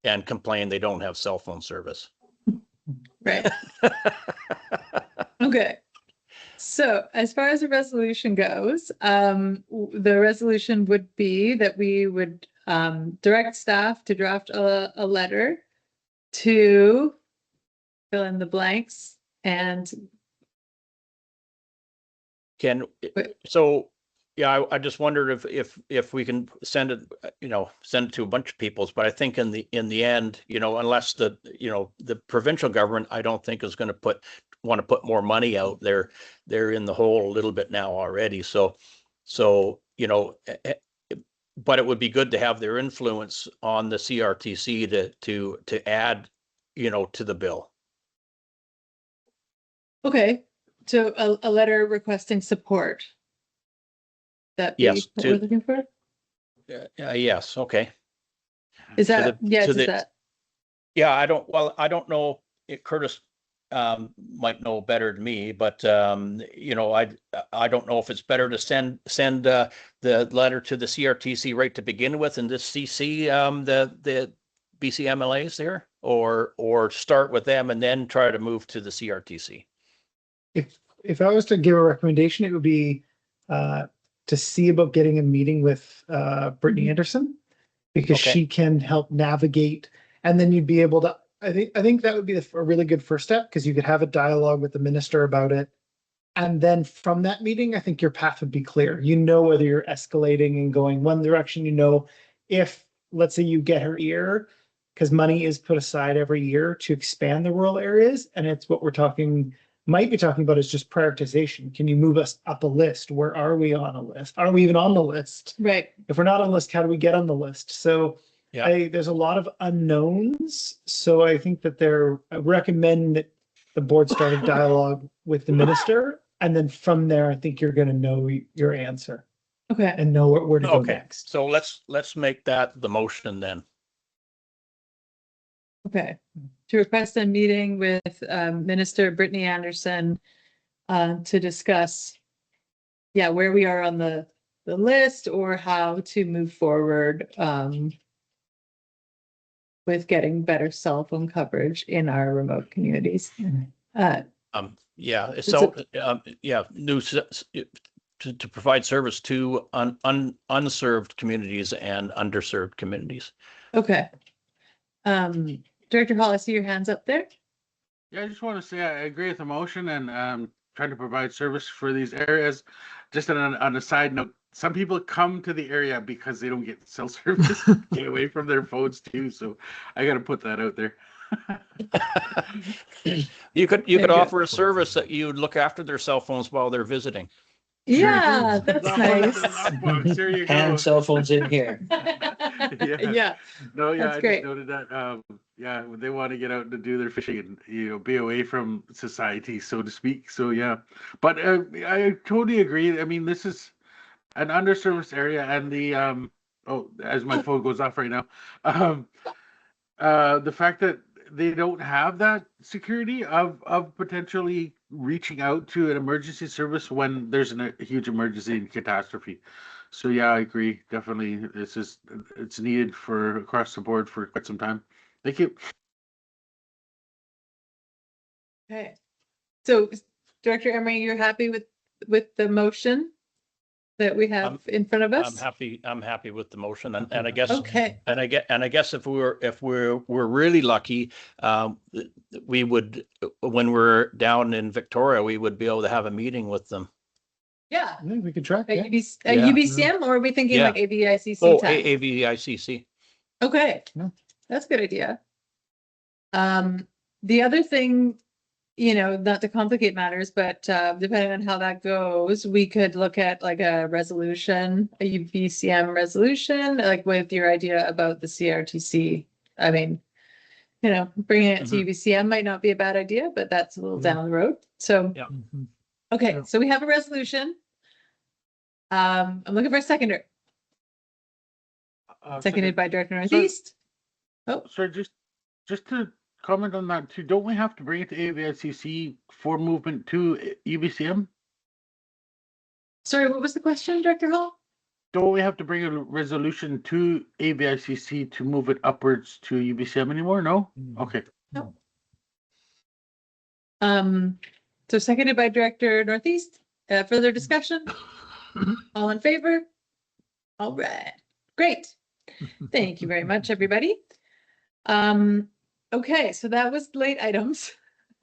and complain they don't have cell phone service. Right. Okay. So as far as the resolution goes, the resolution would be that we would direct staff to draft a letter to fill in the blanks and I just wondered if we can send it, send it to a bunch of people's, but I think in the end, unless the provincial government, I don't think is going to want to put more money out there. They're in the hole a little bit now already. So, but it would be good to have their influence on the CRTC to add, to the bill. okay, so a letter requesting support. That be Yes, what we're looking for? Yes, okay. Is that, yes, to is that? Yeah, I don't know. Curtis might know better than me, but I don't know if it's better to send the letter to the CRTC right to begin with, and just CC the BCMLAs there, or start with them and then try to move to the CRTC. If I was to give a recommendation, it would be to see about getting a meeting with Brittany Anderson, because Okay. she can help navigate, and then you'd be able to, I think that would be a really good first step, because you could have a dialogue with the minister about it. And then from that meeting, I think your path would be clear. Whether you're escalating and going one direction, if, let's say, you get her ear, because money is put aside every year to expand the rural areas. And it's what might be talking about is just prioritization. Can you move us up a list? Where are we on a list? Are we even on the list? Right. If we're not on the list, how do we get on the list? So Yeah. there's a lot of unknowns. So I think that I recommend that the board start a dialogue with the minister. And then from there, I think you're going to know your answer Okay. and know where to go Okay, next. so let's make that the motion then. Okay. To request a meeting with Minister Brittany Anderson to discuss, where we are on the list, or how to move forward with getting better cell phone coverage in our remote communities. New to provide service to unserved communities and underserved communities. Okay. Director Hall, I see your hands up there. Yeah, I just want to say I agree with the motion, and trying to provide service for these areas. Just on a side note, some people come to the area because they don't get cell service, get away from their phones too. So I got to put that out there. You could Very good. offer a service that you would look after their cell phones while they're visiting. Yeah, that's nice. There you go. And cell phones in here. Yeah. No, yeah, That's I great. just noted that. When they want to get out and do their fishing and be away from society, so to speak. So yeah, but I totally agree. I mean, this is an underserviced area, and the as my phone goes off right now, the fact that they don't have that security of potentially reaching out to an emergency service when there's a huge emergency and catastrophe. So yeah, I agree. Definitely, it's needed for across the board for quite some time. Thank you. Okay. So Director Emery, you're happy with the motion that we have in front of us? I'm happy with the motion, and I guess Okay. and I guess if we're really lucky, we would, when we're down in Victoria, we would be able to have a meeting with them. Yeah. I think we could track. At Yeah. UBCM, or are we thinking Yeah. like AVICC Oh, time? AVICC. Okay, Yeah. that's a good idea. The other thing, not to complicate matters, but depending on how that goes, we could look at like a resolution, a UBCM resolution, like with your idea about the CRTC. I mean, bringing it to Mhm. UBCM might not be a bad idea, but that's a little down the road. So, Yeah. Mhm. okay, Yeah. so we have a resolution. I'm looking for a seconder, seconded by Director Northeast. Oh, Sorry, just to comment on that too, don't we have to bring it to AVICC for movement to UBCM? sorry, what was the question, Director Hall? Don't we have to bring a resolution to AVICC to move it upwards to UBCM anymore? No? Okay. No. So seconded by Director Northeast. Further discussion? All in favor? All right, great. Thank you very much, everybody. Okay, so that was late items.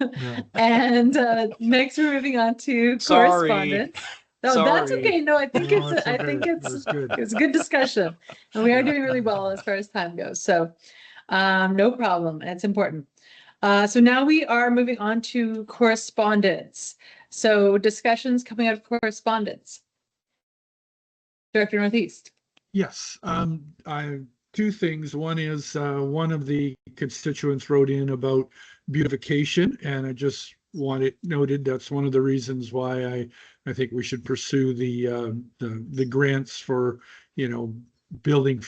Yeah. And next we're moving on to Sorry. correspondence. No, that's Sorry. okay. No, I think No, it's, I okay. think It was good. it's a good discussion. And we are Yeah. doing really well as far as time goes. So no problem. It's important. So now we are moving on to correspondence. So discussions coming out of correspondence. Director Northeast. Yes, two things. One is one of the constituents wrote in about beautification, and I just want it noted that's one of the reasons why I think we should pursue the grants for building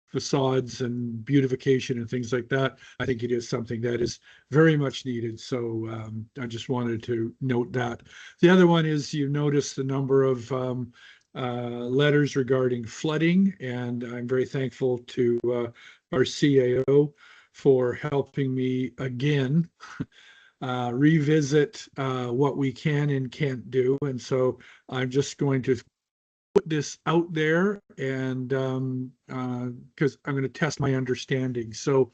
facades and beautification and things like that. I think it is something that is very much needed. So I just wanted to note that. The other one is you notice the number of letters regarding flooding, and I'm very thankful to our CAO for helping me again revisit what we can and can't do. And so I'm just going to put this out there, and because I'm going to test my understanding. So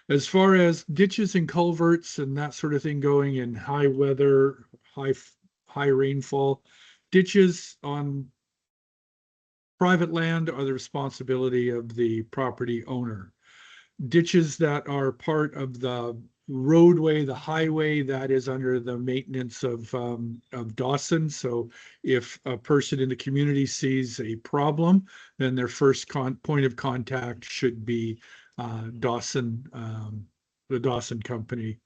as far as ditches and culverts and that sort of thing going in high weather, high rainfall, ditches on private land are the responsibility of the property owner. Ditches that are part of the roadway, the highway, that is under the maintenance of Dawson. So if a person in the community sees a problem, then their first point of contact should be Dawson, the Dawson company.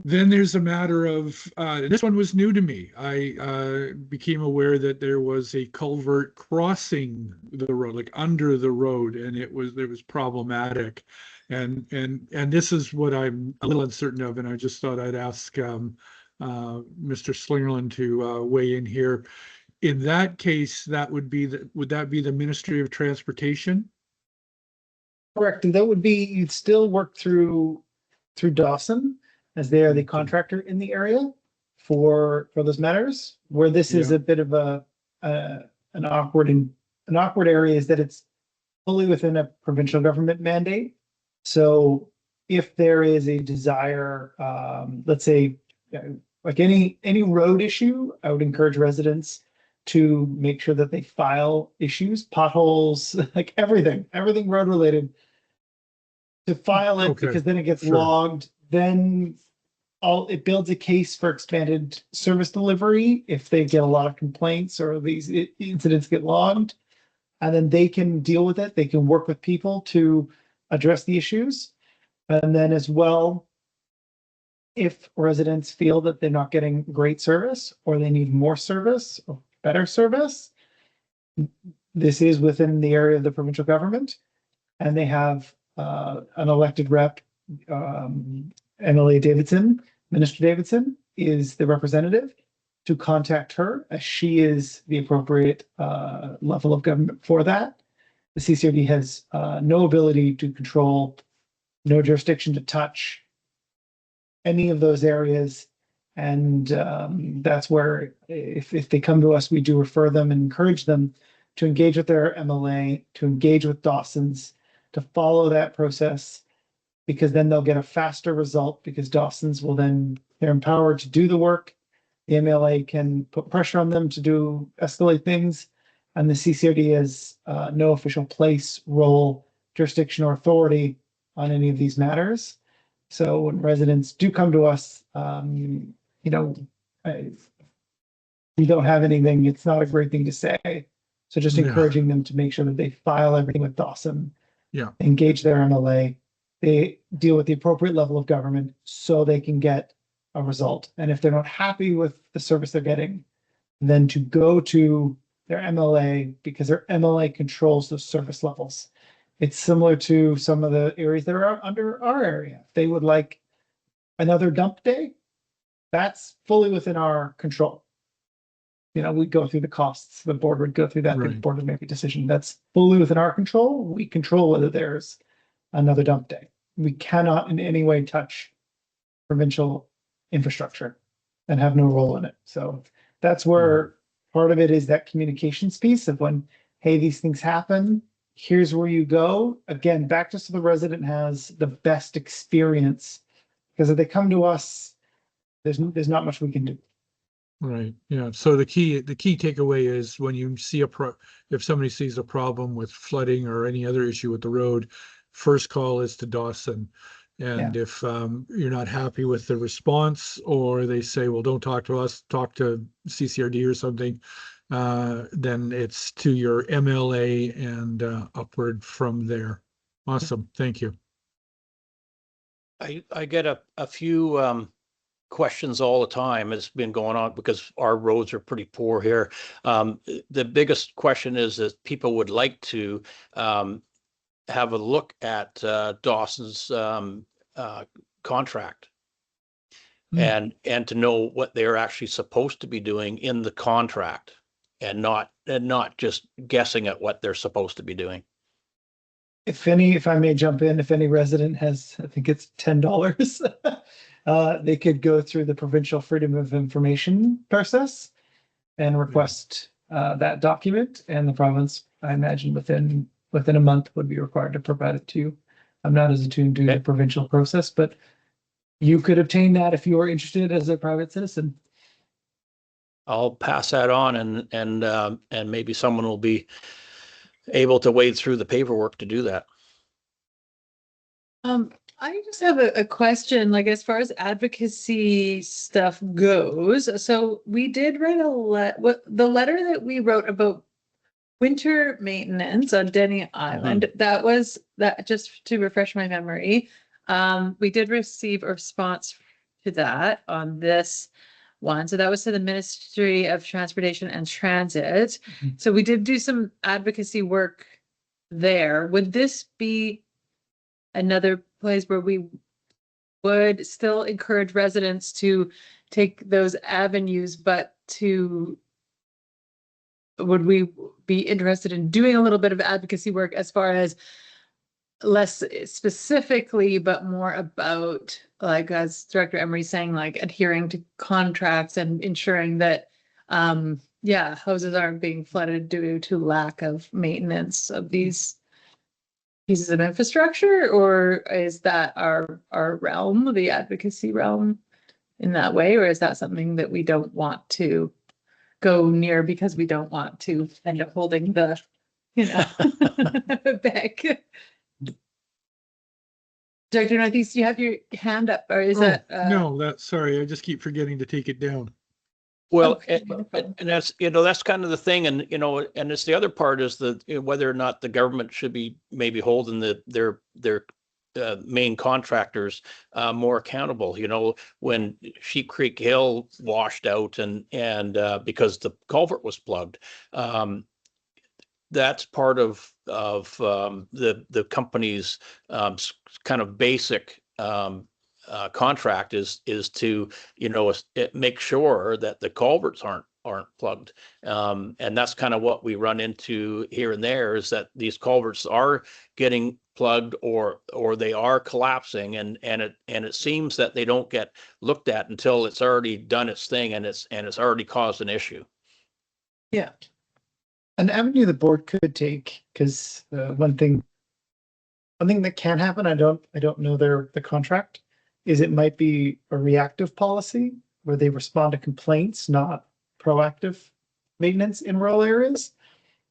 Then there's a matter of, this one was new to me. I became aware that there was a culvert crossing the road, like under the road, and it was problematic. And this is what I'm a little uncertain of, and I just thought I'd ask Mr. Slingerland to weigh in here. In that case, that would that be the Ministry of Transportation? Correct. And that would be, you'd still work through Dawson, as they are the Okay. contractor in the area for those matters. Where this is Yeah. a bit of an awkward area is that it's fully within a provincial government mandate. So if there is a desire, let's say, like any road issue, I would encourage residents to make sure that they file issues, potholes, like everything road related, to file it, Okay, because then it gets sure. logged. Then it builds a case for expanded service delivery if they get a lot of complaints or these incidents get logged, and then they can deal with it. They can work with people to address the issues. And then as well, if residents feel that they're not getting great service or they need more service or better service, this is within the area of the provincial government, and they have an elected rep, MLA Davidson, Minister Davidson is the representative, to contact her, as she is the appropriate level of government for that. The CCRD has no ability to control, no jurisdiction to touch any of those areas. And that's where, if they come to us, we do refer them and encourage them to engage with their MLA, to engage with Dawson's, to follow that process, because then they'll get a faster result, because Dawson's will then, they're empowered to do the work. The MLA can put pressure on them to escalate things, and the CCRD has no official place, role, jurisdiction, or authority on any of these matters. So when residents do come to us, we don't have anything. It's not a great thing to say. So just Yeah. encouraging them to make sure that they file everything with Dawson. Yeah. Engage their MLA, they deal with the appropriate level of government so they can get a result. And if they're not happy with the service they're getting, then to go to their MLA, because their MLA controls those service levels. It's similar to some of the areas that are under our area. If they would like another dump day, that's fully within our control. You know, we go through the costs, the board would go through that, the Right. board would make a decision. That's fully within our control. We control whether there's another dump day. We cannot in any way touch provincial infrastructure and have no role in it. So that's where part of it is that communications piece of when, hey, these things happen, here's where you go. Again, back just so the resident has the best experience. Because if they come to us, there's not much we can do. Right, yeah. So the key takeaway is when you see if somebody sees a problem with flooding or any other issue with the road, first call is to Dawson. And if you're not happy with the response, or they say, well, don't talk to us, talk to CCRD or something, then it's to your MLA and upward from there. Awesome, thank you. I get a few questions all the time. It's been going on because our roads are pretty poor here. The biggest question is that people would like to have a look at Dawson's contract and to know what they're actually supposed to be doing in the contract, and not just guessing at what they're supposed to be doing. If I may jump in, if any resident has, I think it's $10, they could go through the provincial freedom of information process and request that document, and the province, I imagine within a month, would be required to provide it to you. I'm not as attuned to the provincial process, but you could obtain that if you are interested as a private citizen. I'll pass that on, and maybe someone will be able to wade through the paperwork to do that. I just have a question, like as far as advocacy stuff goes. So we did write the letter that we wrote about winter maintenance on Denny Island. That was that, just to refresh my memory. We did receive a response to that on this one. So that was to the Ministry of Transportation and Transit. So we did do some advocacy work there. Would this be another place where we would still encourage residents to take those avenues, but would we be interested in doing a little bit of advocacy work as far as less specifically, but more about, like as Director Emery's saying, like adhering to contracts and ensuring that houses aren't being flooded due to lack of maintenance of these pieces of infrastructure? Or is that our realm, the advocacy realm, in that way? Or is that something that we don't want to go near because we don't want to end up holding the, back? Director Northeast, you have your hand up, or is that? No, sorry, I just keep forgetting to take it down. Well, Okay, and that's, that's kind of the thing. And, and it's the other part is whether or not the government should be maybe holding their main contractors more accountable. When Sheep Creek Hill washed out and because the culvert was plugged, that's part of the company's kind of basic contract is to make sure that the culverts aren't plugged, and that's kind of what we run into here and there, is that these culverts are getting plugged or they are collapsing, and it seems that they don't get looked at until it's already done its thing and it's already caused an issue. Yeah. An avenue the board could take, because one thing that can happen, I don't know the contract, is it might be a reactive policy where they respond to complaints, not proactive maintenance in rural areas.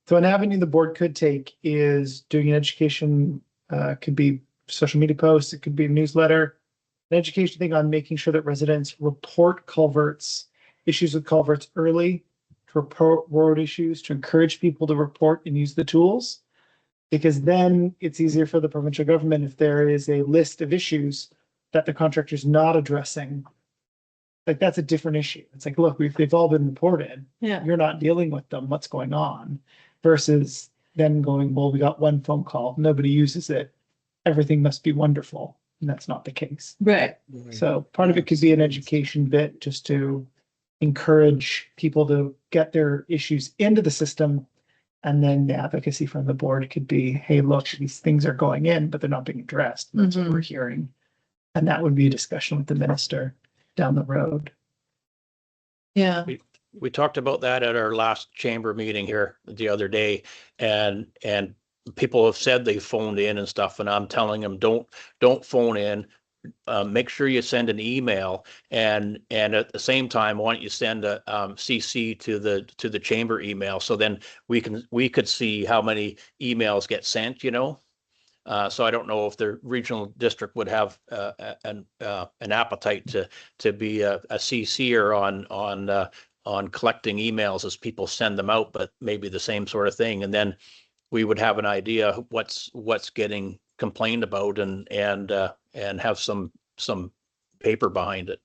So an avenue the board could take is doing an education, could be social media posts, it could be a newsletter, an education thing on making sure that residents report issues with culverts early, to report road issues, to encourage people to report and use the tools. Because then it's easier for the provincial government if there is a list of issues that the contractor's not addressing. Like, that's a different issue. It's like, look, they've all been reported. Yeah. You're not dealing with them. What's going on? Versus then going, well, we got one phone call. Nobody uses it. Everything must be wonderful. And that's not the case. Right. So part of it could be an education bit just to encourage people to get their issues into the system. And then the advocacy from the board could be, hey, look, these things are going in, but they're not being addressed. That's what we're hearing. And that would be a discussion with the minister down the road. Yeah. We talked about that at our last chamber meeting here the other day, and people have said they phoned in and stuff, and I'm telling them, don't phone in. Make sure you send an email, and at the same time, why don't you send a CC to the chamber email, so then we could see how many emails get sent, you know. So I don't know if the regional district would have an appetite to be a CC'er on collecting emails as people send them out, but maybe the same sort of thing, and then we would have an idea what's getting complained about and have some paper behind it.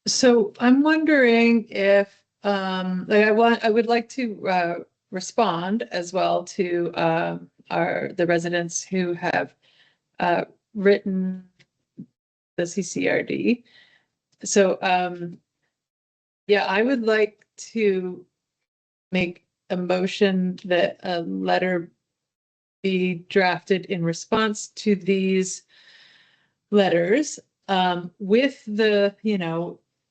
So I'm wondering if I would like to respond as well to the residents who have written the CCRD. So yeah, I would like to make a motion that a letter be drafted in response to these letters with the,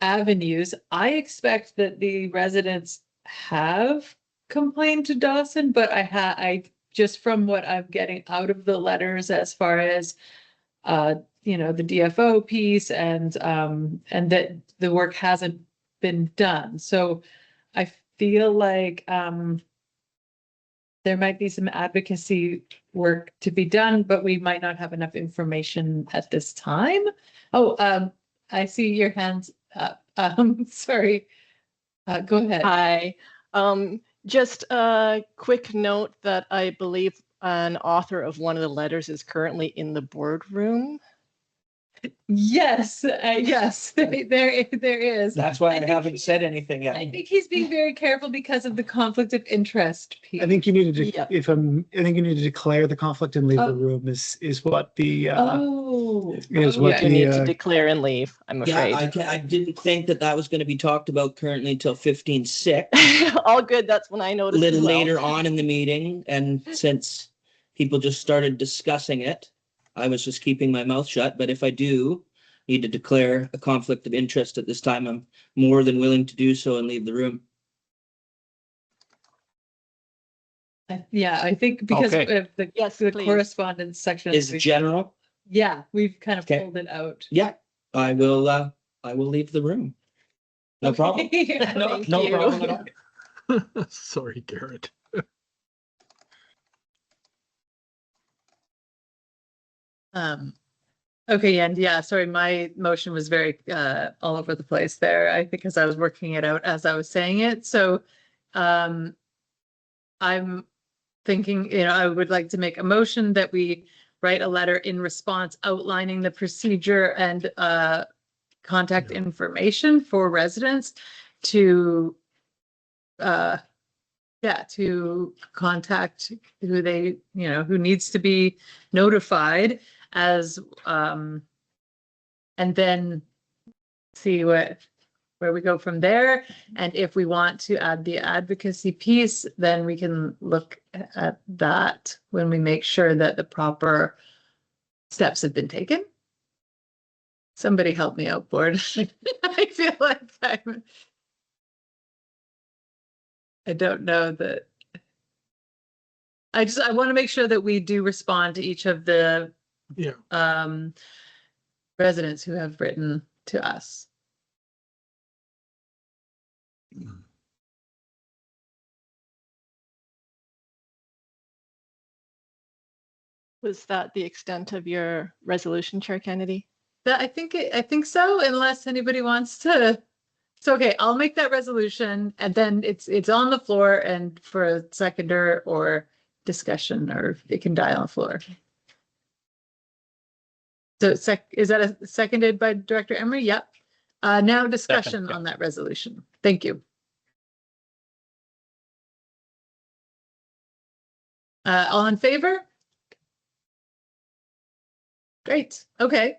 avenues. I expect that the residents have complained to Dawson, but I just from what I'm getting out of the letters as far as the DFO piece and that the work hasn't been done. So I feel like there might be some advocacy work to be done, but we might not have enough information at this time. Oh, I see your hands up. Sorry. Go ahead. Hi. Just a quick note that I believe an author of one of the letters is currently in the boardroom. Yes, yes, there is. That's why I think haven't said anything yet. I think he's being very careful because of the conflict of interest piece. I think you need to, Yeah. I think you need to declare the conflict and leave the room is what the, is what You need to the, declare and leave, I'm Yeah, afraid. I didn't think that was going to be talked about currently until 15:06. All good, that's when I A noticed. little as well. later on in the meeting, and since people just started discussing it, I was just keeping my mouth shut. But if I do need to declare a conflict of interest at this time, I'm more than willing to do so and leave the room. Yeah, I think because Okay. of the, Yes, the please. correspondence section. Is general? Yeah, we've kind of Okay. pulled it out. Yeah, I will leave the room. No problem. No, Thank no you. problem at all. Sorry, Garrett. Okay, and yeah, sorry, my motion was very all over the place there. Because I was working it out as I was saying it. So I'm thinking, I would like to make a motion that we write a letter in response outlining the procedure and contact information for residents to to contact who they, who needs to be notified as and then see where we go from there. And if we want to add the advocacy piece, then we can look at that when we make sure that the proper steps have been taken. Somebody help me out, board. I feel like I don't know that. I want to make sure that we do respond to each of the residents who have written to us. Was that the extent of your resolution, Chair Kennedy? I think so, unless anybody wants to So, okay, I'll make that resolution and then it's on the floor and for a seconder or discussion, or it can die on the floor. So is that a seconded by Director Emery? Yep. Now discussion yeah. on that resolution. Thank you. All in favor? Great. Okay.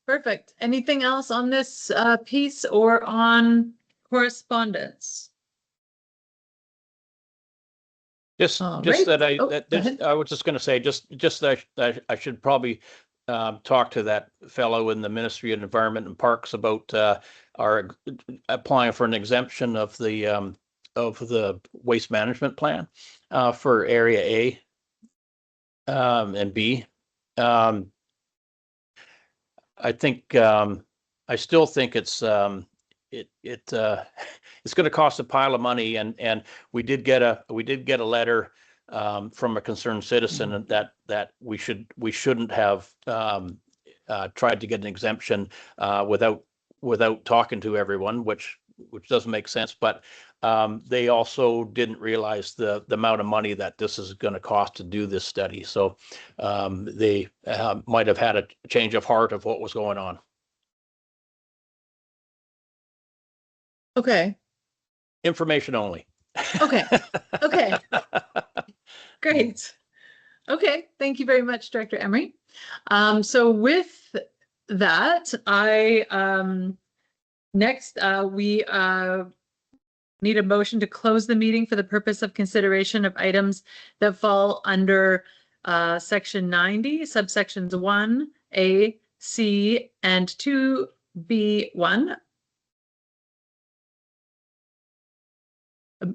Perfect. Anything else on this piece or on correspondence? Just All just right. that I Oh, that go this, ahead. I was just going to say just that I should probably talk to that fellow in the Ministry of Environment and Parks about our applying for an exemption of the waste management plan for Area A and B. I think I still think it's it's going to cost a pile of money, and we did get a letter from a concerned citizen that we shouldn't have tried to get an exemption without talking to everyone, which doesn't make sense. But they also didn't realize the amount of money that this is going to cost to do this study. So they might have had a change of heart of what was going on. Okay. Information only. Okay. Okay. Great. Okay. Thank you very much, Director Emery. So with that, next we need a motion to close the meeting for the purpose of consideration of items that fall under section 90, subsections 1A, C, and 2B1.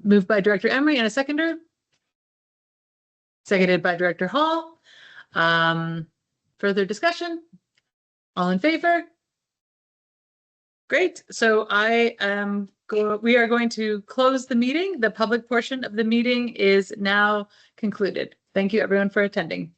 Moved by Director Emery and a seconder. Seconded by Director Hall. Further discussion? All in favor? Great. So we are going to close the meeting. The public portion of the meeting is now concluded. Thank you, everyone, for attending.